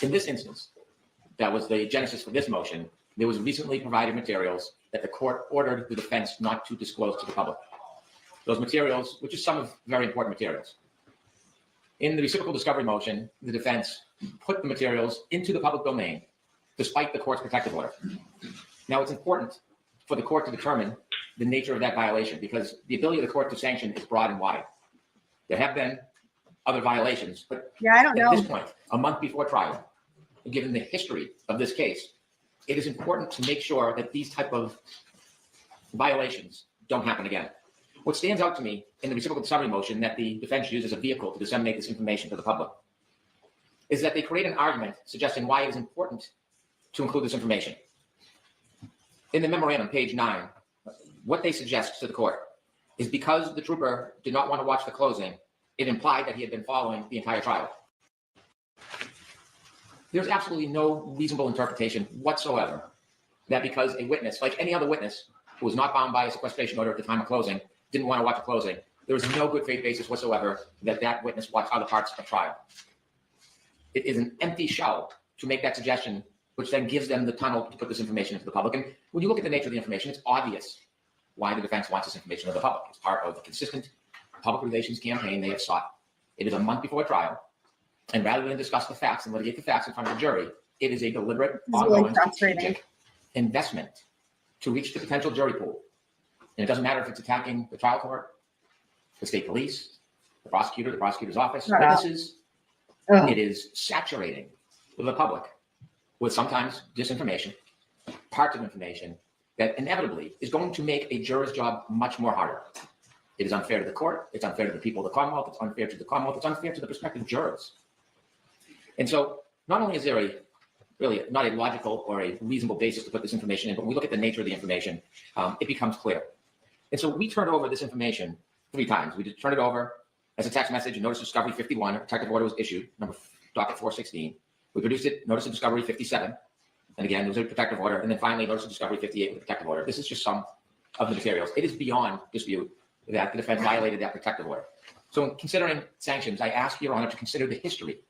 In this instance, that was the genesis for this motion, there was recently provided materials that the court ordered the defense not to disclose to the public. Those materials, which is some of very important materials. In the reciprocal discovery motion, the defense put the materials into the public domain, despite the court's protective order. Now, it's important for the court to determine the nature of that violation, because the ability of the court to sanction is broad and wide. There have been other violations, but Yeah, I don't at know. this point, a month before trial, and given the history of this case, it is important to make sure that these type of violations don't happen again. What stands out to me in the reciprocal discovery motion that the defense used as a vehicle to disseminate this information to the public is that they create an argument suggesting why it is important to include this information. In the memorandum, page 9, what they suggest to the court is because the trooper did not want to watch the closing, it implied that he had been following the entire trial. There's absolutely no reasonable interpretation whatsoever that because a witness, like any other witness who was not bound by a sequestration order at the time of closing, didn't want to watch the closing, there is no good faith basis whatsoever that that witness watched other parts of trial. It is an empty shell to make that suggestion, which then gives them the tunnel to put this information into the public. And when you look at the nature of the information, it's obvious why the defense wants this information to the public. It's part of the consistent public relations campaign they have sought. It is a month before trial. And rather than discuss the facts and litigate the facts in front of the jury, it is a deliberate, This is really ongoing, frustrating. strategic investment to reach the potential jury pool. And it doesn't matter if it's attacking the trial court, the state police, the prosecutor, the prosecutor's office, Shut up. witnesses. Ugh. It is saturating the public with sometimes disinformation, parts of information that inevitably is going to make a juror's job much more harder. It is unfair to the court. It's unfair to the people of the Commonwealth. It's unfair to the Commonwealth. It's unfair to the prospective jurors. And so not only is there really not a logical or a reasonable basis to put this information in, but when we look at the nature of the information, it becomes clear. And so we turned over this information 3 times. We did turn it over as a text message, a notice of discovery 51, a protective order was issued, docket 416. We produced it, notice of discovery 57, And again, there was a protective order. And then finally, notice of discovery 58 with protective order. This is just some of the materials. It is beyond dispute that the defense violated that protective order. So in considering sanctions, I ask Your Honor to consider the history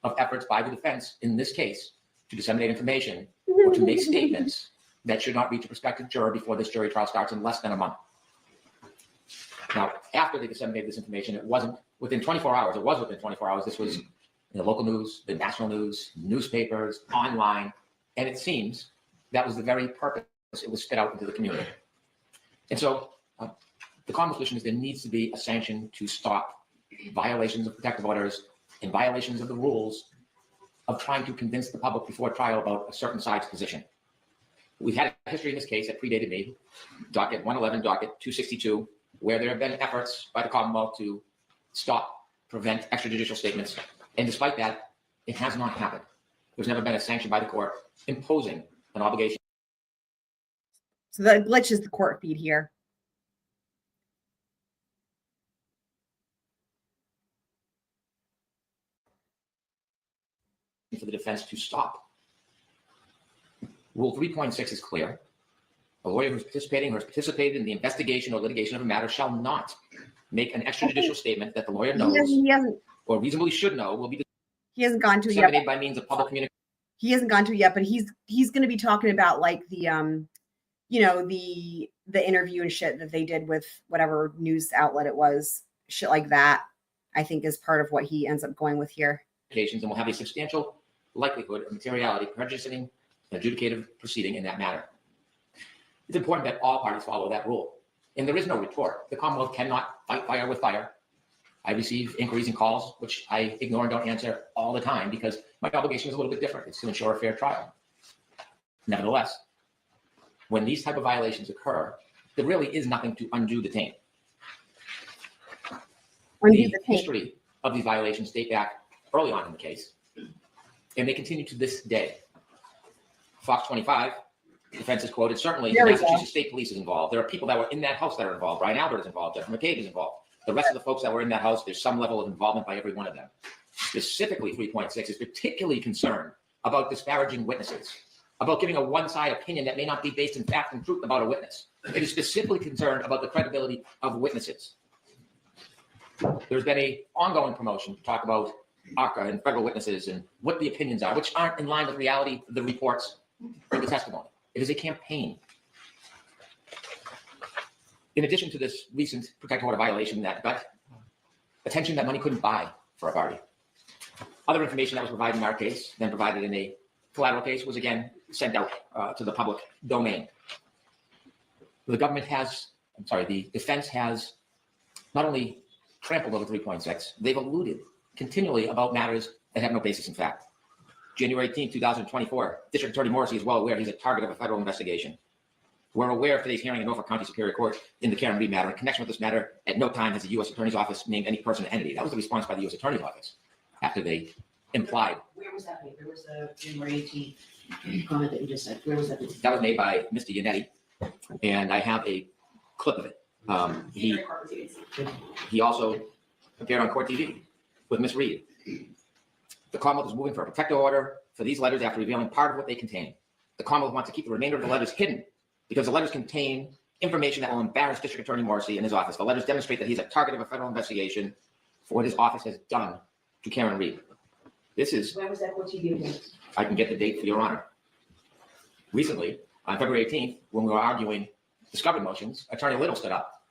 of efforts by the defense in this case to disseminate information or to make statements that should not reach a prospective juror before this jury trial starts in less than a month. Now, after they disseminated this information, it wasn't within 24 hours. It was within 24 hours. This was in the local news, the national news, newspapers, online, and it seems that was the very purpose it was spit out into the community. And so the Commonwealth position is there needs to be a sanction to stop violations of protective orders and violations of the rules of trying to convince the public before trial about a certain side's position. We've had a history in this case that predated me, docket 111, docket 262, where there have been efforts by the Commonwealth to stop, prevent extrajudicial statements. And despite that, it has not happened. There's never been a sanction by the court imposing an obligation. So the glitch is the court feed here. For the defense to stop. Rule 3.6 is clear. A lawyer who's participating or has participated in the investigation or litigation of a matter shall not make an extrajudicial statement that the lawyer knows or reasonably should know will be He hasn't gone to it yet. disseminated by means of public communication. He hasn't gone to it yet, but he's going to be talking about like the you know, the interview and shit that they did with whatever news outlet it was, shit like that. I think is part of what he ends up going with here. And will have a substantial likelihood of materiality prejudicing an adjudicative proceeding in that matter. It's important that all parties follow that rule. And there is no retort. The Commonwealth cannot fight fire with fire. I receive inquiries and calls, which I ignore and don't answer all the time because my obligation is a little bit different. It's to ensure a fair trial. Nevertheless, when these type of violations occur, there really is nothing to undo the taint. The history of these violations date back early on in the case, and they continue to this day. Fox 25, defense is quoted, certainly the Massachusetts State Police is involved. There are people that were in that house that are involved. Brian Albert is involved. Jeff McCabe is involved. The rest of the folks that were in that house, there's some level of involvement by every one of them. Specifically, 3.6 is particularly concerned about disparaging witnesses, about giving a one-side opinion that may not be based in fact and truth about a witness. It is specifically concerned about the credibility of witnesses. There's been an ongoing promotion to talk about ARCCA and federal witnesses and what the opinions are, which aren't in line with reality of the reports or the testimony. It is a campaign. In addition to this recent protective order violation that got attention that money couldn't buy for a party, other information that was provided in our case, then provided in a collateral case, was again sent out to the public domain. The defense has not only trampled over 3.6, they've alluded continually about matters that have no basis in fact. January 18, 2024, District Attorney Morrissey is well aware he's a target of a federal investigation. We're aware of today's hearing in Norfolk County Superior Court in the Karen Reed matter. In connection with this matter, at no time has the U.S. Attorney's Office named any person or entity. That was the response by the U.S. Attorney's Office after they implied. Where was that made? Where was the January 18th comment that you just said? Where was that made? That was made by Mr. Yannetti, and I have a clip of it. He also appeared on Court TV with Ms. Reed. The Commonwealth is moving for a protective order for these letters after revealing part of what they contain. The Commonwealth wants to keep the remainder of the letters hidden because the letters contain information that will embarrass District Attorney Morrissey and his office. The letters demonstrate that he's a target of a federal investigation for what his office has done to Karen Reed. This is, When was that Court TV again? I can get the date for Your Honor. Recently, on February 18th, when we were arguing discovery motions, Attorney Little stood up,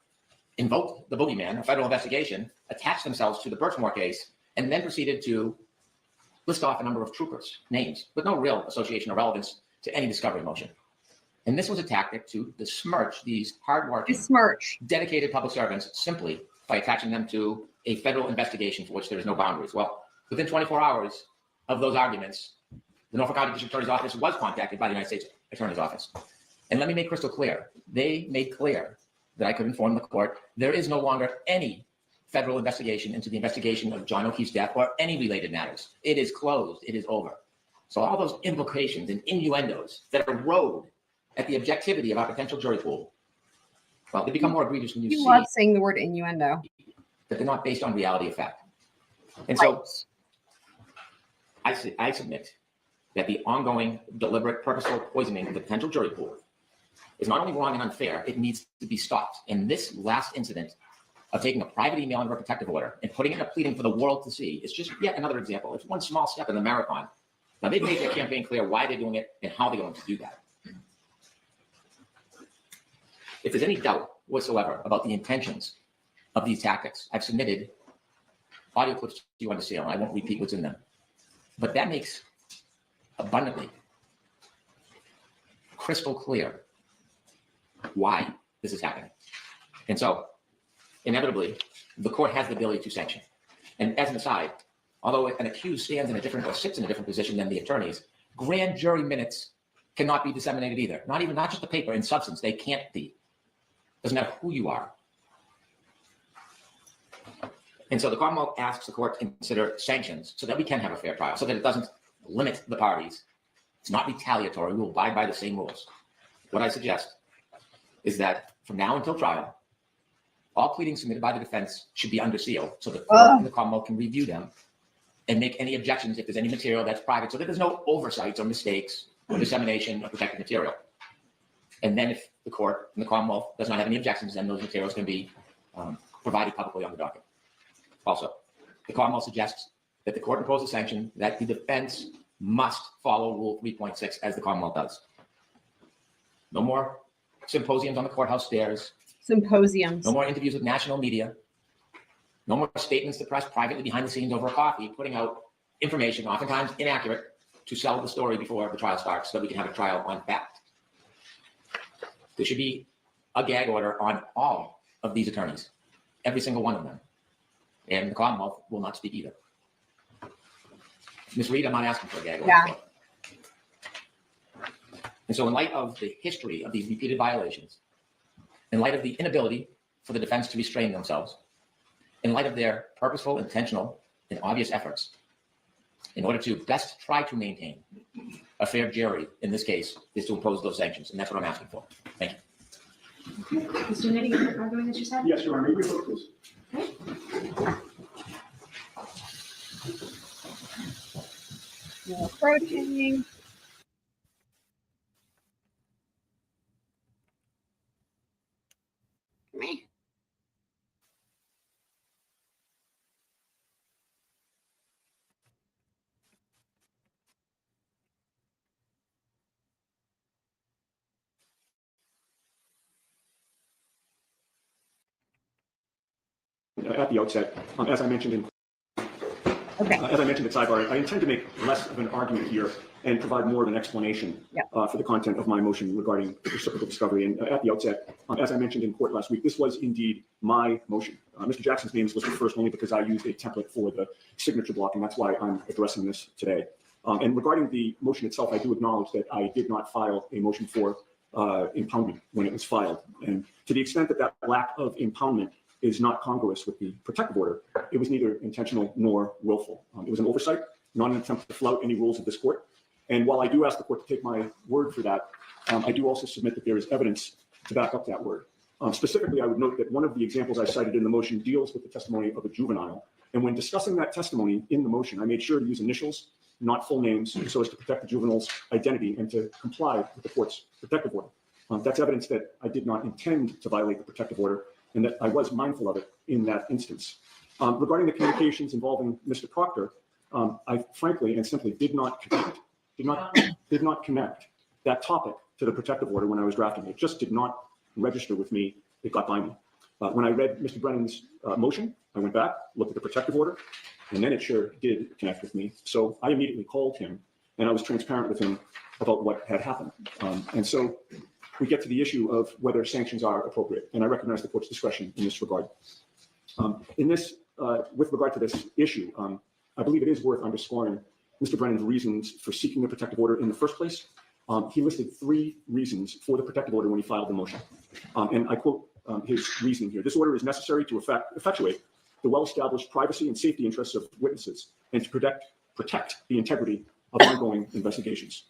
invoked the boogeyman, a federal investigation, attached themselves to the Birchmore case, and then proceeded to list off a number of troopers' names with no real association or relevance to any discovery motion. And this was a tactic to besmirch these hardworking, dedicated public servants simply by attaching them to a federal investigation for which there is no boundaries. Well, within 24 hours of those arguments, the Norfolk County District Attorney's Office was contacted by the United States Attorney's Office. And let me make crystal clear, they made clear that I could inform the court there is no longer any federal investigation into the investigation of John O'Keefe's death or any related matters. It is closed. It is over. So all those implications and innuendos that erode at the objectivity of our potential jury pool, well, they become more egregious when you see love saying the word innuendo. that they're not based on reality of fact. And so I submit that the ongoing deliberate purposeful poisoning of the potential jury pool is not only wrong and unfair, it needs to be stopped. And this last incident of taking a private email under a protective order and putting it in a pleading for the world to see is just yet another example. It's one small step in the marathon. Now, they've made their campaign clear why they're doing it and how they're going to do that. If there's any doubt whatsoever about the intentions of these tactics, I've submitted audio clips to you under seal, and I won't repeat what's in them. But that makes abundantly crystal clear why this is happening. And so, inevitably, the court has the ability to sanction. And as an aside, although an accused stands in a different or sits in a different position than the attorneys, grand jury minutes cannot be disseminated either. Not just the paper, in substance, they can't be. Doesn't matter who you are. And so the Commonwealth asks the court to consider sanctions so that we can have a fair trial, so that it doesn't limit the parties. It's not retaliatory. We will abide by the same rules. What I suggest is that from now until trial, all pleadings submitted by the defense should be under seal so the court and the Commonwealth can review them and make any objections if there's any material that's private, so that there's no oversights or mistakes or dissemination of protected material. And then if the court and the Commonwealth does not have any objections, then those materials can be provided publicly on the docket. Also, the Commonwealth suggests that the court impose a sanction that the defense must follow Rule 3.6 as the Commonwealth does. No more symposiums on the courthouse stairs. Symposiums. No more interviews with national media. No more statements to press privately behind the scenes over a coffee, putting out information, oftentimes inaccurate, to sell the story before the trial starts so that we can have a trial on fact. There should be a gag order on all of these attorneys, every single one of them. And the Commonwealth will not speak either. Ms. Reed, I'm not asking for a gag order. Yeah. And so in light of the history of these repeated violations, in light of the inability for the defense to restrain themselves, in light of their purposeful, intentional, and obvious efforts, in order to best try to maintain a fair jury in this case, is to impose those sanctions. And that's what I'm asking for. Thank you. Mr. Nitty, you're arguing that you said? Yes, Your Honor, may we vote, please? No approaching. Me. At the outset, as I mentioned in Okay. As I mentioned at sidebar, I intend to make less of an argument here and provide more of an explanation for the content of my motion regarding reciprocal discovery. And at the outset, as I mentioned in court last week, this was indeed my motion. Mr. Jackson's name is listed first only because I used a template for the signature block, and that's why I'm addressing this today. And regarding the motion itself, I do acknowledge that I did not file a motion for impoundment when it was filed. And to the extent that that lack of impoundment is not congruous with the protective order, it was neither intentional nor willful. It was an oversight, not an attempt to flout any rules of this court. And while I do ask the court to take my word for that, I do also submit that there is evidence to back up that word. Specifically, I would note that one of the examples I cited in the motion deals with the testimony of a juvenile. And when discussing that testimony in the motion, I made sure to use initials, not full names, so as to protect the juvenile's identity and to comply with the court's protective order. That's evidence that I did not intend to violate the protective order, and that I was mindful of it in that instance. Regarding the communications involving Mr. Proctor, I frankly and simply did not connect that topic to the protective order when I was drafting it. It just did not register with me. It got by me. When I read Mr. Brennan's motion, I went back, looked at the protective order, and then it sure did connect with me. So I immediately called him, and I was transparent with him about what had happened. And so we get to the issue of whether sanctions are appropriate, and I recognize the court's discretion in this regard. With regard to this issue, I believe it is worth underscoring Mr. Brennan's reasons for seeking the protective order in the first place. He listed 3 reasons for the protective order when he filed the motion. And I quote his reasoning here. This order is necessary to effectuate the well-established privacy and safety interests of witnesses and to protect the integrity of ongoing investigations.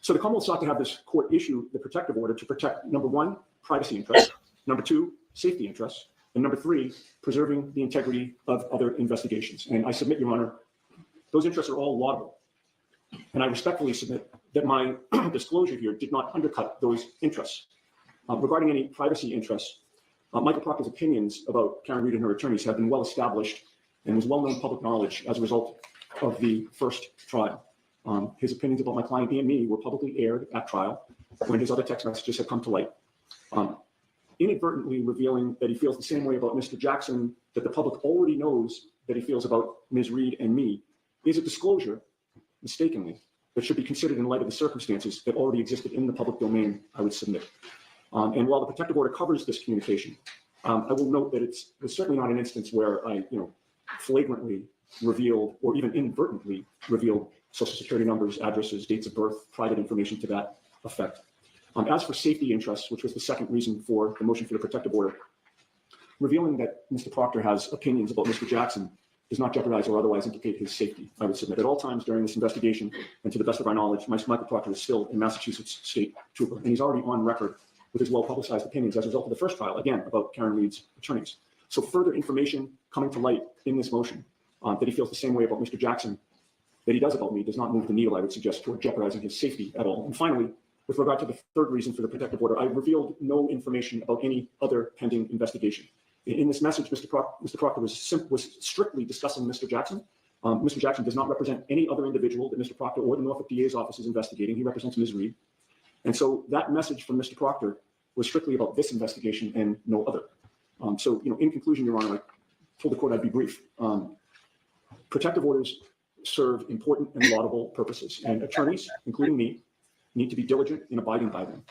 So the Commonwealth sought to have this court issue the protective order to protect, number 1, privacy interests, number 2, safety interests, and number 3, preserving the integrity of other investigations. And I submit, Your Honor, those interests are all laudable. And I respectfully submit that my disclosure here did not undercut those interests. Regarding any privacy interests, Michael Proctor's opinions about Karen Reed and her attorneys have been well established and was well known public knowledge as a result of the first trial. His opinions about my client and me were publicly aired at trial when his other text messages had come to light. Inadvertently revealing that he feels the same way about Mr. Jackson that the public already knows that he feels about Ms. Reed and me is a disclosure, mistakenly, that should be considered in light of the circumstances that already existed in the public domain, I would submit. And while the protective order covers this communication, I will note that it's certainly not an instance where I, flagrantly revealed or even inadvertently revealed social security numbers, addresses, dates of birth, private information to that effect. As for safety interests, which was the second reason for the motion for the protective order, revealing that Mr. Proctor has opinions about Mr. Jackson does not jeopardize or otherwise implicate his safety. I would submit at all times during this investigation, and to the best of our knowledge, Michael Proctor is still a Massachusetts state trooper, and he's already on record with his well-publicized opinions as a result of the first trial, again, about Karen Reed's attorneys. So further information coming to light in this motion that he feels the same way about Mr. Jackson that he does about me does not move the needle, I would suggest, toward jeopardizing his safety at all. And finally, with regard to the third reason for the protective order, I revealed no information about any other pending investigation. In this message, Mr. Proctor was strictly discussing Mr. Jackson. Mr. Jackson does not represent any other individual that Mr. Proctor or the Norfolk DA's office is investigating. He represents Ms. Reed. And so that message from Mr. Proctor was strictly about this investigation and no other. In conclusion, Your Honor, I told the court I'd be brief. Protective orders serve important and laudable purposes, and attorneys, including me, need to be diligent in abiding by them.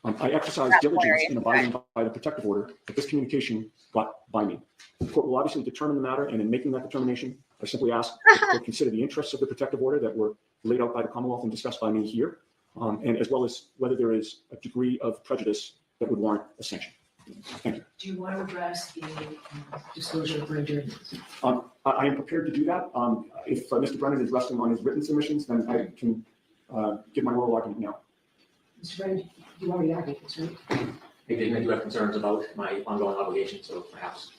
I exercise diligence in abiding by the protective order that this communication got by me. The court will obviously determine the matter, and in making that determination, I simply ask that the court consider the interests of the protective order that were laid out by the Commonwealth and discussed by me here, and as well as whether there is a degree of prejudice that would warrant a sanction. Thank you. Do you want to address the disclosure of grand jury? I am prepared to do that. If Mr. Brennan is resting on his written submissions, then I can give my oral argument now. Mr. Brennan, you already argued this, right? I do have concerns about my ongoing obligations, so perhaps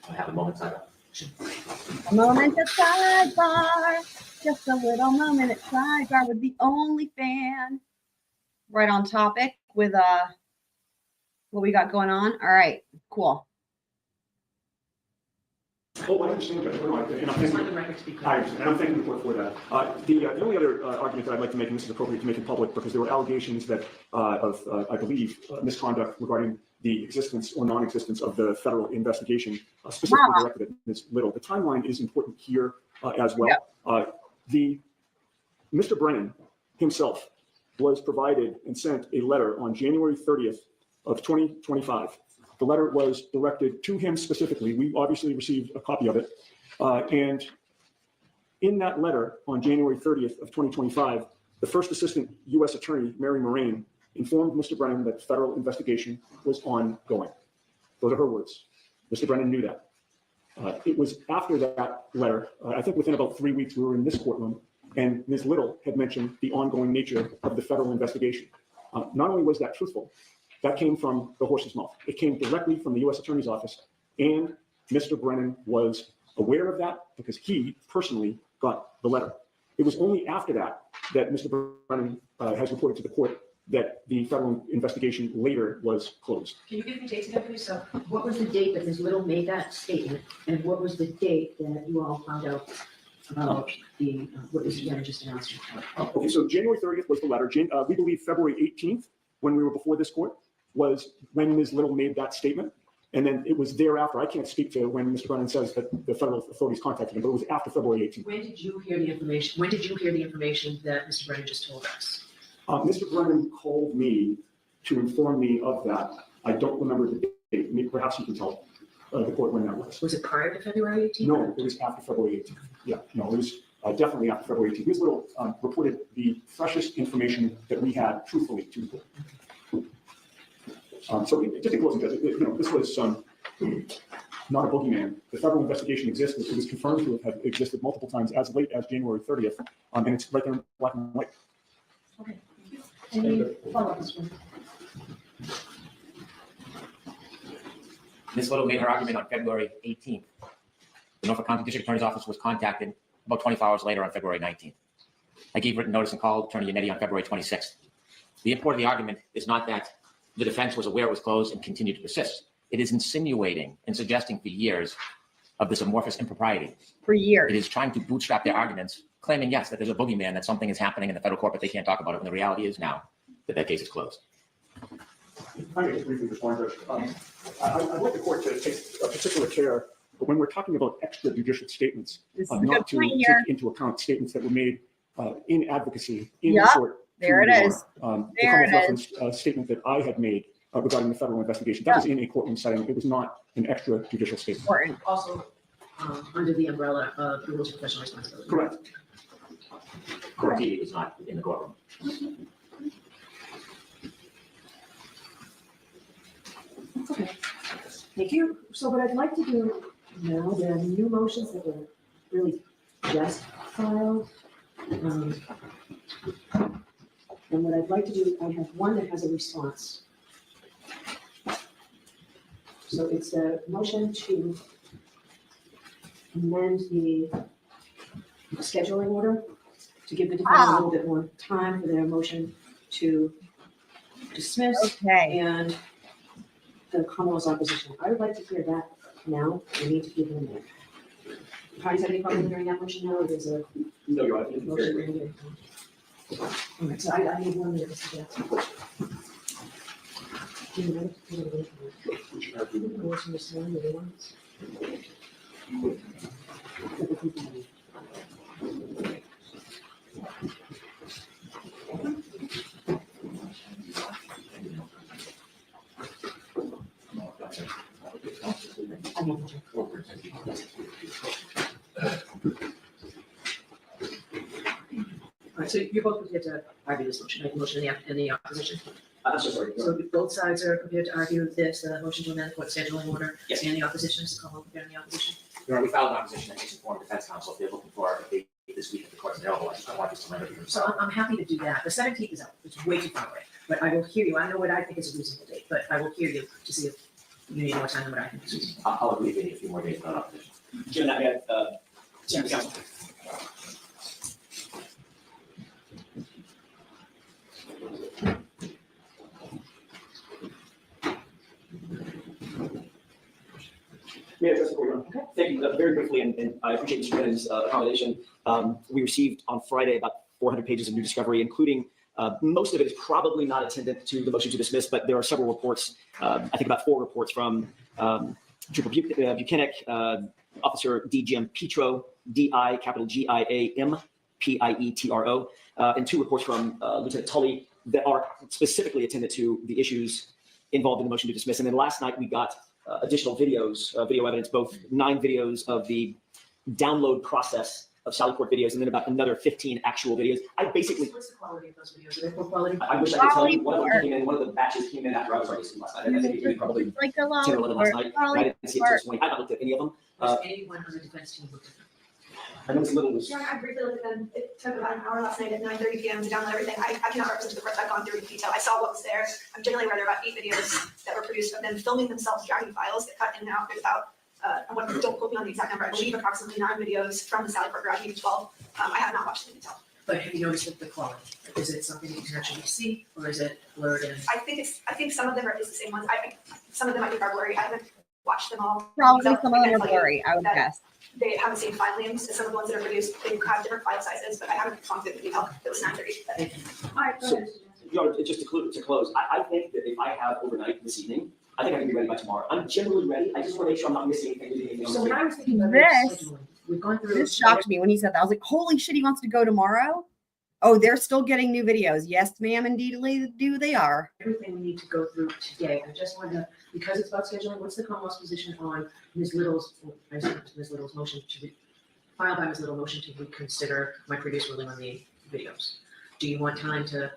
I have a moment to A moment at sidebar, just a little moment at sidebar with the only fan. Right on topic with what we got going on. All right, cool. Oh, I understand, Judge. And I'm Just let the record speak. I understand, and I'm thanking the court for that. The only other argument that I'd like to make, and this is appropriate to make in public, because there were allegations that of, I believe, misconduct regarding the existence or non-existence of the federal investigation, specifically directed at Ms. Little. The timeline is important here as well. Mr. Brennan himself was provided and sent a letter on January 30th of 2025. The letter was directed to him specifically. We obviously received a copy of it. And in that letter on January 30th of 2025, the first assistant U.S. attorney, Mary Moraine, informed Mr. Brennan that federal investigation was ongoing. Those are her words. Mr. Brennan knew that. It was after that letter, I think within about 3 weeks, we were in this courtroom, and Ms. Little had mentioned the ongoing nature of the federal investigation. Not only was that truthful, that came from the horse's mouth. It came directly from the U.S. Attorney's Office, and Mr. Brennan was aware of that because he personally got the letter. It was only after that that Mr. Brennan has reported to the court that the federal investigation later was closed. Can you give me dates again, please? So what was the date that Ms. Little made that statement, and what was the date that you all found out about the what Mr. Brennan just announced? Okay, so January 30th was the letter. We believe February 18th, when we were before this court, was when Ms. Little made that statement. And then it was thereafter. I can't speak to when Mr. Brennan says that the federal authorities contacted him, but it was after February 18th. When did you hear the information? When did you hear the information that Mr. Brennan just told us? Mr. Brennan called me to inform me of that. I don't remember the date. Maybe perhaps you can tell the court when that was. Was it prior to February 18th? No, it was after February 18th. Yeah, no, it was definitely after February 18th. Ms. Little reported the freshest information that we had truthfully to the court. So just in closing, this was not a boogeyman. The federal investigation existed. It was confirmed to have existed multiple times as late as January 30th, and it's right there in black and white. Okay. Any follow-ups? Ms. Little made her argument on February 18th. The Norfolk County District Attorney's Office was contacted about 24 hours later on February 19th. I gave written notice and called Attorney Yannetti on February 26th. The import of the argument is not that the defense was aware it was closed and continued to persist. It is insinuating and suggesting for years of this amorphous impropriety. For years. It is trying to bootstrap their arguments, claiming, yes, that there's a boogeyman, that something is happening in the federal court, but they can't talk about it. And the reality is now that that case is closed. If I may just briefly respond, Judge. I'd like the court to take a particular care, but when we're talking about extrajudicial statements, This is a not good to point take here. into account statements that were made in advocacy in Yup, court. there to it Your is. Honor. The There Commonwealth it referenced a statement that I had made regarding the federal investigation. That was in a courtroom setting. It was not an extrajudicial statement. Important. Also, under the umbrella of the rules of professional responsibility. Correct. Court TV was not in the courtroom. Okay, thank you. So what I'd like to do now, there are new motions that were really just filed. And what I'd like to do, I have one that has a response. So it's a motion to amend the scheduling order to give the defendant a little bit more time for their motion to dismiss Okay. and the Commonwealth's opposition. I would like to hear that now. We need to give them a minute. Parties have any problem hearing that motion now, or there's a No, Your Honor. motion? Right here? All right, so I need 1 minute to get. All right, so you're both prepared to argue this motion, make a motion in the opposition. I'm so sorry. So both sides are prepared to argue this, motion to amend the court scheduling order. Yes. And the opposition, is the Commonwealth prepared in the opposition? Your Honor, we filed an opposition that makes informed defense counsel if they're looking for a date this week if the court's available. I want this to render it. So I'm happy to do that. The 17th is out, it's way too far away, but I will hear you. I know what I think is a reasonable date, but I will hear you to see if you need more time than what I think is reasonable. I'll agree with you a few more days without opposition. Jim, that may I, counsel. May I address the court, Your Honor? Okay, thank you. Very briefly, and I appreciate Mr. Brennan's accommodation. We received on Friday about 400 pages of new discovery, including most of it is probably not attendant to the motion to dismiss, but there are several reports, I think about 4 reports from Trooper Buchanan, Officer DGM Petro, DI, capital GIAM, PIETRO, and 2 reports from Lieutenant Tully that are specifically attendant to the issues involved in the motion to dismiss. And then last night we got additional videos, video evidence, both 9 videos of the download process of Sally Port videos, and then about another 15 actual videos. I basically, What's the quality of those videos? Are they poor quality? I wish I could tell you, one of them came in, one of the batches came in after I was already asleep last night. I think it came in probably Like a 10 or 11 last night. And I didn't see it till this morning. I haven't looked at any of them. Has anyone on the defense team looked at them? I know it's a little loose. Yeah, I briefly looked at them. It took about an hour last night at 9:30 p.m. to download everything. I cannot represent the course. I've gone through in detail. I saw what was there. I'm generally aware there are about 8 videos that were produced of them filming themselves driving files that cut in and out. There's about, don't quote me on the exact number, I believe approximately 9 videos from the Sally Port garage, maybe 12. I have not watched them in detail. But have you noticed the quality? Is it something you can actually see, or is it blurred in? I think some of them is the same ones. Some of them I think are blurry. I haven't watched them all. Probably So, some of them I are can tell you blurry, I would that guess. They have the same file names as some of the ones that are produced. They have different file sizes, but I haven't gone through the detail. It was 9:30. But All right, go So- ahead. Your Honor, just to close, I think that if I have overnight this evening, I think I can be ready by tomorrow. I'm generally ready. I just want to make sure I'm not missing anything. Leaving anything on So the when table. I was thinking about This- scheduling, we've gone through. This shocked me when he said that. I was like, holy shit, he wants to go tomorrow? Oh, they're still getting new videos. Yes, ma'am, indeedly do they are. Everything we need to go through today. I just wanted to, because it's about scheduling, what's the Commonwealth's position on Ms. Little's, I assume it's Ms. Little's motion to be filed by Ms. Little motion to reconsider my previous ruling on the videos? Do you want time to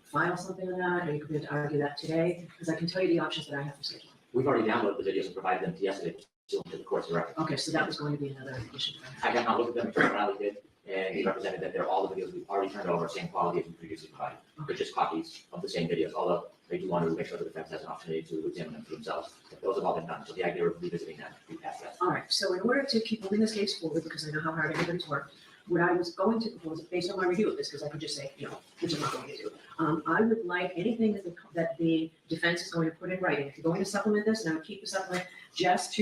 file something on that? Are you prepared to argue that today? Because I can tell you the options that I have for scheduling. We've already downloaded the videos and provided them to yesterday to the court's director. Okay, so that was going to be another issue. I have not looked at them, Attorney Riley did, and he represented that they're all the videos we've already turned over, same quality as we previously provided. They're just copies of the same videos, although they do want to make sure the defense has an opportunity to examine them for themselves. Those have all been done, so the idea of revisiting that, we passed that. All right, so in order to keep moving this case forward, because I know how hard everybody's worked, What I was going to propose, based on my review of this, because I could just say, which I'm not going to do. I would like anything that the defense is going to put in writing. If you're going to supplement this, and I would keep the supplement just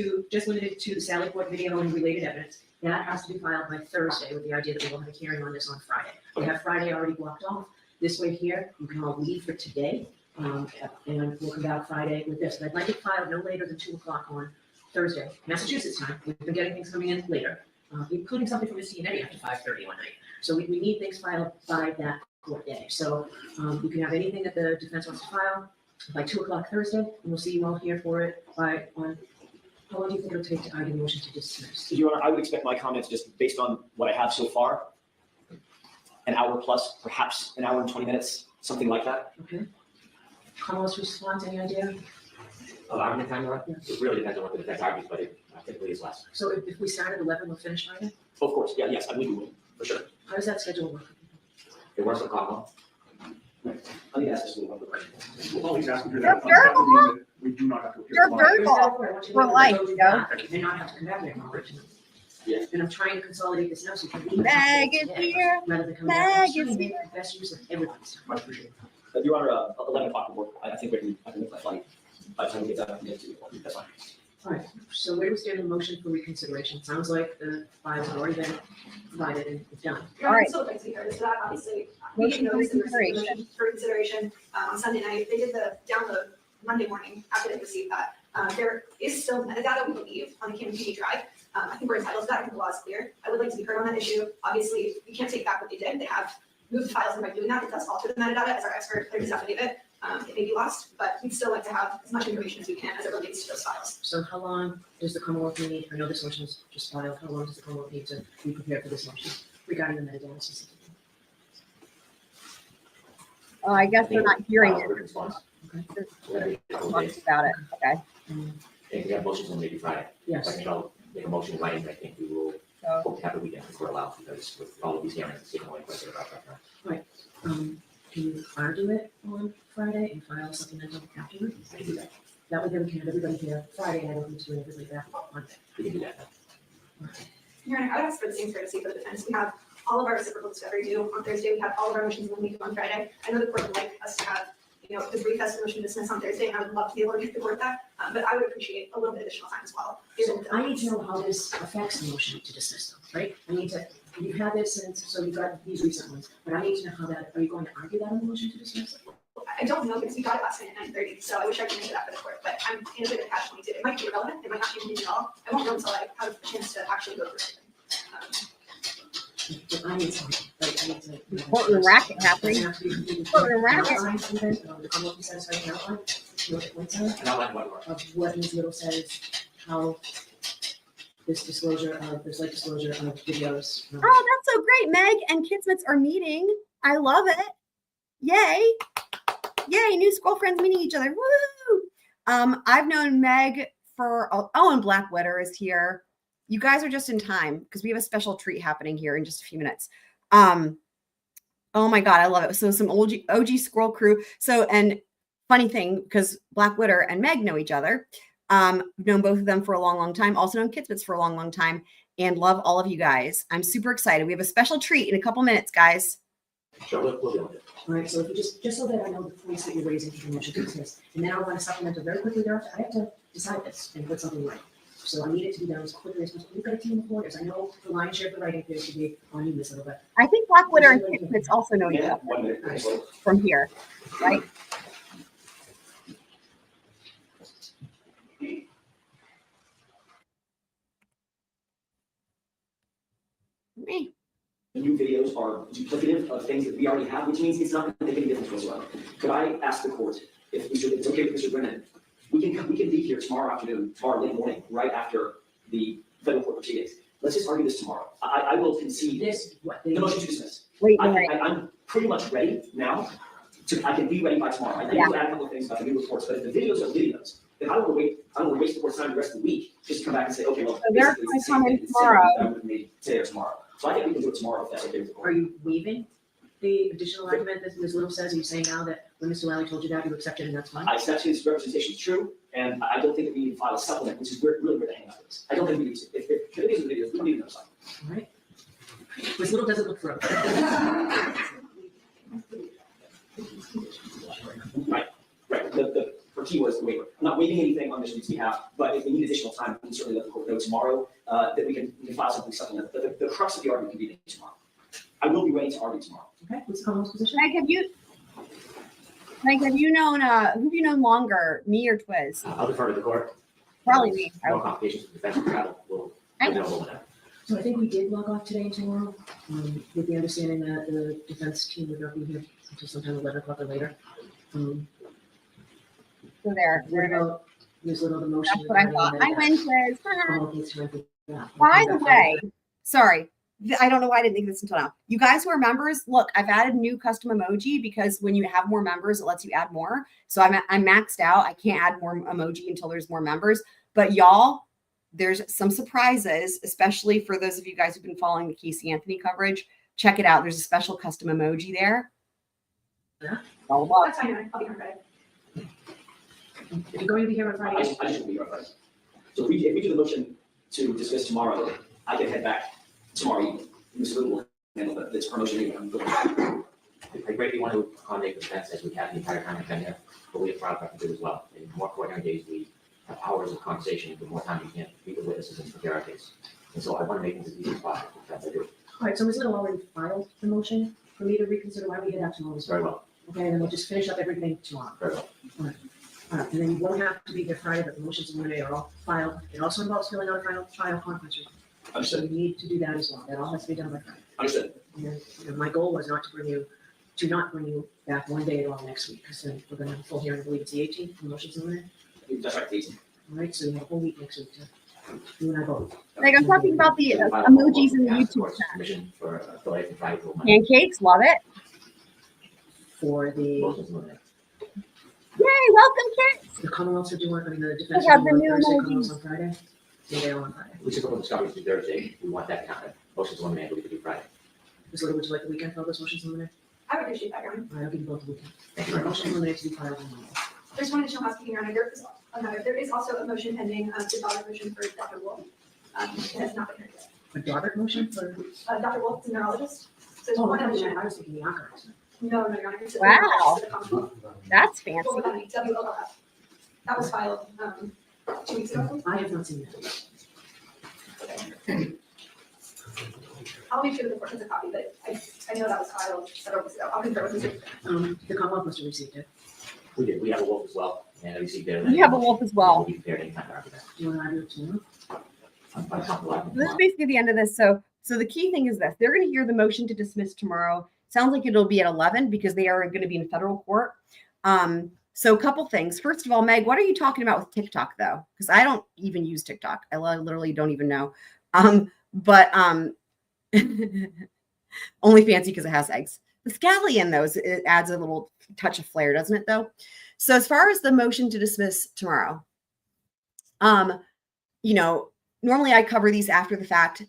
limited to the Sally Port video and related evidence. That has to be filed by Thursday with the idea that we will have a hearing on this on Friday. We have Friday already blocked off. This way here, you can all leave for today. And we'll come back Friday with this. But I'd like it filed no later than 2 o'clock on Thursday, Massachusetts time. We've been getting things coming in later, including something from the CNA after 5:30 one night. So we need things filed by that court day. So you can have anything that the defense wants to file by 2 o'clock Thursday, and we'll see you all here for it on. How long do you think it'll take to argue the motion to dismiss? Your Honor, I would expect my comments, just based on what I have so far, an hour plus, perhaps an hour and 20 minutes, something like that. Okay. Commonwealth's response, any idea? Argument time, Laura? It really depends on what the defense argues, but it typically is less. So if we start at 11, we'll finish Friday? Of course, yes, I believe we will, for sure. How does that schedule work? It works with Commonwealth. I think that's just one of the questions. Well, he's asking for You're that. verbal. That means that we do not have to appear. You're tomorrow. verbal. For life, Joe. They not have to come back there originally. Yeah. And I'm trying to consolidate this now so you can leave. Meg is here. Rather than come back. I'm Meg trying is to make the best use of everyone's time. Much appreciated. Your Honor, 11 o'clock will work. I think I can make my flight by the time we get that. That's fine. All right, so where do we stand on the motion for reconsideration? Sounds like the files have already been provided and done. All right. So thanks, Infer. So that obviously, we Motion didn't for notice there was a reconsideration. motion for consideration on Sunday night. They did the download Monday morning after they received that. There is still metadata, we believe, on the Camden PD drive. I think we're entitled to that. I think the law is clear. I would like to be heard on that issue. Obviously, we can't take back what they did. They have moved the files, and by doing that, it does alter the metadata. As our expert cleared his affidavit, it may be lost, but we'd still like to have as much information as we can as it relates to those files. So how long does the Commonwealth need? I know this motion is just filed. How long does the Commonwealth need to be prepared for this motion regarding the metadata specifically? Oh, I guess they're not hearing it. Response. Okay. So that'd be a couple of Talk days. about it. Okay. And we have motions on maybe Friday. Yes. Like, make a motion in writing, I think we will So, hope to have the weekend if we're allowed, because with all of these hearings, it's taking away quite a bit about that. Can you argue it on Friday and file supplemental afterward? I can do that. That way then we can have everybody here Friday and I don't need to do everybody back on Monday. We can do that. Your Honor, I would ask for the same courtesy for the defense. We have all of our reciprocal discovery due on Thursday. We have all of our motions when we do on Friday. I know the court would like us to have, the brief as the motion to dismiss on Thursday, and I would love to be able to get the court that. But I would appreciate a little bit additional time as well. So I need to know how this affects the motion to dismiss them, right? You've had this since, so you've got these recent ones, but I need to know how that, are you going to argue that in the motion to dismiss? I don't know because we got it last night at 9:30, so I wish I could answer that for the court, but I'm in a bit of a catch-22. It might be irrelevant, it might not be at all. I won't know until I have a chance to actually go through it. But I need something, right? I need to. Courtroom racket happening. Doesn't have to be completely Courtroom racket. outlined even, the Commonwealth be satisfied with an outline, what the points are And I'll let what of what Ms. Little says, how this late disclosure of videos. oh, that's so great. Meg and Kismets are meeting. I love it. Yay. Yay, new school friends meeting each other. Woo! I've known Meg for, and Black Witter is here. You guys are just in time because we have a special treat happening here in just a few minutes. Oh my God, I love it. So some OG Squirrel crew. So, and funny thing, because Black Witter and Meg know each other. Known both of them for a long, long time. Also known Kismets for a long, long time. And love all of you guys. I'm super excited. We have a special treat in a couple minutes, guys. Sure, we'll deal with it. All right, so if you just so that I know the points that you're raising for the motion to dismiss, and then I want to supplement it very quickly thereafter. I have to decide this and put something right. So I need it to be done as quickly as possible. We've got a team of lawyers. I know the lion's share of the writing appears to be on you, Ms. Little, but I think Black Witter and Kismets also know each Yeah, other 1 minute. from here, right? Me. The new videos are duplicative of things that we already have, which means it's not going to make any difference whatsoever. Could I ask the court if it's okay with Mr. Brennan? We can be here tomorrow afternoon, tomorrow late morning, right after the federal court proceedings. Let's just argue this tomorrow. I will concede this, what, the motion to dismiss. Wait, I'm pretty much ready now. I can be ready by tomorrow. I need to add a couple of things about the new reports, but if the videos are videos, then I don't want to waste the court's time the rest of the week just to come back and say, okay, well, So they're basically it's the coming same thing. It's tomorrow. similar to what we made today or tomorrow. So I think we can do it tomorrow if that's okay with the are court. you waiving the additional argument that Ms. Little says? Are you saying now that when Mr. Lally told you that, you accepted and that's fine? I accept his representation is true, and I don't think that we need to file a supplement, which is really where the hang up is. I don't think we need to. If the videos are videos, we don't need another supplement. All right. This little doesn't look through. Right, the key was the waiver. I'm not waiving anything on Mr. Reed's behalf, but if we need additional time, we can certainly let the court know tomorrow, that we can file something supplemental. But the crux of the argument can be tomorrow. I will be ready to argue tomorrow. Okay, what's the Commonwealth's position? Meg, have you known, who have you known longer, me or Twiz? I'll defer to the court. Probably me. No complications with defense travel. We'll available whenever. So I think we did log off today and tomorrow, with the understanding that the defense team would not be here until sometime 11 o'clock or later. So there. What about Ms. Little, the motion? That's what I thought. I win, Twiz. Commonwealth needs to run that. By the way, sorry, I don't know why I didn't think of this until now. You guys who are members, look, I've added new custom emoji because when you have more members, it lets you add more. So I'm maxed out. I can't add more emoji until there's more members. But y'all, there's some surprises, especially for those of you guys who've been following the Casey Anthony coverage. Check it out. There's a special custom emoji there. Yeah. All about. That's fine, I'll be on Friday. If you're going to be here on I Friday, just will be here on Friday. So if we do the motion to dismiss tomorrow, I can head back tomorrow evening. Ms. Little will handle this promotion anyway. I'm going. I greatly want to accommodate the defense as we have the entire time I've been here, but we have trial prep to do as well. In more court hearing days, we have hours of conversation, the more time we can meet with witnesses and prepare our case. And so I want to make things as easy as possible. That's what I do. all right, so Ms. Little already filed the motion for me to reconsider. Why don't we get that tomorrow? Very well. Okay, and then we'll just finish up everything tomorrow. Very well. All right, and then you won't have to be here Friday, but the motions in Monday are all filed. It also involves filling out a final conference report. So Understood. we need to do that as well. That all has to be done by Friday. Understood. And my goal was not to bring you back one day at all next week, because then we're gonna have a full hearing, I believe it's the 18th, the motions in there. That's right, Casey. All right, so you have a whole week next week to, you and I both. Like I'm talking about the emojis in the Ask YouTube court's chat. permission for delay from Friday till Monday. Pancakes, love it. For the, Motion's Monday. Yay, welcome, kids. the Commonwealths are doing, I mean, the defense have are the doing new Thursday, emojis. Commonwealths on Friday. So they all on Friday. We took up discoveries to Thursday. We want that counted. Motion's one man, but we could do Friday. Ms. Little, would you like the weekend for all those motions in there? I would appreciate that, Aaron. All right, I'll give you both the weekend. Thank you very much. Motion eliminated to be filed on Monday. There's one additional housekeeping, Aaron. There is also a motion pending, the dollar motion for Dr. Wolf. It has not been heard yet. A Daubert motion for, Dr. Wolf is a neurologist. So there's oh, one I additional. was thinking the ARCCA. No, Your Honor. It's a- Wow. it's a Commonwealth. That's fancy. Well, WOLF. That was filed 2 weeks ago. I have not seen that. I'll make sure that the court has a copy, but I know that was filed several weeks ago. I'll confirm with you. The Commonwealth must have received it. We did. We have a wolf as well, and I received it. You have a wolf as well. We'll be prepared anytime to argue that. Do you want to argue it tomorrow? I'm comfortable arguing This is tomorrow. basically the end of this. So the key thing is this: they're going to hear the motion to dismiss tomorrow. Sounds like it'll be at 11 because they are going to be in federal court. So a couple things. First of all, Meg, what are you talking about with TikTok though? Because I don't even use TikTok. I literally don't even know. But only fancy because it has eggs. The scallion, though, it adds a little touch of flair, doesn't it, though? So as far as the motion to dismiss tomorrow, normally I cover these after the fact.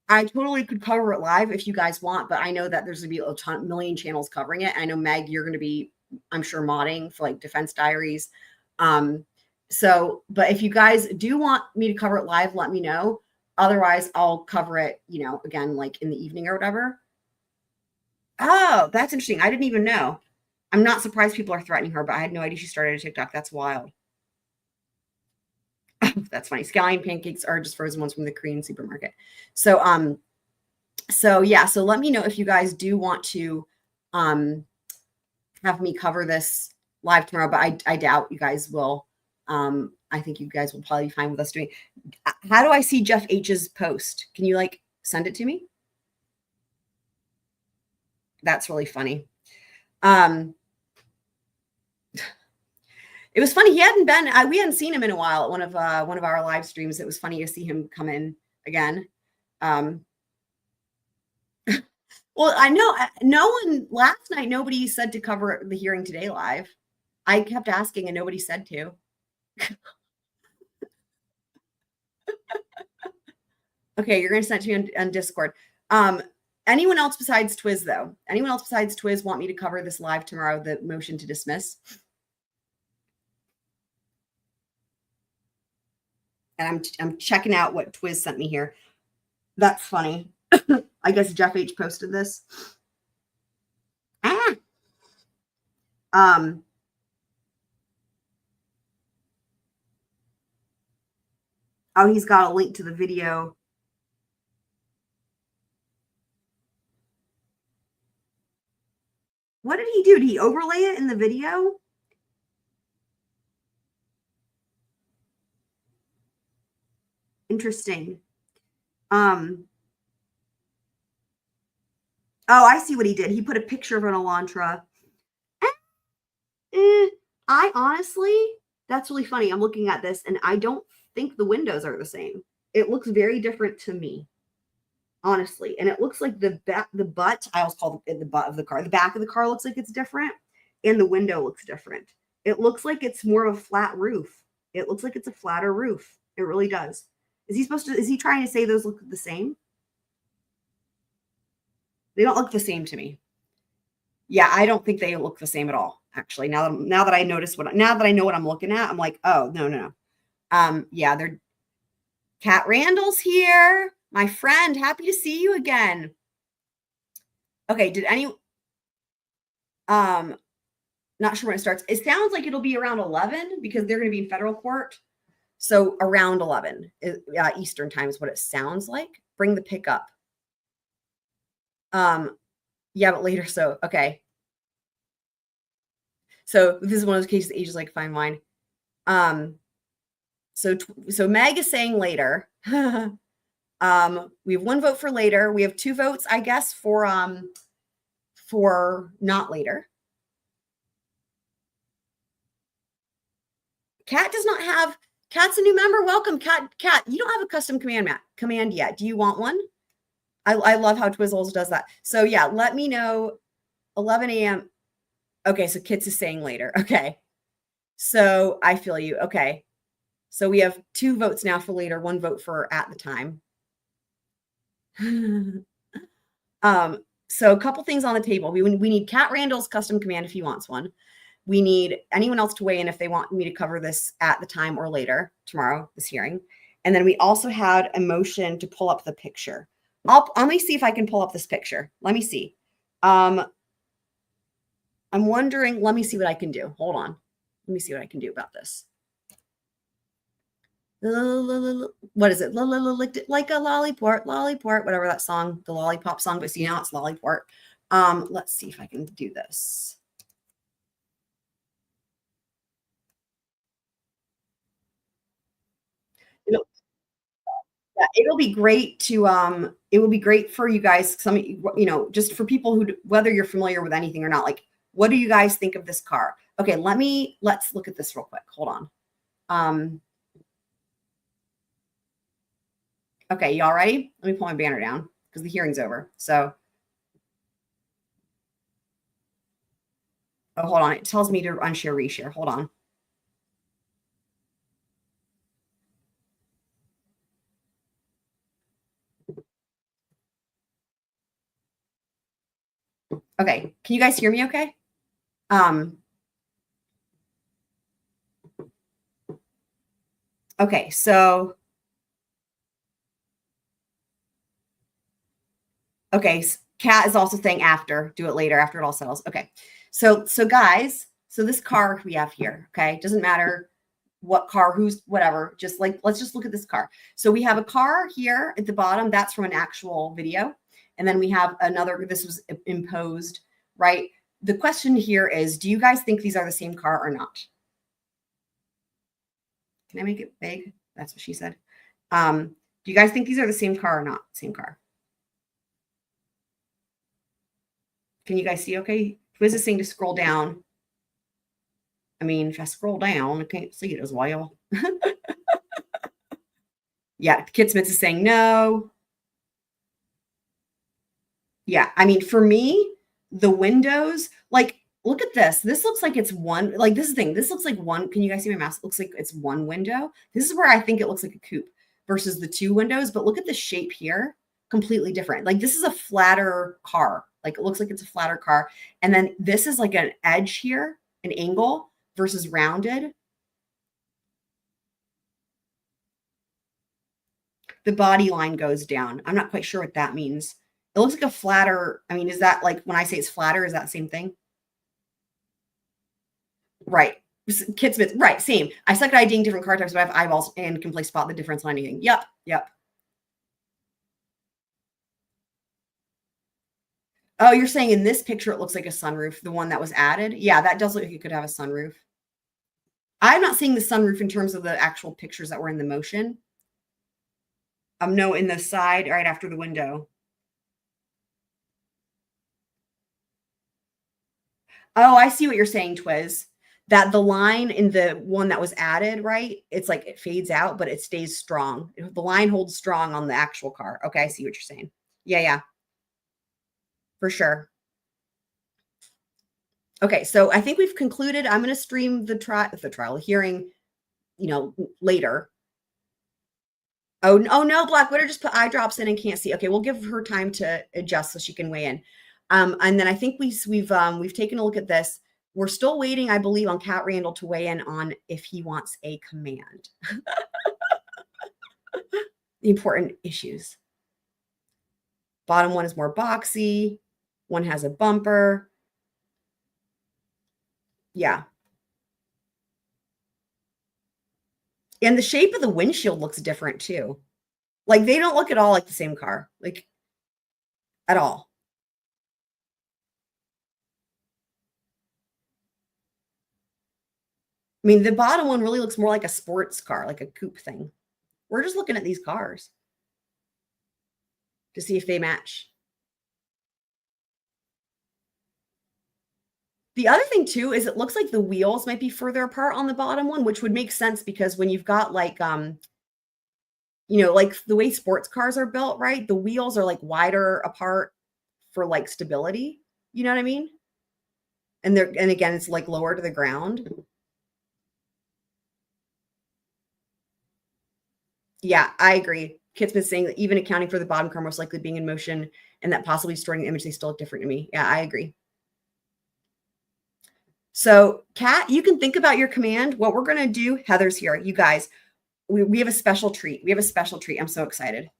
I totally could cover it live if you guys want, but I know that there's going to be a million channels covering it. I know, Meg, you're going to be, I'm sure, modding for like Defense Diaries. But if you guys do want me to cover it live, let me know. Otherwise, I'll cover it, again, like in the evening or whatever. Oh, that's interesting. I didn't even know. I'm not surprised people are threatening her, but I had no idea she started a TikTok. That's wild. That's funny. Scallion pancakes are just frozen ones from the Korean supermarket. So let me know if you guys do want to have me cover this live tomorrow, but I doubt you guys will. I think you guys will probably be fine with us doing. How do I see Jeff H's post? Can you send it to me? That's really funny. It was funny. He hadn't been. We hadn't seen him in a while at one of our live streams. It was funny to see him come in again. Well, I know no one last night. Nobody said to cover the hearing today live. I kept asking, and nobody said to. Okay, you're going to send it to me on Discord. Anyone else besides Twiz, though? Anyone else besides Twiz want me to cover this live tomorrow? The motion to dismiss. And I'm checking out what Twiz sent me here. That's funny. I guess Jeff H posted this. Oh, he's got a link to the video. What did he do? Did he overlay it in the video? Interesting. Oh, I see what he did. He put a picture of an Elantra. I honestly, that's really funny. I'm looking at this and I don't think the windows are the same. It looks very different to me, honestly. And it looks like the butt, I always call it the butt of the car. The back of the car looks like it's different and the window looks different. It looks like it's more of a flat roof. It looks like it's a flatter roof. It really does. Is he trying to say those look the same? They don't look the same to me. Yeah, I don't think they look the same at all. Actually, now that I know what I'm looking at, I'm like, oh, no. Yeah, they're Kat Randall's here. My friend, happy to see you again. Okay, not sure when it starts. It sounds like it'll be around 11 because they're going to be in federal court. So around 11 Eastern time is what it sounds like. Bring the pick up. Yeah, but later. So, okay. So this is one of those cases, age is like fine wine. So Meg is saying later. We have 1 vote for later. We have 2 votes, I guess, for not later. Kat does not have. Kat's a new member. Welcome, Kat. Kat, you don't have a custom command yet. Do you want one? I love how Twizzles does that. So yeah, let me know. 11 a.m. Okay, so Kits is saying later. Okay. So I feel you. Okay. So we have 2 votes now for later, 1 vote for at the time. So a couple things on the table. We need Kat Randall's custom command if he wants one. We need anyone else to weigh in if they want me to cover this at the time or later tomorrow, this hearing. And then we also had a motion to pull up the picture. Let me see if I can pull up this picture. Let me see. I'm wondering, let me see what I can do. Hold on. Let me see what I can do about this. What is it? Like a lollipop, whatever that song, the lollipop song, but see now it's lollipop. Let's see if I can do this. It'll be great to it will be great for you guys, just for people who, whether you're familiar with anything or not, like, what do you guys think of this car? Okay, let's look at this real quick. Hold on. Okay, y'all ready? Let me pull my banner down because the hearing's over. So hold on, it tells me to unshare, reshare. Hold on. Okay, can you guys hear me okay? Okay, so Kat is also saying after, do it later, after it all settles. Okay, so guys, so this car we have here, okay, doesn't matter what car, who's, whatever, just like, let's just look at this car. So we have a car here at the bottom, that's from an actual video. And then we have another, this was imposed, right? The question here is, do you guys think these are the same car or not? Can I make it big? That's what she said. Do you guys think these are the same car or not? Same car. Can you guys see okay? Twiz is saying to scroll down. I mean, if I scroll down, I can't see it as well. Yeah, Kit Smith is saying no. Yeah, I mean, for me, the windows, like, look at this. This looks like it's one, like, this is the thing. This looks like one. Can you guys see my mouse? It looks like it's one window. This is where I think it looks like a coupe versus the 2 windows. But look at the shape here. Completely different. Like, this is a flatter car. Like, it looks like it's a flatter car. And then this is like an edge here, an angle versus rounded. The body line goes down. I'm not quite sure what that means. It looks like a flatter. I mean, is that like when I say it's flatter, is that the same thing? Right. Kit Smith, right, same. I suck at IDing different card types, but I have eyeballs and can play spot the difference on anything. Yep, yep. Oh, you're saying in this picture it looks like a sunroof, the one that was added? Yeah, that does look like it could have a sunroof. I'm not seeing the sunroof in terms of the actual pictures that were in the motion. No, in the side right after the window. Oh, I see what you're saying, Twiz. That the line in the one that was added, right? It's like it fades out, but it stays strong. The line holds strong on the actual car. Okay, I see what you're saying. Yeah, yeah. For sure. Okay, so I think we've concluded. I'm going to stream the trial hearing, later. Oh no, Black Widow just put eye drops in and can't see. Okay, we'll give her time to adjust so she can weigh in. And then I think we've taken a look at this. We're still waiting, I believe, on Cat Randall to weigh in on if he wants a command. The important issues. Bottom one is more boxy. One has a bumper. Yeah. And the shape of the windshield looks different too. Like they don't look at all like the same car, like at all. I mean, the bottom one really looks more like a sports car, like a coupe thing. We're just looking at these cars to see if they match. The other thing too is it looks like the wheels might be further apart on the bottom one, which would make sense because when you've got like, like the way sports cars are built, right? The wheels are like wider apart for like stability. You know what I mean? And again, it's like lower to the ground. Yeah, I agree. Kit's been saying that even accounting for the bottom car most likely being in motion and that possibly storing the image, they still look different to me. Yeah, I agree. So, Kat, you can think about your command. What we're going to do, Heather's here. You guys, we have a special treat. We have a special treat. I'm so excited.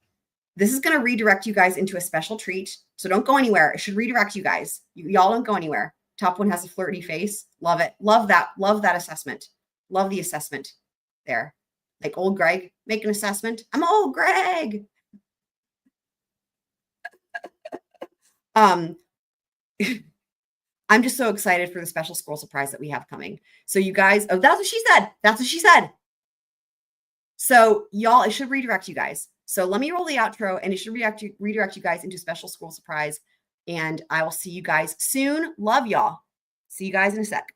This is going to redirect you guys into a special treat. So don't go anywhere. It should redirect you guys. Y'all don't go anywhere. Top one has a flirty face. Love it. Love that. Love that assessment. Love the assessment there. Like old Greg, make an assessment. I'm old Greg. I'm just so excited for the special scroll surprise that we have coming. So you guys, oh, that's what she said. That's what she said. So y'all, it should redirect you guys. So let me roll the outro and it should redirect you guys into a special scroll surprise. And I will see you guys soon. Love y'all. See you guys in a sec.